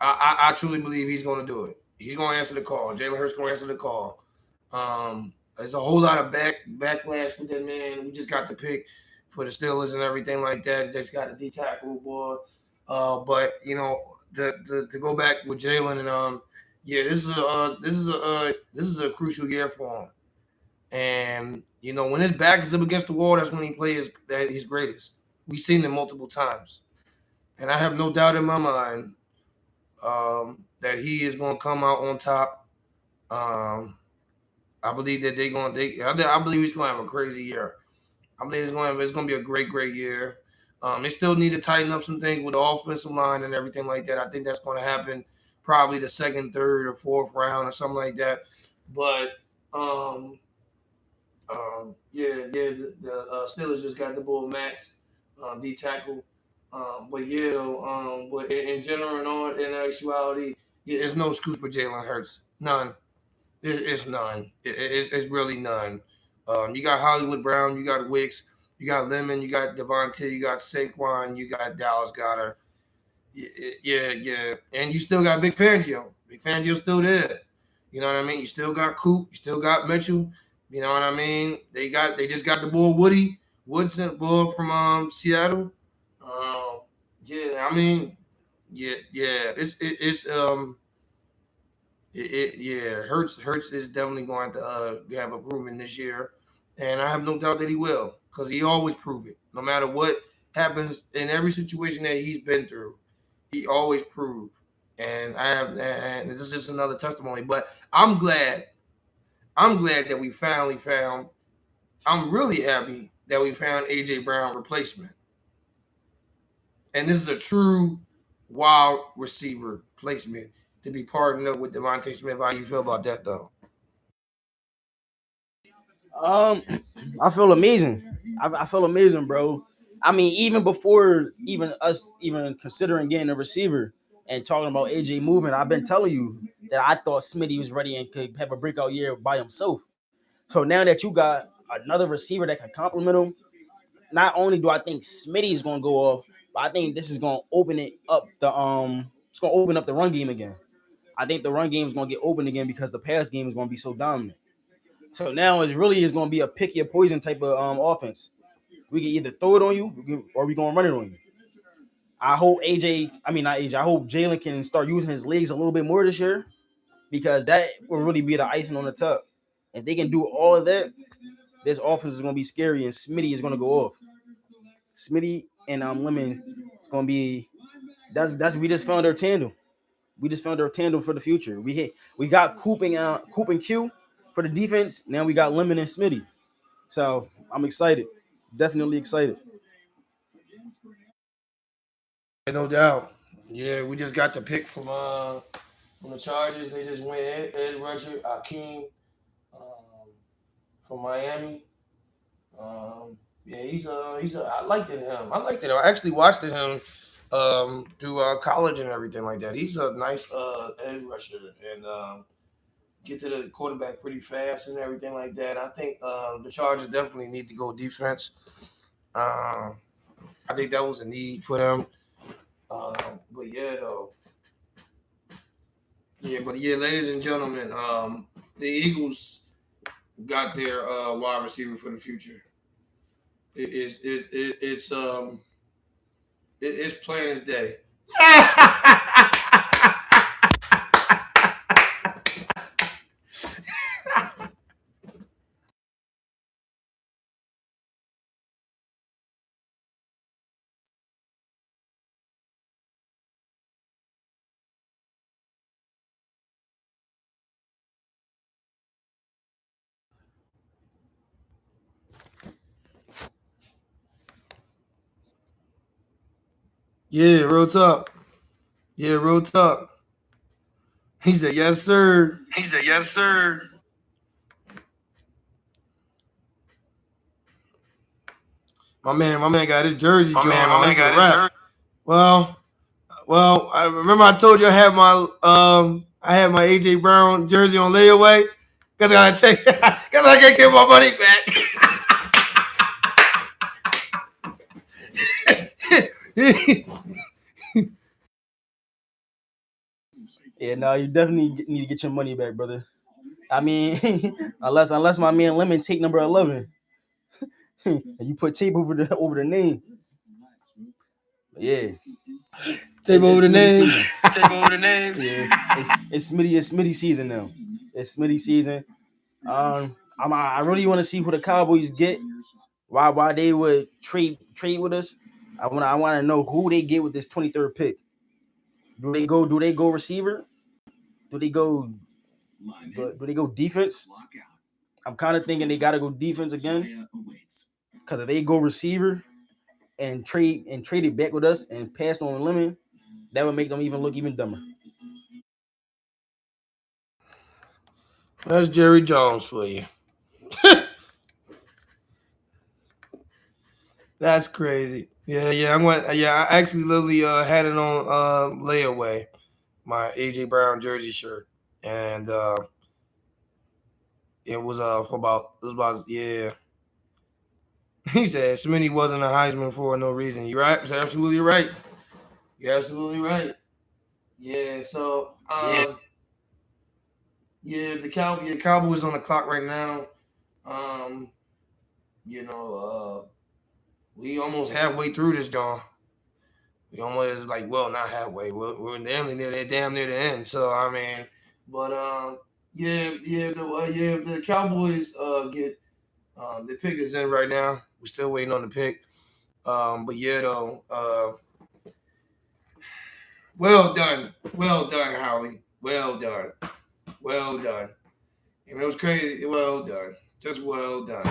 I truly believe he's going to do it. He's going to answer the call. Jalen Hurts going to answer the call. There's a whole lot of backlash with that man. We just got the pick for the Steelers and everything like that. They just got a D tackle boy. But to go back with Jalen and yeah, this is a crucial year for him. And when his back is up against the wall, that's when he plays that he's greatest. We've seen it multiple times, and I have no doubt in my mind that he is going to come out on top. Um, I believe that they're going. I believe he's going to have a crazy year. I believe it's going to be a great, great year. They still need to tighten up some things with the offensive line and everything like that. I think that's going to happen probably the second, third, or fourth round or something like that. But yeah, the Steelers just got the bull max D tackle. But yeah, but in general and all in actuality, yeah, there's no excuse for Jalen Hurts. None. It's none. It's really none. You got Hollywood Brown, you got Wicks, you got Lemon, you got Devontae, you got Saquon, you got Dallas Goddard. Yeah, and you still got Big Fangio. Big Fangio's still there. You know what I mean? You still got Coop. You still got Mitchell. You know what I mean? They just got the boy Woodson, boy from Seattle. Um, yeah, I mean, yeah. Yeah. Hurts is definitely going to have a improvement this year, and I have no doubt that he will because he always prove it. No matter what happens in every situation that he's been through, he always proved. And this is just another testimony. But I'm glad. I'm glad that we finally found. I'm really happy that we found AJ Brown replacement, and this is a true wild receiver placement to be partnered up with Devontae Smith. How you feel about that, though? Um, I feel amazing. I feel amazing, bro. I mean, even before even us even considering getting a receiver and talking about AJ moving, I've been telling you that I thought Smitty was ready and could have a breakout year by himself. So now that you got another receiver that can complement him, not only do I think Smitty is going to go off, but I think this is going to open it up it's going to open up the run game again. I think the run game is going to get open again because the pass game is going to be so dominant. So now it's really is going to be a pick your poison type of offense. We can either throw it on you or we gonna run it on you. I hope I hope Jalen can start using his legs a little bit more this year because that will really be the icing on the top. If they can do all of that, this offense is gonna be scary and Smitty is gonna go off. Smitty and Lemon is gonna be that's we just found our tandem. We just found our tandem for the future. We got Coop and Q for the defense. Now we got Lemon and Smitty. So I'm excited. Definitely excited. No doubt. Yeah, we just got the pick from the Chargers. They just went Ed Rusher, Akeem from Miami. Yeah, I liked him. I liked it. I actually watched him through college and everything like that. He's a nice edge rusher and get to the quarterback pretty fast and everything like that. I think the Chargers definitely need to go defense. I think that was a need for them. But yeah, though. Yeah, but yeah, ladies and gentlemen, the Eagles got their wide receiver for the future. It's plain as day. Yeah, real talk. Yeah, real talk. He said, "Yes, sir." He said, "Yes, sir." My man got his jersey drawn My on. man That's a got his wrap. jersey. Well, I remember I told you I had my AJ Brown jersey on layaway because I gotta take because I can't get my money back. Yeah, no, you definitely need to get your money back, brother. I mean, unless my man Lemon take number 11, and you put tape over the name. Yeah, Take over the name. Take over the name. Yeah, it's Smitty season now. It's Smitty season. I really want to see who the Cowboys get. Why they would trade with us. I want to know who they get with this 23rd pick. Do they go receiver? Do they go defense? I'm kind of thinking they got to go defense again because if they go receiver and trade it back with us and pass on Lemon, that would make them look even dumber. That's Jerry Jones for you. That's crazy. Yeah. I actually literally had it on layaway, my AJ Brown jersey shirt, and it was yeah. He said Smitty wasn't a Heisman for no reason. You're right. You're absolutely right. You're absolutely right. Yeah. So the Cowboys on the clock right now. Um, you know, we almost halfway through this, John. We almost not halfway. We're damn near the end. So I mean, but the Cowboys get the pick is in right now. We're still waiting on the pick. But yeah, though, well done, Howie, well done. And it was crazy. Well done, just well done.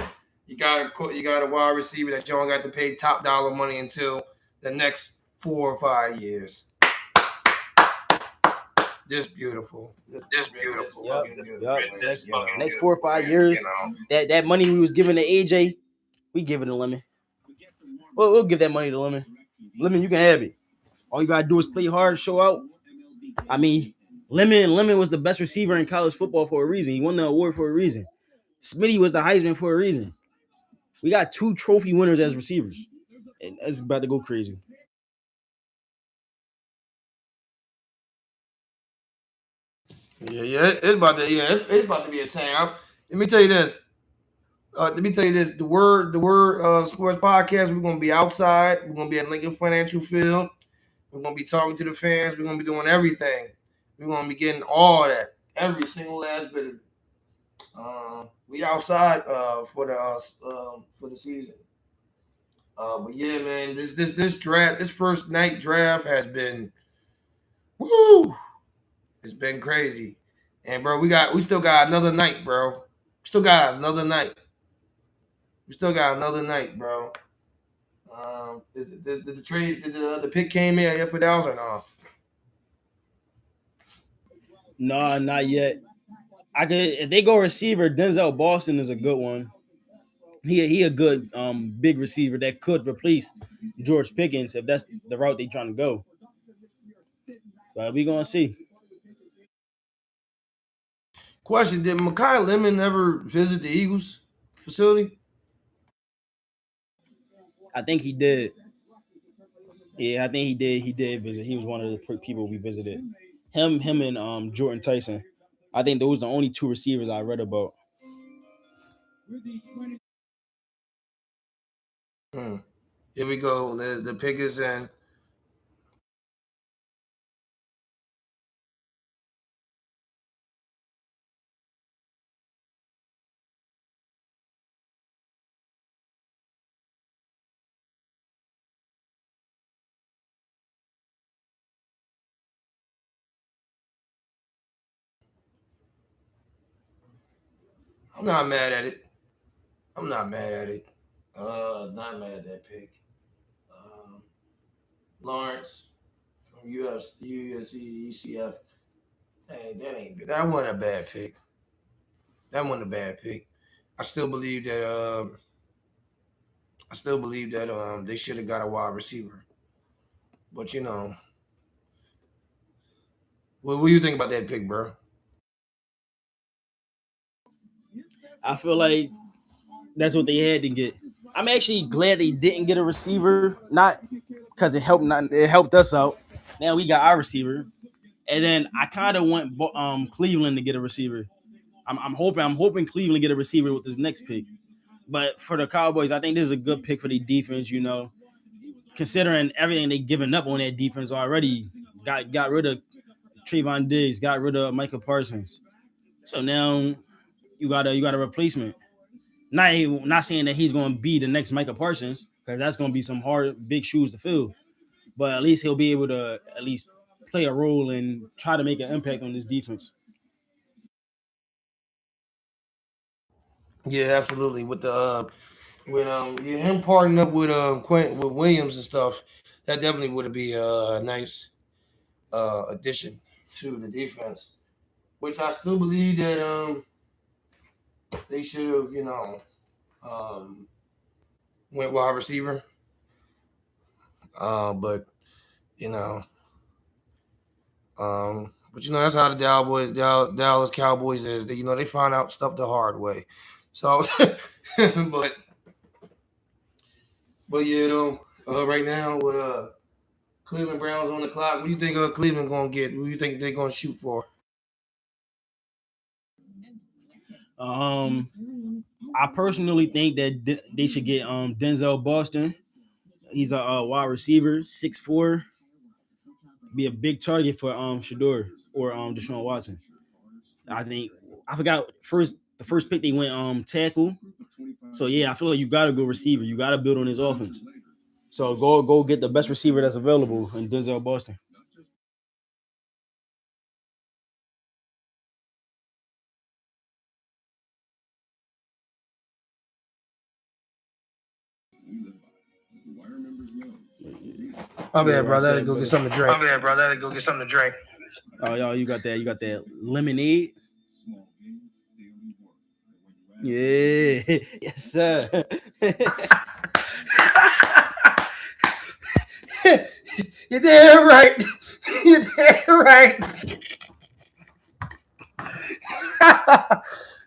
You got a wide receiver that you don't got to pay top dollar money until the next 4 or 5 years. Just beautiful. Just beautiful. Yep. Next 4 or 5 years, that money we was giving to AJ, we give it to Lemon. We'll give that money to Lemon. Lemon, you can have it. All you gotta do is play hard, show out. I mean, Lemon was the best receiver in college football for a reason. He won the award for a reason. Smitty was the Heisman for a reason. We got 2 trophy winners as receivers. And it's about to go crazy. Yeah, it's about to be insane. Let me tell you this. Let me tell you this: the word sports podcast. We're gonna be outside. We're gonna be at Lincoln Financial Field. We're gonna be talking to the fans. We're gonna be doing everything. We're gonna be getting all that, every single last bit of it. We outside for the season. But yeah, man, this draft, this first night draft has been woo. It's been crazy, and bro, we still got another night, bro. Still got another night. We still got another night, bro. Did the trade, did the pick came in yet for Dallas or no? No, not yet. I could if they go receiver, Denzel Boston is a good one. He a good big receiver that could replace George Pickens if that's the route they trying to go. But we gonna see. Question: did Makai Lemon ever visit the Eagles facility? I think he did. Yeah, I think he did. He did visit. He was one of the people we visited. Him, and Jordan Tyson. I think those are the only two receivers I read about. Hmm. Here we go. The pick is in. I'm not mad at it. I'm not mad at it. Not mad at that pick. Um, Lawrence from USC, UCF. That wasn't a bad pick. That wasn't a bad pick. I still believe that. They should have got a wide receiver. But what do you think about that pick, bro? I feel like that's what they had to get. I'm actually glad they didn't get a receiver, not because it helped us out. Now we got our receiver, and then I kind of want Cleveland to get a receiver. I'm hoping Cleveland get a receiver with this next pick. But for the Cowboys, I think this is a good pick for the defense. Considering everything they given up on that defense already, got rid of Trayvon Diggs, got rid of Michael Parsons. So now you got a replacement. Not saying that he's going to be the next Michael Parsons because that's going to be some hard big shoes to fill. But at least he'll be able to at least play a role and try to make an impact on this defense. Yeah, absolutely. With him partnering up with with Williams and stuff, that definitely would be a nice addition to the defense. Which I still believe that they should have um, went wide receiver. But you know that's how the Dallas Cowboys is. They find out stuff the hard way. So, but right now with Cleveland Browns on the clock, what do you think Cleveland gonna get? What do you think they're gonna shoot for? Um, I personally think that they should get Denzel Boston. He's a wide receiver, 6'4", be a big target for Shador or Deshaun Watson. I think I forgot the first pick they went tackle. So yeah, I feel like you gotta go receiver. You gotta build on his offense. So go get the best receiver that's available in Denzel Boston. My Yeah, bad, well brother. I had to said, go get brother. something to drink. My bad, brother. I had to go get something to drink. Oh, y'all, you got that lemonade. Yeah, yes, sir. You're damn right. You're damn right.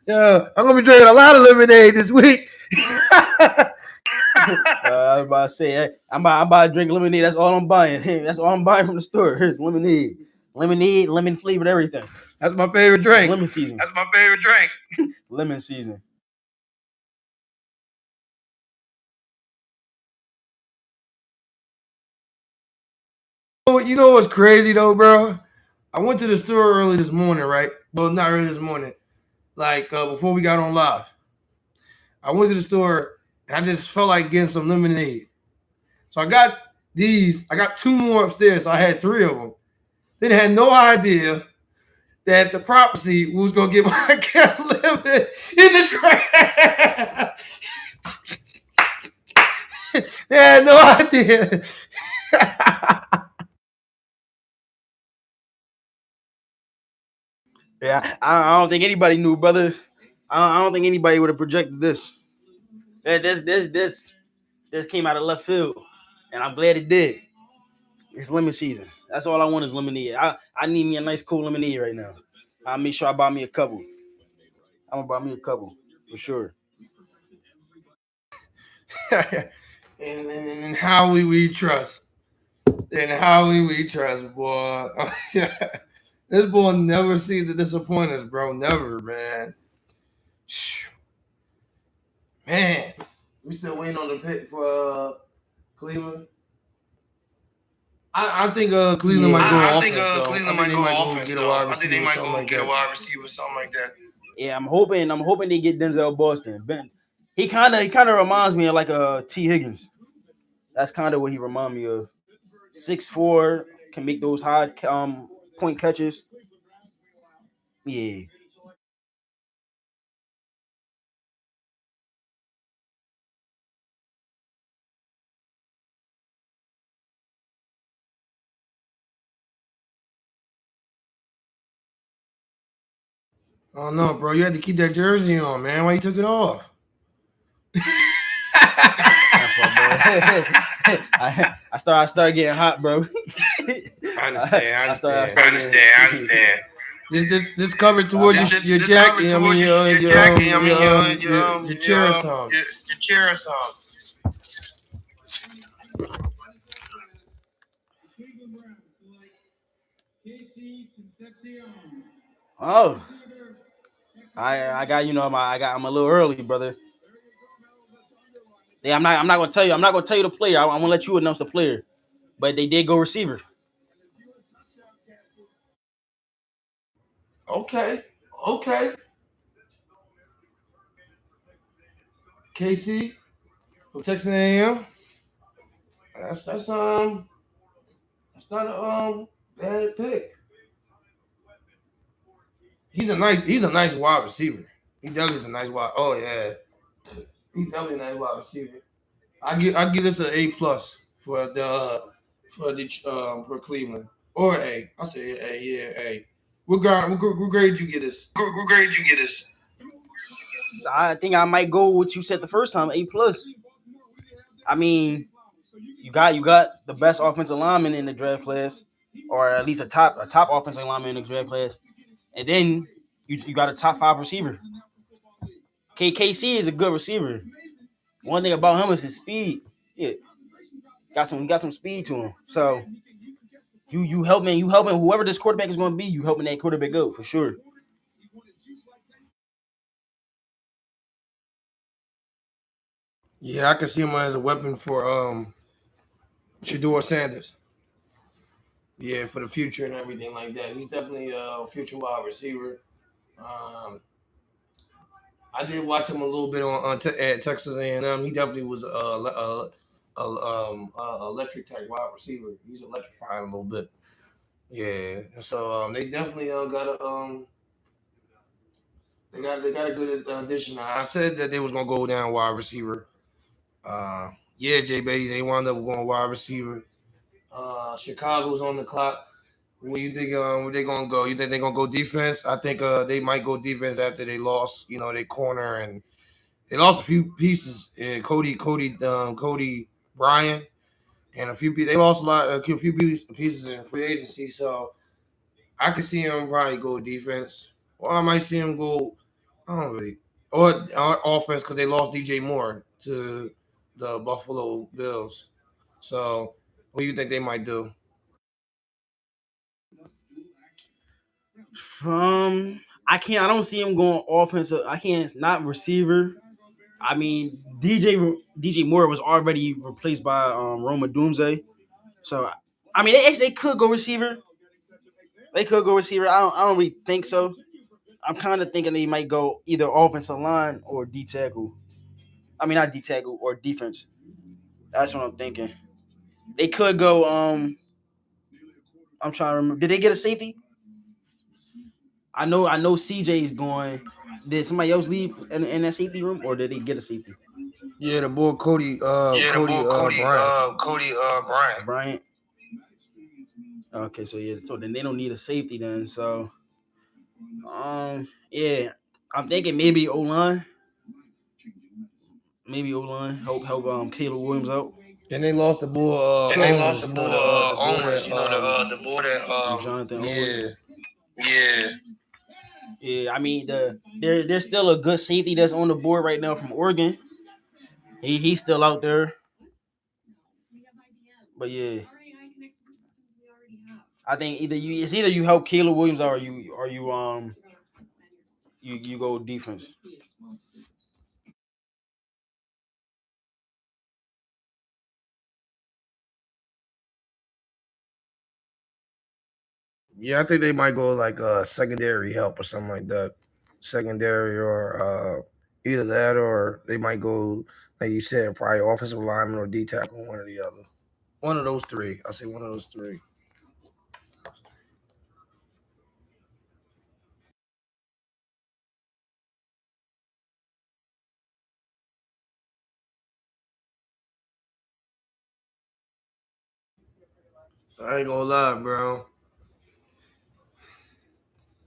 Yeah, I'm gonna be drinking a lot of lemonade this week. I was about to say, I'm about to drink lemonade. That's all I'm buying. That's all I'm buying from the store. It's lemonade, lemon flavored everything. That's my favorite drink. Lemon season. That's my favorite drink. Lemon season. know what's crazy though, bro? I went to the store early this morning, right? Well, not early this morning, like before we got on live. I went to the store and I just felt like getting some lemonade. So I got these. I got two more upstairs, so I had three of them. Then I had no idea that the prophecy was gonna get my cat lemon in the trash. They had no idea. Yeah, I don't think anybody knew, brother. I don't think anybody would have projected this. This came out of left field, and I'm glad it did. It's lemon season. That's all I want is lemonade. I need me a nice cool lemonade right now. I'll make sure I buy me a couple. I'm gonna buy me a couple for sure. And how we trust. And how we trust, boy. This boy never seems to disappoint us, bro. Never, man. Man, we still waiting on the pick for Cleveland. I think Cleveland might go offense. I think Cleveland might go offense. I think they might go get a wide receiver, something like that. Yeah, I'm hoping they get Denzel Boston. Ben, he kind of reminds me of like a T Higgins. That's kind of what he reminds me of. 6'4", can make those high point catches. Yeah. Oh no, bro! You had to keep that jersey on, man. Why you took it off? I started getting hot, bro. I understand. Just cover towards your jacket. I mean, your chair or something. Your chair or something. Oh, I got I'm a little early, brother. Yeah, I'm not gonna tell you. I'm not gonna tell you the player. I'm gonna let you announce the player. But they did go receiver. Okay. KC from Texas A&M. That's not a bad pick. He's a nice wide receiver. He definitely is a nice wide. Oh yeah, he's definitely a nice wide receiver. I give this an A+ for for Cleveland or A. I say A. Yeah, A. What grade you get this? What grade you get this? I think I might go with what you said the first time, A+. I mean, you got the best offensive lineman in the draft class, or at least a top offensive lineman in the draft class, and then you got a top 5 receiver. KC is a good receiver. One thing about him is his speed. Yeah, got some speed to him. So you helping whoever this quarterback is going to be. You helping that quarterback go for sure. Yeah, I can see him as a weapon for Shador Sanders. Yeah, for the future and everything like that. He's definitely a future wide receiver. Um, I did watch him a little bit at Texas A&M. He definitely was electric type wide receiver. He's electrifying a little bit. Yeah, so they definitely got a they got a good addition. I said that they was gonna go down wide receiver. Yeah, Jay Baby, they wound up going wide receiver. Chicago's on the clock. What do you think? Where they gonna go? You think they gonna go defense? I think they might go defense after they lost. You know, their corner and they lost a few pieces. Cody Bryan, and a few people. They lost a few pieces in free agency. So I could see him probably go defense, or I might see him go. I don't really or offense because they lost DJ Moore to the Buffalo Bills. So what do you think they might do? I don't see him going offensive. I can't not receiver. I mean, DJ Moore was already replaced by Roma Doomsday, so I mean, they could go receiver. They could go receiver. I don't really think so. I'm kind of thinking they might go either offensive line or D tackle. I mean, not D tackle or defense. That's what I'm thinking. They could go. I'm trying to remember. Did they get a safety? I know. CJ is going. Did somebody else leave in that safety room, or did they get a safety? Yeah, the boy Cody. Bryant. Cody Bryant. Okay, so yeah, so then they don't need a safety then. So, yeah, I'm thinking maybe O line. Maybe O line help Caleb Williams out. And they lost the boy. Owens, the boy The boy that Jonathan Owens. Yeah. Yeah, I mean there's still a good safety that's on the board right now from Oregon. He's still out there. But yeah, I think either you help Caleb Williams or you go defense. Yeah, I think they might go like secondary help or something like that. Secondary or either that or they might go like you said, probably offensive lineman or D tackle, one or the other. One of those three. I say one of those three. I ain't gonna lie, bro.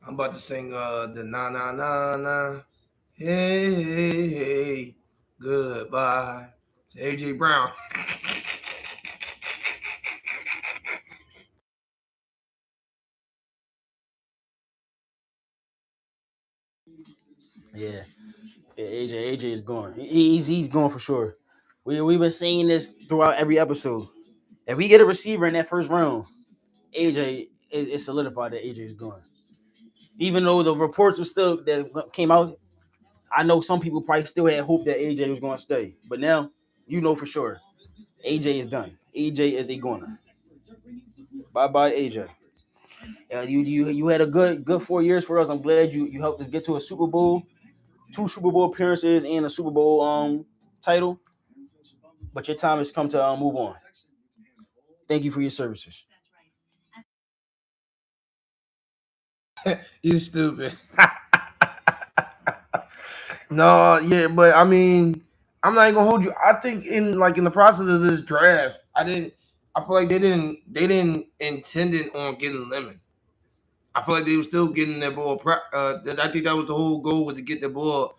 I'm about to sing the na na na na. Hey, hey, hey, goodbye to AJ Brown. Yeah, AJ is going. He's going for sure. We've been saying this throughout every episode. If we get a receiver in that first round, AJ is solidified that AJ is going. Even though the reports were still that came out, I know some people probably still had hope that AJ was going to stay. But now you know for sure AJ is done. AJ is a goner. Bye bye AJ. You had a good 4 years for us. I'm glad you helped us get to a Super Bowl, 2 Super Bowl appearances, and a Super Bowl title. But your time has come to move on. Thank you for your services. You stupid. No, yeah, but I mean, I'm not even gonna hold you. I think in the process of this draft, I feel like they didn't intend it on getting Lemon. I feel like they were still getting that ball. I think that was the whole goal was to get the ball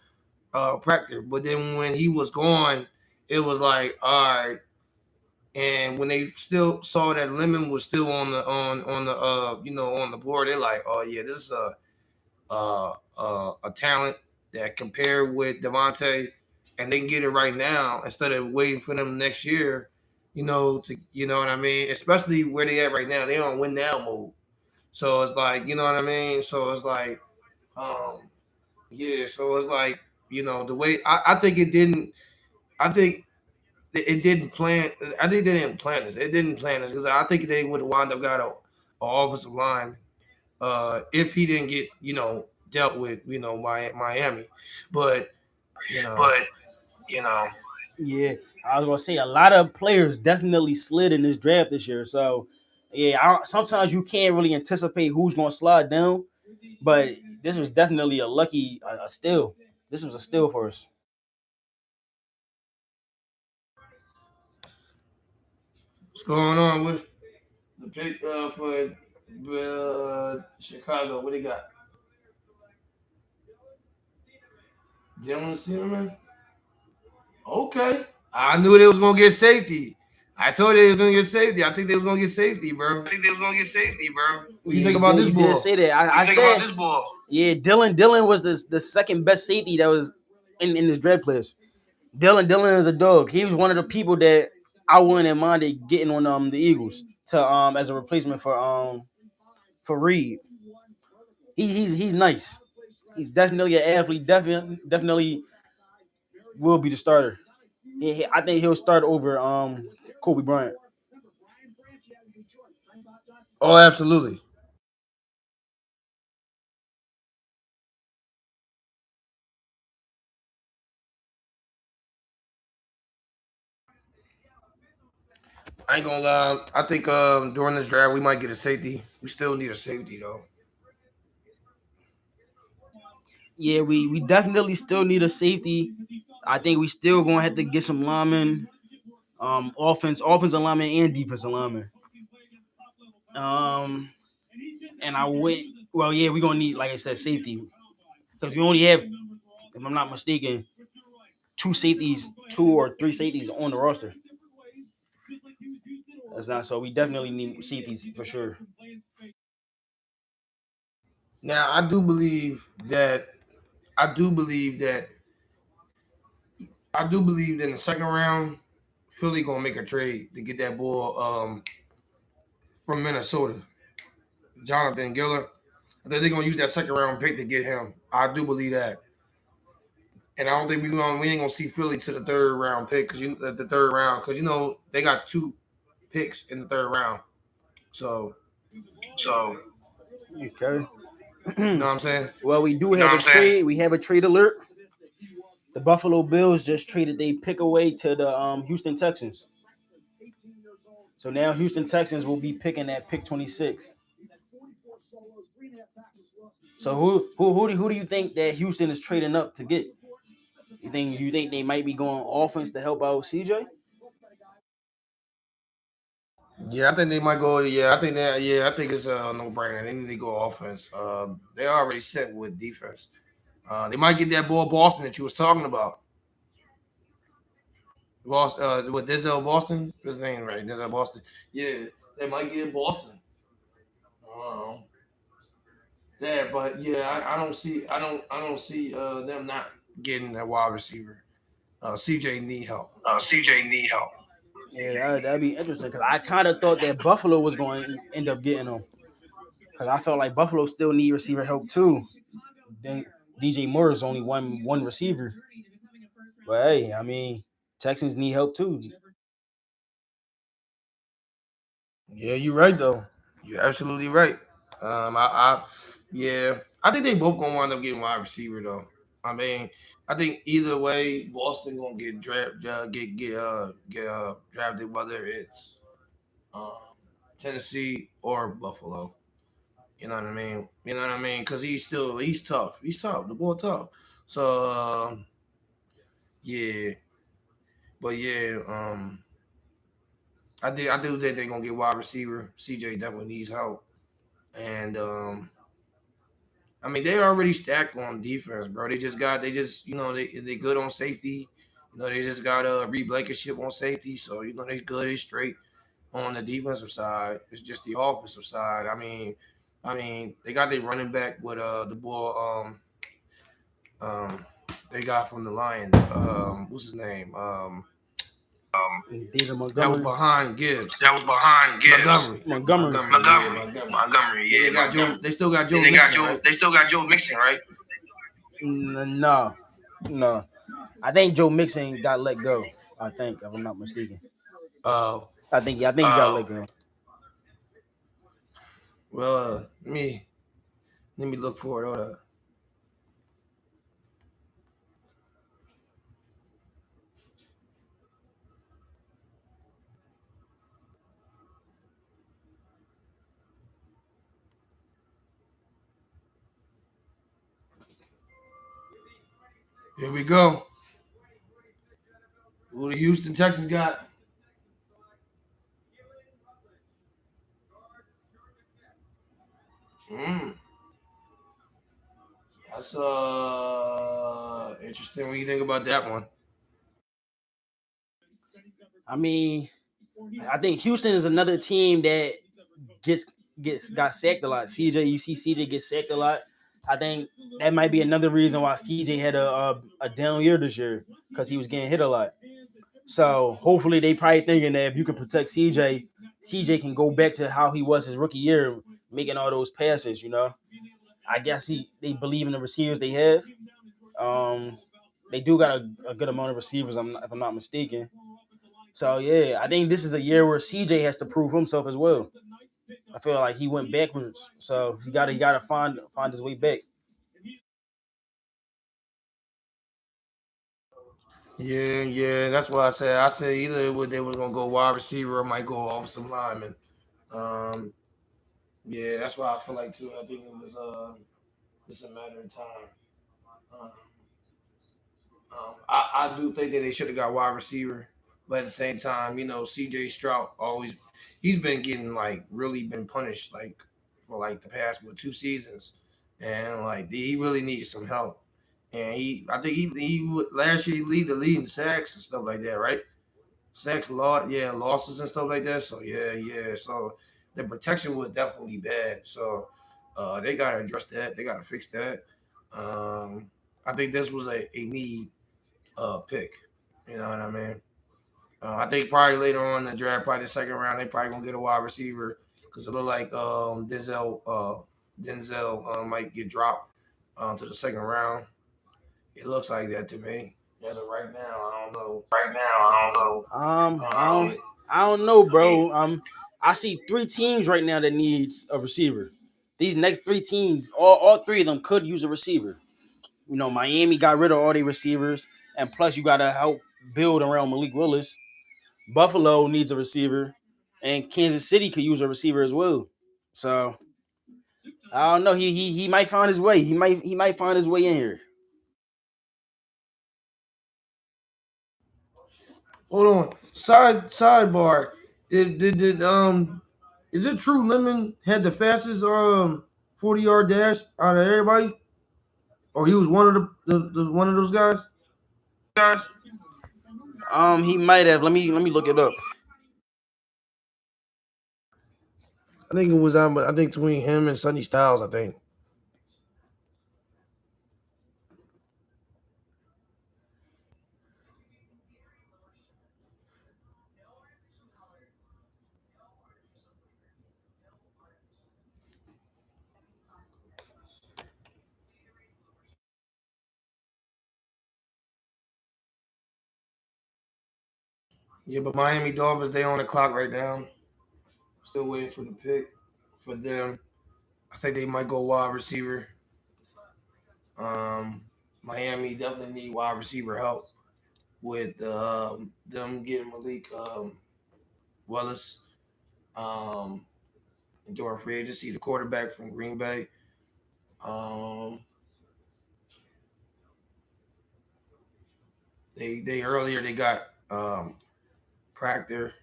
practice. But then when he was gone, it was like all right. And when they still saw that Lemon was still on the on the board, they're like, oh yeah, this is a talent that compared with Devontae, and they can get it right now instead of waiting for them next year. You know what I mean. Especially where they at right now, they on win now mode. So it's like you know what I mean. So it's like, um, yeah. So it's like the way I think it didn't. I think it didn't plan. I think they didn't plan this. It didn't plan this because I think they would have wound up got a offensive line if he didn't get dealt with Miami, but you know You know. Yeah, I was gonna say a lot of players definitely slid in this draft this year. So yeah, sometimes you can't really anticipate who's gonna slide down, but this was definitely a lucky a steal. This was a steal for us. what's going on with the pick for Chicago? What they got? Dylan Zimmerman. Okay, I knew they was gonna get safety. I told you they was gonna get safety. I think they was gonna get safety, bro. What you think about this You ball? did say that. I said yeah. Dylan was the second best safety that was in this draft class. Dylan is a dog. He was one of the people that I wouldn't have minded getting on the Eagles to as a replacement for Reed. He's nice. He's definitely an athlete. Definitely will be the starter. I think he'll start over Kobe Bryant. Oh, absolutely. I ain't gonna lie. I think during this draft we might get a safety. We still need a safety though. Yeah, we definitely still need a safety. I think we still gonna have to get some linemen, offensive linemen and defensive linemen. Um, and I went. Well, yeah, we're gonna need, like I said, safety because we only have, if I'm not mistaken, two or three safeties on the roster. That's not so. We definitely need safeties for sure. Now I do believe that I do believe that in the second round, Philly gonna make a trade to get that ball from Minnesota, Jonathan Giller. I think they're gonna use that second round pick to get him. I do believe that, and I don't think we ain't gonna see Philly to the third round pick because the third round because they got two picks in the third round. So So okay. you know what I'm saying? Well, we do have a trade. We have a trade alert. The Buffalo Bills just traded they pick away to the Houston Texans. So now Houston Texans will be picking at pick 26. So who do you think that Houston is trading up to get? You think they might be going offense to help out CJ? Yeah, I think they might go. Yeah, I think that. Yeah, I think it's a no brainer. They need to go offense. They already set with defense. They might get that boy Boston that you was talking about. Boston, with Denzel Boston, his name right? Denzel Boston. Yeah, they might get Boston. Um, yeah, but yeah, I don't see them not getting a wide receiver. CJ need help. CJ need help. Yeah, that'd be interesting because I kind of thought that Buffalo was going to end up getting him because I felt like Buffalo still need receiver help too. Then DJ Moore is only one receiver, but hey, I mean Texans need help too. Yeah, you're right though. You're absolutely right. Yeah, I think they both gonna wind up getting wide receiver though. I mean, I think either way, Boston gonna get drafted whether it's um, Tennessee or Buffalo. You know what I mean? You know what I mean? Because he's tough. He's tough. The boy tough. So yeah, but yeah, I do think they're gonna get wide receiver. CJ definitely needs help, and I mean, they already stacked on defense, bro. They just, they good on safety. They just got Reed Blankenship on safety, so they good. They straight on the defensive side. It's just the offensive side. I mean, they got their running back with the ball. Um, they got from the Lions. What's his name? David That was Montgomery. behind Gibbs. Montgomery. Montgomery. Yeah, they got Joe. They still got Joe Mixon, right? They still got Joe Mixon, right? No, no. I think Joe Mixon got let go. I think, if I'm not mistaken. Uh, I think he got let go. well, let me look for it. Hold up. Here we go. Who the Houston Texans got? Mm, that's interesting. What do you think about that one? I mean, I think Houston is another team that gets got sacked a lot. You see CJ get sacked a lot. I think that might be another reason why CJ had a down year this year because he was getting hit a lot. So hopefully they probably thinking that if you can protect CJ can go back to how he was his rookie year, making all those passes. I guess they believe in the receivers they have. Um, they do got a good amount of receivers. If I'm not mistaken. So yeah, I think this is a year where CJ has to prove himself as well. I feel like he went backwards, so he gotta find his way back. Yeah, yeah, that's what I said. I said either they was gonna go wide receiver or might go off some lineman. Um, yeah, that's why I feel like too. I think it was just a matter of time. Um, I do think that they should have got wide receiver, but at the same time, C.J. Stroud always he's been getting like really been punished like for like the past 2 seasons, and like he really needs some help. And I think last year he lead the lead in sacks and stuff like that, right? Sacks, losses and stuff like that. So yeah, yeah. So the protection was definitely bad. So they gotta address that. They gotta fix that. I think this was a need pick. You know what I mean? I think probably later on in the draft, probably the second round, they probably gonna get a wide receiver because it look like Denzel might get dropped to the second round. It looks like that to me. As of right now, I don't know. Right now, I don't know. I don't know, bro. I see 3 teams right now that needs a receiver. These next 3 teams, all 3 of them could use a receiver. Miami got rid of all their receivers, and plus you gotta help build around Malik Willis. Buffalo needs a receiver, and Kansas City could use a receiver as well. So I don't know. He might find his way. He might find his way in here. Hold on. Sidebar. Did is it true Lemon had the fastest 40-yard dash out of everybody? Or he was one of the one of those guys? Guys. He might have. Let me look it up. I think it was I think between him and Sonny Styles, I think. Yeah, but Miami Dolphins, they on the clock right now. Still waiting for the pick for them. I think they might go wide receiver. Um, Miami definitely need wide receiver help with them getting Malik Willis during free agency, the quarterback from Green Bay. Um, they earlier they got Proctor,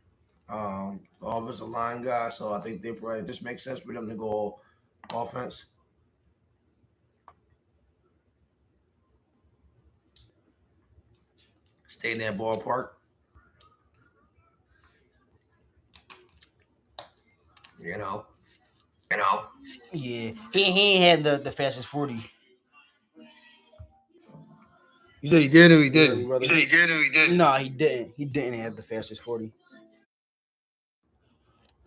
the offensive line guy. So I think they probably just makes sense for them to go offense. Stay in that ballpark. You know. You know. Yeah, he ain't had the fastest 40. You said he did or he You heard me, didn't? brother. You said he did or he didn't? No, he didn't. He didn't have the fastest 40.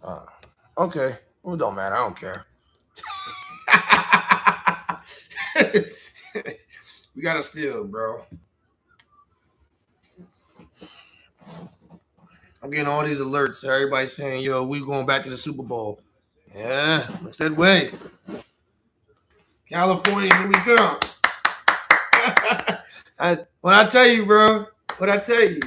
Uh, okay. Well, it don't matter. I don't care. We got to steal, bro. I'm getting all these alerts. Everybody's saying, yo, we going back to the Super Bowl. Yeah, looks that way. California, here we come. What I tell you, bro, what I tell you.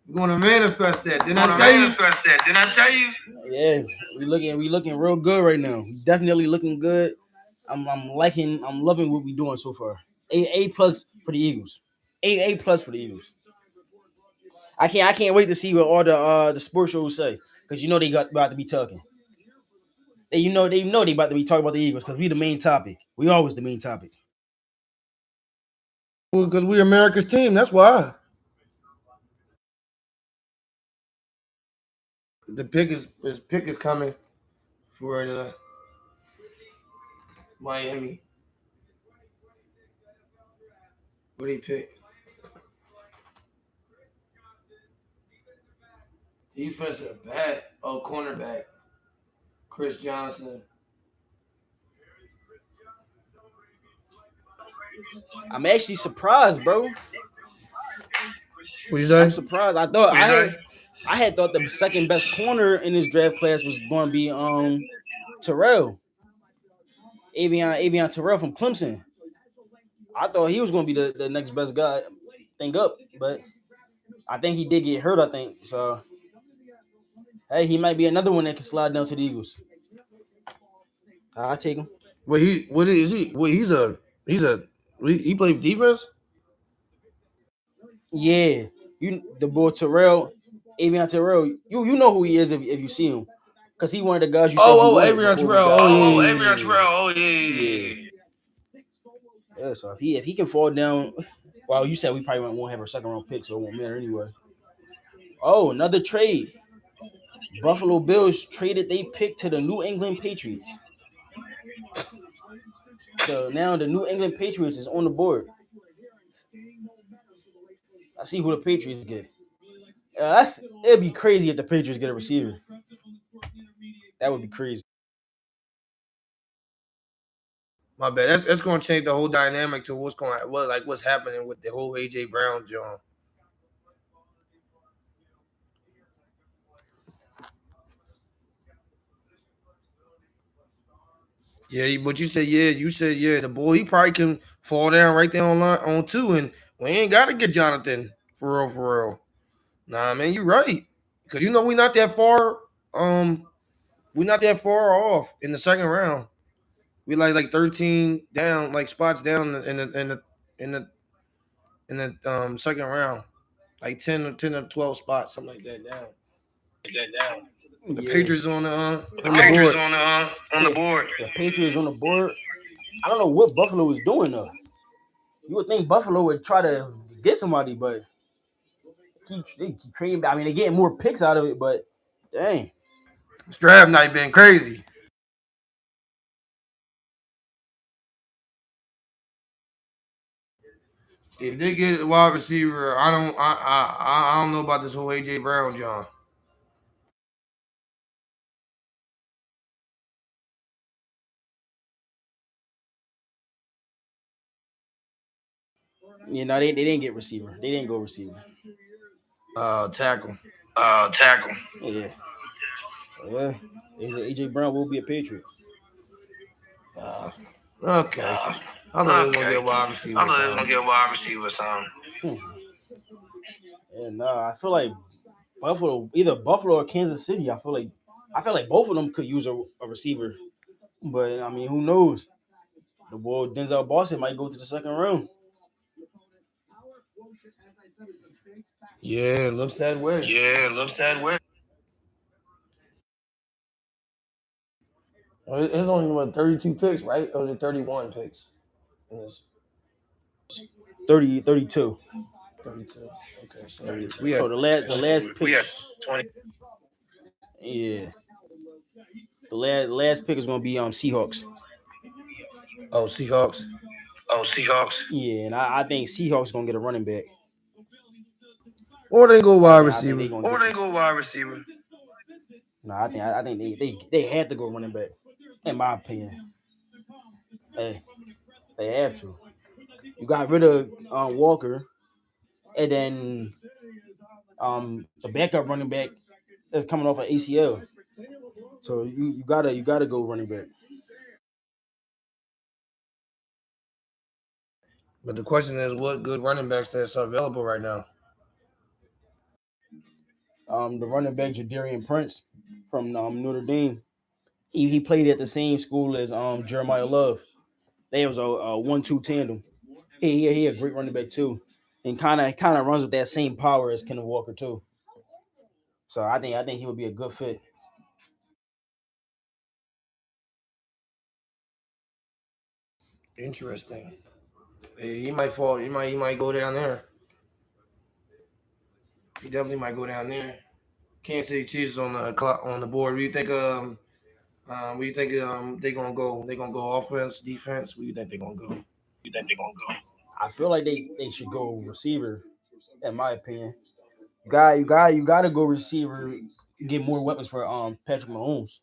We're going to manifest that. Didn't I tell you? Yeah, we looking real good right now. We definitely looking good. I'm loving what we're doing so far. A plus for the Eagles. A plus for the Eagles. I can't wait to see what all the sports shows say, because they got about to be talking. They about to be talking about the Eagles because we the main topic. We always the main topic. Well, because we're America's team. That's why. The pick is coming for the Miami. What do you pick? Defensive back. Oh, cornerback. Chris Johnson. I'm actually surprised, bro. What you say? I'm surprised. I thought I had thought the second best corner in this draft class was going to be Terrell, Avion Terrell from Clemson. I thought he was going to be the next best guy thing up, but I think he did get hurt. I think so. Hey, he might be another one that can slide down to the Eagles. I'll take him. Wait, what is he? Wait, he played defense. Yeah, the boy Terrell, Avion Terrell. You know who he is if you see him, because he one of the guys you said you wanted Avery before we Terrell. got. Avery Terrell. Yeah. So if he can fall down, well, you said we probably won't have a second round pick, so it won't matter anyway. Oh, another trade. Buffalo Bills traded they pick to the New England Patriots. So now the New England Patriots is on the board. I see who the Patriots get. It'd be crazy if the Patriots get a receiver. That would be crazy. My bad. That's going to change the whole dynamic to what's happening with the whole AJ Brown John. Yeah, but you said the boy he probably can fall down right there on two, and we ain't got to get Jonathan for real. Nah, man, you right. Cause we not that far. We not that far off in the second round. We like 13 down, like spots down in the second round, like 10 or 12 spots, something like that down. The Patriots on the board. The Patriots on the board. I don't know what Buffalo is doing though. You would think Buffalo would try to get somebody, but they keep trading. I mean, they're getting more picks out of it, but dang. This draft night been crazy. If they get a wide receiver, I don't know about this whole AJ Brown John. You know, they didn't get receiver. They didn't go receiver. Tackle. Yeah. Yeah. AJ Brown will be a Patriot. Okay. I thought they was gonna get a wide receiver. Yeah, I feel like Buffalo, either Buffalo or Kansas City. I feel like both of them could use a receiver. But I mean, who knows? The boy Denzel Boston might go to the second round. Yeah, it looks that way. It's only 32 picks, right? Or was it 31 picks? 32. 32. Okay, so So the last pick. 20. Yeah. The last pick is gonna be Seahawks. Oh, Seahawks. Yeah, and I think Seahawks gonna get a running back. Or they go wide Yeah, receiver. No, I think they have to go running back. In my opinion. Hey, they have to. You got rid of Walker, and then the backup running back is coming off an ACL. So you gotta go running back. But the question is, what good running backs that's available right now? The running back Jadarian Prince from Notre Dame. He played at the same school as Jeremiah Love. They was a 1-2 tandem. He a great running back too, and kind of runs with that same power as Kenneth Walker too. So I think he would be a good fit. Interesting. He might fall. He might go down there. He definitely might go down there. Kansas City Chiefs on the board. What do you think? They gonna go? They gonna go offense, defense? What do you think they gonna go? I feel like they should go receiver, in my opinion. You got to go receiver. Get more weapons for Patrick Mahomes.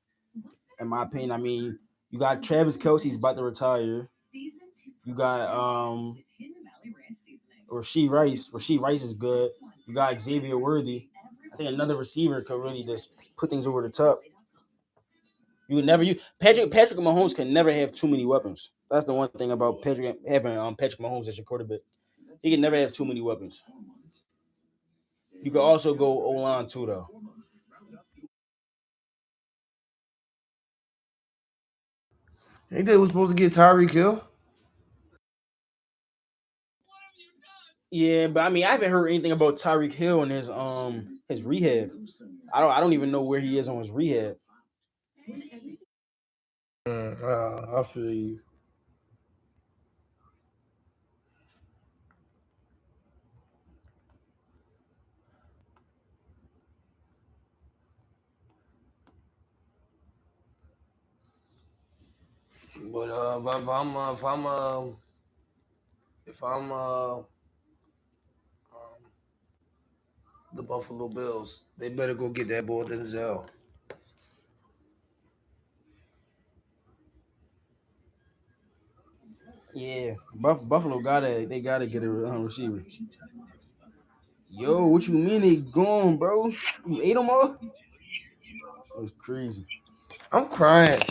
In my opinion, I mean, you got Travis Kelce's about to retire. You got Rasheed Rice. Rasheed Rice is good. You got Xavier Worthy. I think another receiver could really just put things over the top. You would never use Patrick Mahomes can never have too many weapons. That's the one thing about having Patrick Mahomes as your quarterback. He can never have too many weapons. You could also go O line too, though. Ain't they was supposed to get Tyreek Hill? Yeah, but I mean, I haven't heard anything about Tyreek Hill and his rehab. I don't even know where he is on his rehab. I feel you. But if I'm the Buffalo Bills, they better go get that boy Denzel. Yeah, Buffalo gotta get a receiver. Yo, what you mean they gone, bro? You ate them all? That was crazy. I'm crying.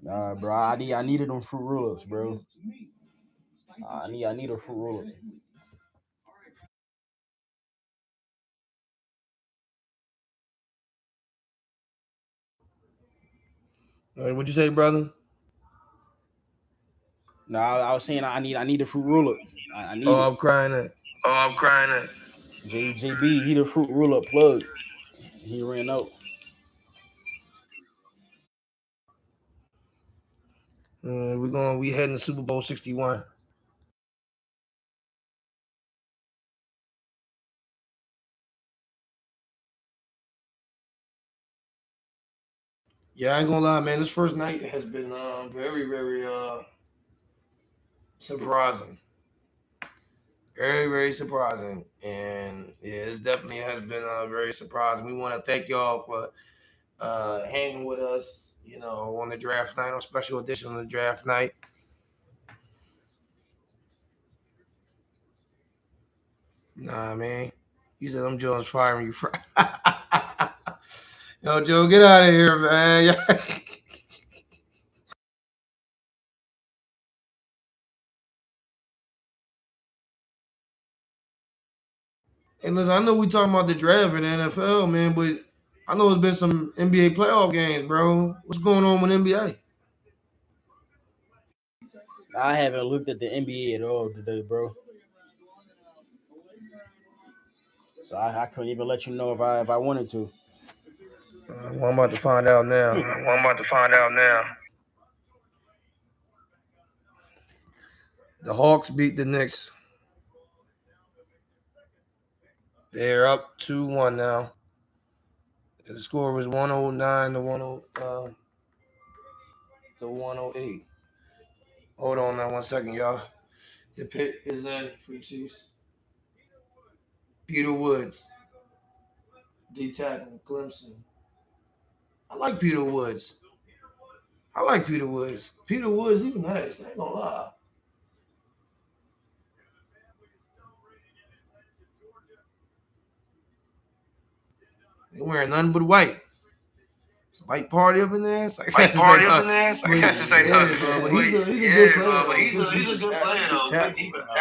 Nah, bro, I needed them fruit roll-ups, bro. I need a fruit roll-up. What'd you say, brother? No, I was saying I need a fruit roll-up. I need Oh, it. I'm crying. I'm crying. JB, he the fruit roll-up plug. He ran out. We heading to Super Bowl 61. Yeah, I ain't gonna lie, man. This first night has been very, very surprising. Very, very surprising. And yeah, this definitely has been very surprising. We want to thank y'all for hanging with us, on the draft night, on special edition on the draft night. Nah, man. You said I'm Jones firing you. Yo, Joe, get out of here, man. And listen, I know we talking about the draft in the NFL, man, but I know it's been some NBA playoff games, bro. What's going on with NBA? I haven't looked at the NBA at all today, bro. So I couldn't even let you know if I wanted to. Well, I'm about to find out now. The Hawks beat the Knicks. They're up 2-1 now. The score was 109 to 108. Hold on now 1 second, y'all. The pit is in for the Chiefs. Peter Woods, D tackle, Clemson. I like Peter Woods. Peter Woods, he's nice. I ain't gonna lie. They wearing nothing but white. It's a white party up in there. It's like Like party up in there. yeah, bro. But he's a good player. But he's a good player though. Good defense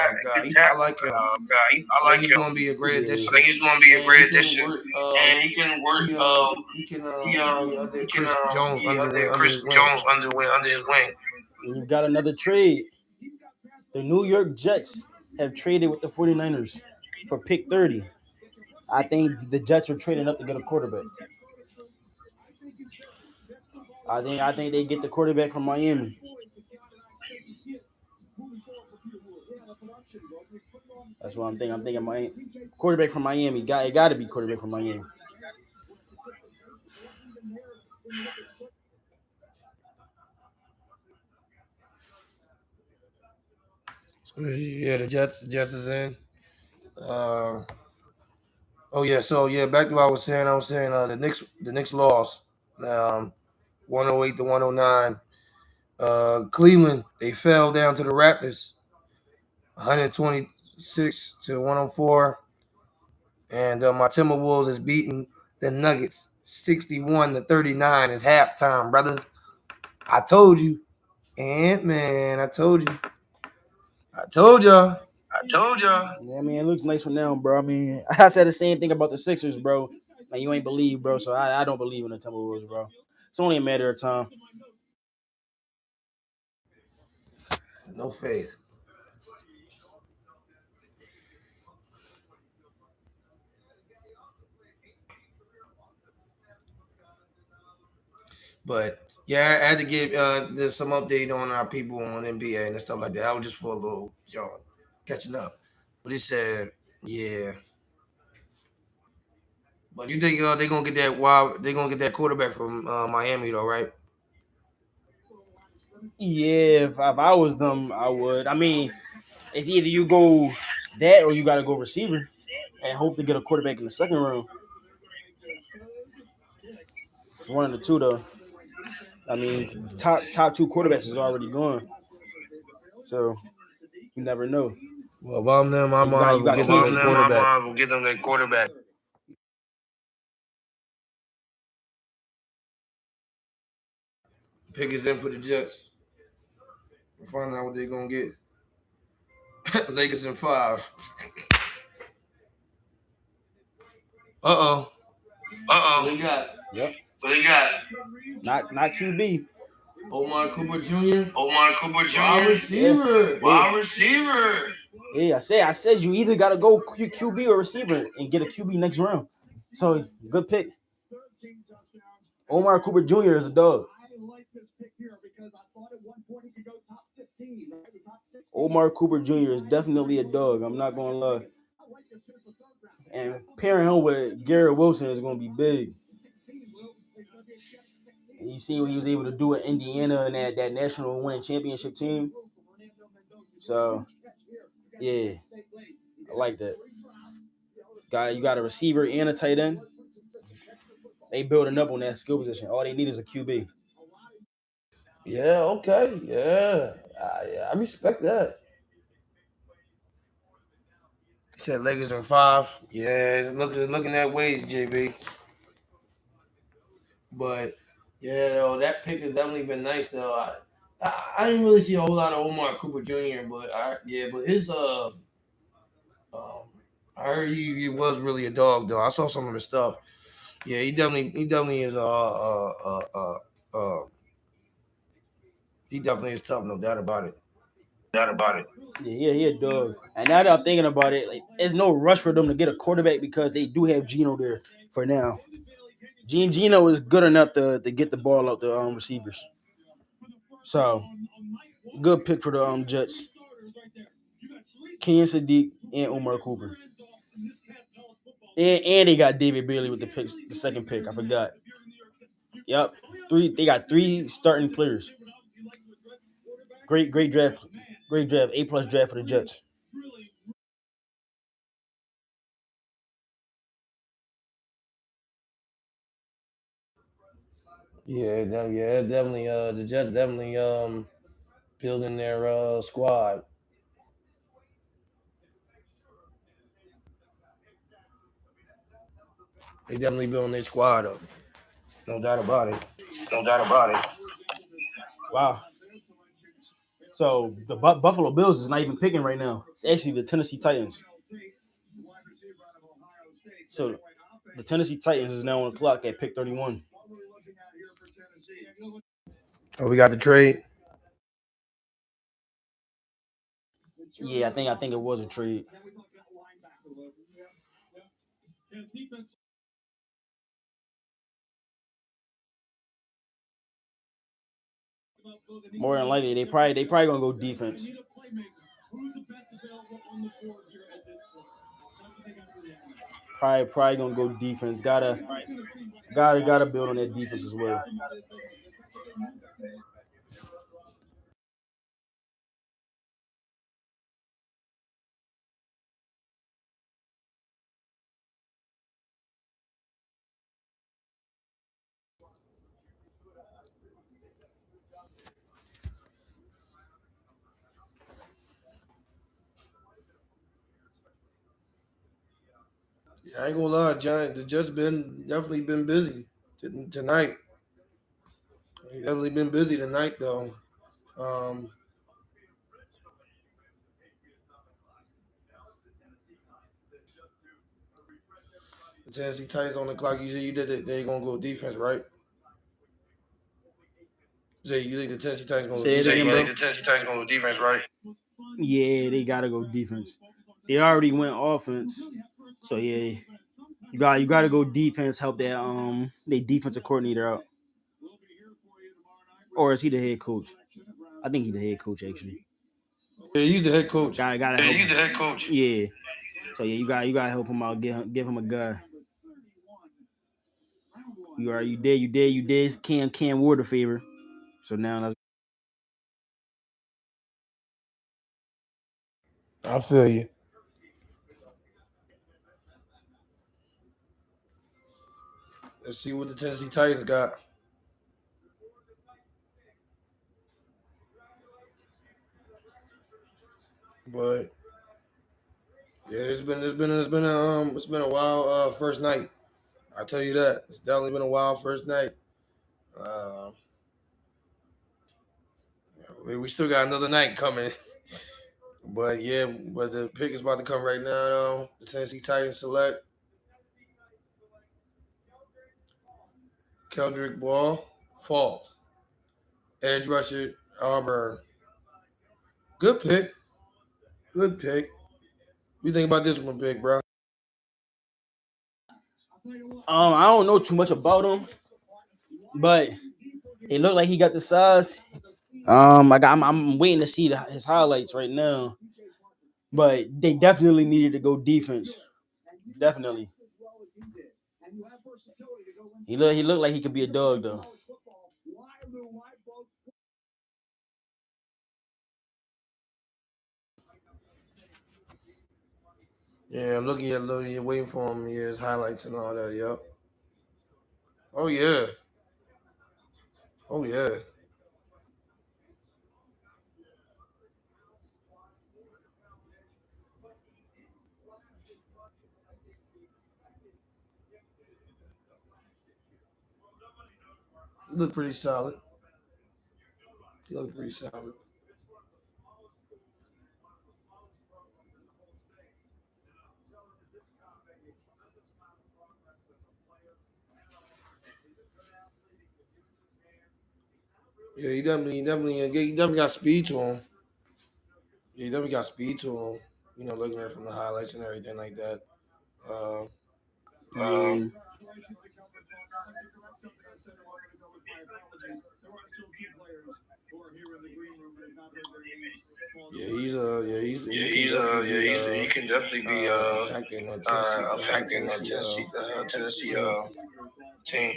I like him. I I think like he's him. gonna be a great Yeah. addition. I think he's going to be a And great he can addition, work. and he can work. He can He be under he can Chris Jones be under Chris his wing. Jones under his wing. We've got another trade. The New York Jets have traded with the 49ers for pick 30. I think the Jets are trading up to get a quarterback. I think they get the quarterback from Miami. That's what I'm thinking. I'm thinking Miami quarterback from Miami. It got to be quarterback from Miami. Yeah, the Jets is in. Uh, oh yeah, so yeah, back to what I was saying. The Knicks lost, 108 to 109. Cleveland, they fell down to the Raptors, 126 to 104. And my Timberwolves is beating the Nuggets 61 to 39. It's halftime, brother. I told you. And man, I told you. I told y'all. Yeah, I mean, it looks nice for now, bro. I mean, I said the same thing about the Sixers, bro. Like, you ain't believe, bro. So I don't believe in the Timberwolves, bro. It's only a matter of time. No faith. But yeah, I had to give there's some update on our people on NBA and stuff like that. I was just for a little, catching up. But it said, yeah. But you think they gonna get that? Wow, they gonna get that quarterback from Miami though, right? Yeah, if I was them, I would. I mean, it's either you go that or you got to go receiver and hope to get a quarterback in the second round. It's one of the two, though. I mean, top two quarterbacks is already gone, so you never know. Well, if I'm them, I You might got as you well got get them Casey. that quarterback. We'll get them that quarterback. Pick is in for the Jets. We'll find out what they're gonna get. Lakers in 5. Uh-oh. What they got? Yep. What they got? Not QB. Omar Cooper Jr. Omar Cooper Jr. Wide Yeah. receiver. Wide receiver. Yeah, I said you either got to go QB or receiver and get a QB next round. So good pick. Omar Cooper Jr. is a dog. Omar Cooper Jr. is definitely a dog. I'm not gonna lie. And pairing him with Garrett Wilson is gonna be big. And you see what he was able to do at Indiana and that national winning championship team. So yeah, I like that. You got a receiver and a tight end. They building up on that skill position. All they need is a QB. Yeah, okay. Yeah. I respect that. He said Lakers in 5. Yeah, it's looking that way, JB. But yeah, though, that pick has definitely been nice though. I didn't really see a whole lot of Omar Cooper Jr., but his um I heard he was really a dog though. I saw some of his stuff. Yeah, he definitely is he definitely is tough, no doubt about it. Yeah, he a dog. And now that I'm thinking about it, like there's no rush for them to get a quarterback because they do have Geno there for now. Geno is good enough to get the ball out the receivers. So good pick for the Jets. Kenyon Sadiq and Omar Cooper. And they got David Bailey with the second pick. I forgot. Yep. They got 3 starting players. Great draft. Great draft. A+ draft for the Jets. Yeah, it's definitely the Jets definitely building their squad. They definitely building their squad up. No doubt about it. Wow. So the Buffalo Bills is not even picking right now. It's actually the Tennessee Titans. So the Tennessee Titans is now on the clock at pick 31. Oh, we got the trade. Yeah, I think it was a trade. More than likely, they probably gonna go defense. Probably gonna go defense. Gotta build on that defense as well. Yeah, I ain't gonna lie, Giant. The Jets definitely been busy tonight. They definitely been busy tonight, though. Um, the Tennessee Titans on the clock. You said you did it. They gonna go defense, right? You think the Tennessee Titans gonna go Say it defense? again, You bro. think the Tennessee Titans gonna go defense, right? Yeah, they gotta go defense. They already went offense, so yeah, you got to go defense. Help that they defensive coordinator out, or is he the head coach? I think he's the head coach actually. Yeah, he's the head coach. Gotta Yeah, help he's him. the head coach. Yeah, so yeah, you gotta help him out. Give him a guy. You did Cam Ward a favor. So now let's. I feel you. Let's see what the Tennessee Titans got. But yeah, it's been a wild first night. I tell you that it's definitely been a wild first night. Uh, we still got another night coming, but yeah, but the pick is about to come right now. Though the Tennessee Titans select Keldrick Ball, Fault, edge rusher Auburn. Good pick. Good pick. What you think about this one, big bro? I don't know too much about him, but it looked like he got the size. I'm waiting to see his highlights right now, but they definitely needed to go defense. Definitely. He looked like he could be a dog though. Yeah, I'm looking waiting for him. Yeah, his highlights and all that. Yep. Oh yeah. Oh yeah. He looked pretty solid. He looked pretty solid. Yeah, he definitely got speed to him. Yeah, he definitely got speed to him. You know, looking at it from the highlights and everything like that. Uh, Yeah. he can definitely be affecting that Tennessee team.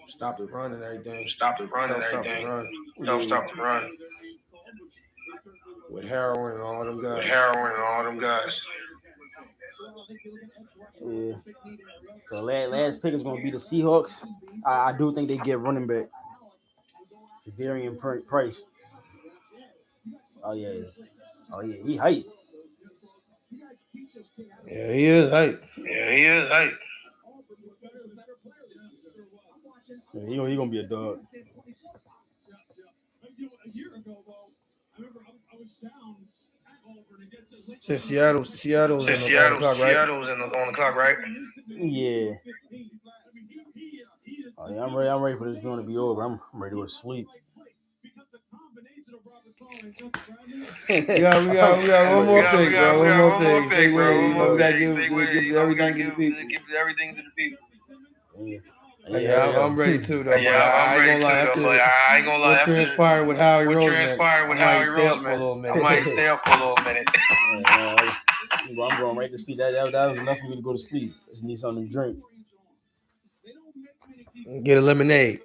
Stop the run and everything. Help stop the run. Help stop the run. With Heroin and all them guys. Yeah. So last pick is gonna be the Seahawks. I do think they get running back. Darian Price. Oh yeah. Oh yeah. He hype. Yeah, he is hype. Yeah, he gonna be a dog. Since Seattle's on the clock, right? Seattle's on the clock, right? Yeah. Oh yeah, I'm ready for this joint to be over. I'm ready to sleep. We got one more pick, bro. One more pick. Stay with it. You know, we gotta give everything to the people. Yeah, I'm ready too, though. Yeah, I'm ready too, though. But I ain't gonna lie. What transpired with Howie Roseman? I might stay up for a little minute. I'm going right to sleep. That was enough for me to go to sleep. I just need something to drink. Get a lemonade.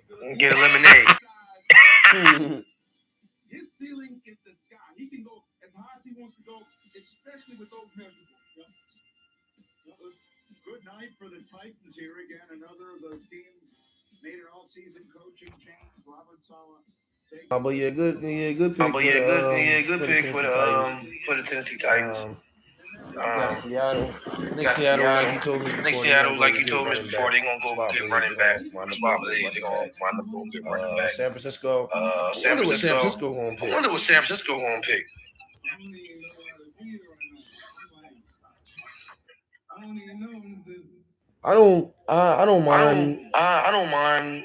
His ceiling is the sky. He can go as high as he wants to go, especially with those measurables. Good night for the Titans here again. Another of those teams made an off-season coaching change. Robert Saleh. But yeah, good pick. Good pick for the Tennessee Titans. Seattle. I think Got Seattle, like you Seattle. told me I think before, Seattle, like you get told me running before, back. they gonna go Spot get believe running they're back. gonna wind up Spot going believe they're running gonna back. wind up going get running back. San Francisco. I San wonder what San Francisco. Francisco gonna I pick. wonder what San Francisco gonna pick. I don't mind I don't mind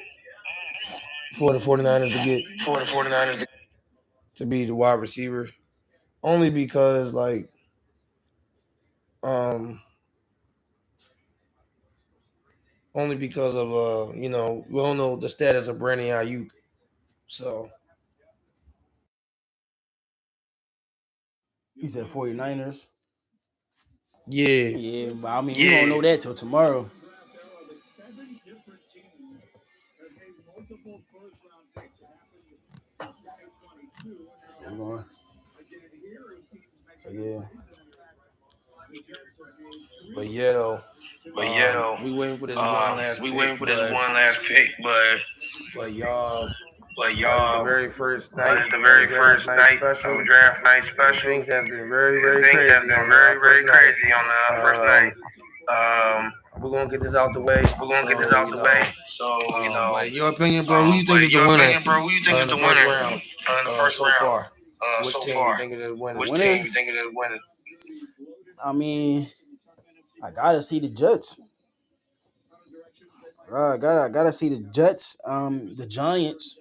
for the 49ers to get for the 49ers to be the wide receiver. Only because only because of we don't know the status of Brandon Ayuk. So You said 49ers. yeah. Yeah, but I mean, we don't know that till tomorrow. I'm going. So, yeah. But yeah, though. We waiting for this one last we pick, waiting for this one last pick, but y'all y'all, the very first night, the very first night special. of draft night special. Things have been very, And very things crazy have been on very, the very first night. crazy on the first night. We're gonna get this out the way. We're gonna get this out the way. So But in your opinion, bro, who you think is the winner? Who you think is the first winner round? in the first so round? far. Which So team far, you think it is winning? which Winner? team you think it is winning? I mean, I gotta see the Jets. I gotta see the Jets. The Giants.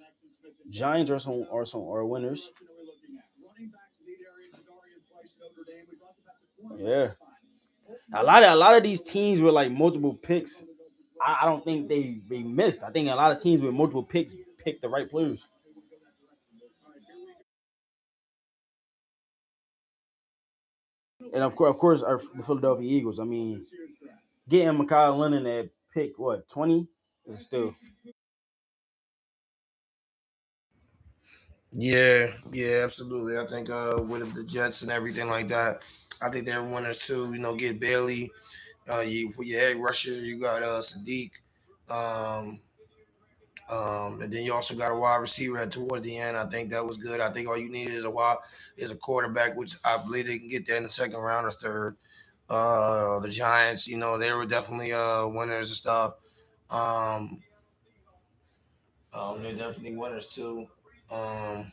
Giants are winners. Yeah. A lot of these teams with like multiple picks, I don't think they missed. I think a lot of teams with multiple picks picked the right players. And of course, the Philadelphia Eagles. I mean, getting Mekhi Lennon at pick 20 is still. Yeah, absolutely. I think with the Jets and everything like that, I think they're winners too. Get Bailey. For your edge rusher, you got Sadiq. Um, and then you also got a wide receiver towards the end. I think that was good. I think all you needed is a quarterback, which I believe they can get that in the second round or third. The Giants, they were definitely winners and stuff. Um, they're definitely winners too. Um,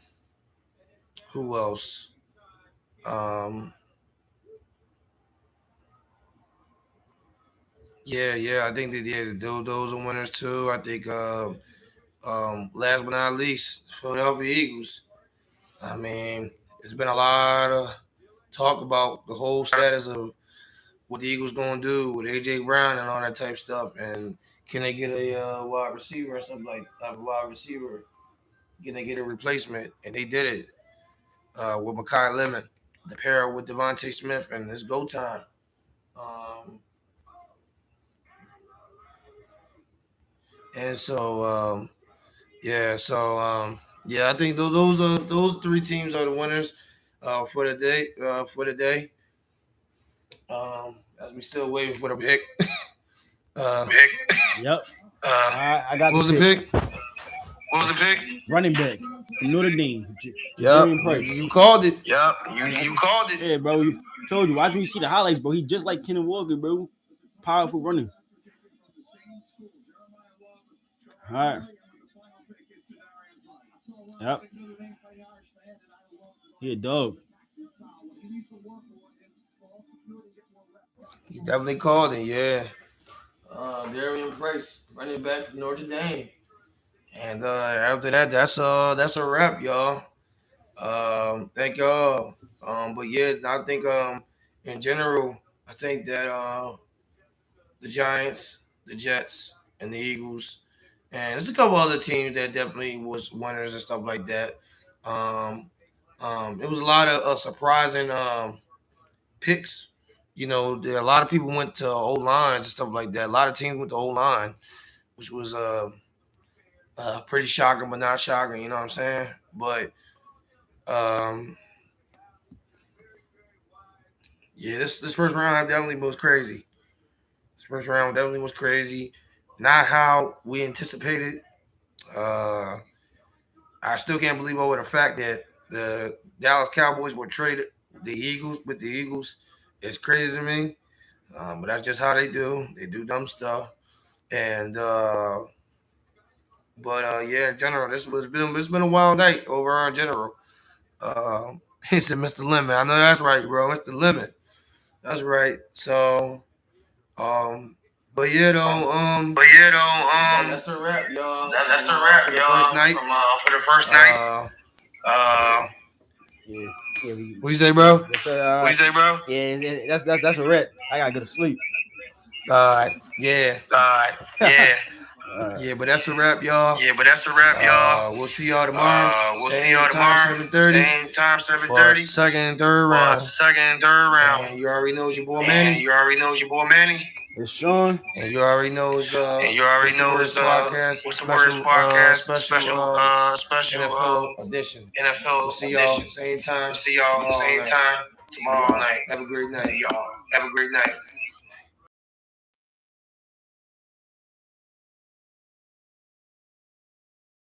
who else? Um, yeah, I think they did. Those are winners too. I think. Last but not least, Philadelphia Eagles. I mean, it's been a lot of talk about the whole status of what the Eagles gonna do with AJ Brown and all that type of stuff, and can they get a wide receiver or something like a wide receiver? Can they get a replacement? And they did it with Mekhi Lemon, the pair with Devontae Smith, and it's go time. And so I think those three teams are the winners for the day. As we still waiting for the pick. Yep. I got what was the pick? What was the pick? Running back from Notre Dame. Yep, you called it. Yep, you called it. Yeah, bro. Told you. Why didn't you see the highlights, bro? He just like Kenneth Walker, bro. Powerful running. All right. Yep. He a dog. He definitely called it, yeah. Darian Price, running back from Notre Dame. And after that, that's a wrap, y'all. Thank y'all. But yeah, I think in general, I think that the Giants, the Jets, and the Eagles, and there's a couple other teams that definitely was winners and stuff like that. It was a lot of surprising picks. A lot of people went to O lines and stuff like that. A lot of teams went to O line, which was pretty shocking, but not shocking. You know what I'm saying? But um, yeah, this first round definitely was crazy. This first round definitely was crazy. Not how we anticipated. Uh, I still can't believe over the fact that the Dallas Cowboys were traded the Eagles with the Eagles It's crazy to me. But that's just how they do. They do dumb stuff. And yeah, in general, it's been a wild night overall in general. He said, Mr. Lemon. I know that's right, bro. Mr. Lemon. That's right. So, but yeah, though, that's a wrap, y'all. That's a wrap, y'all. First night. For the first night. Yeah, What you say, bro? What you say, bro? yeah, that's a wrap. I gotta go to sleep. Yeah. Yeah. Yeah, but that's a wrap, y'all. We'll See y'all tomorrow. see y'all tomorrow. 7:30. Same time, For 7:30. second and third round. round. And you already know it's your boy And Manny. you already know it's your boy Manny. It's Sean. And you already know it's podcast. What's the worst podcast? Special NFL edition. NFL See y'all edition. same time. See y'all tomorrow same night. time tomorrow night. Have a great night. See y'all. Have a great night.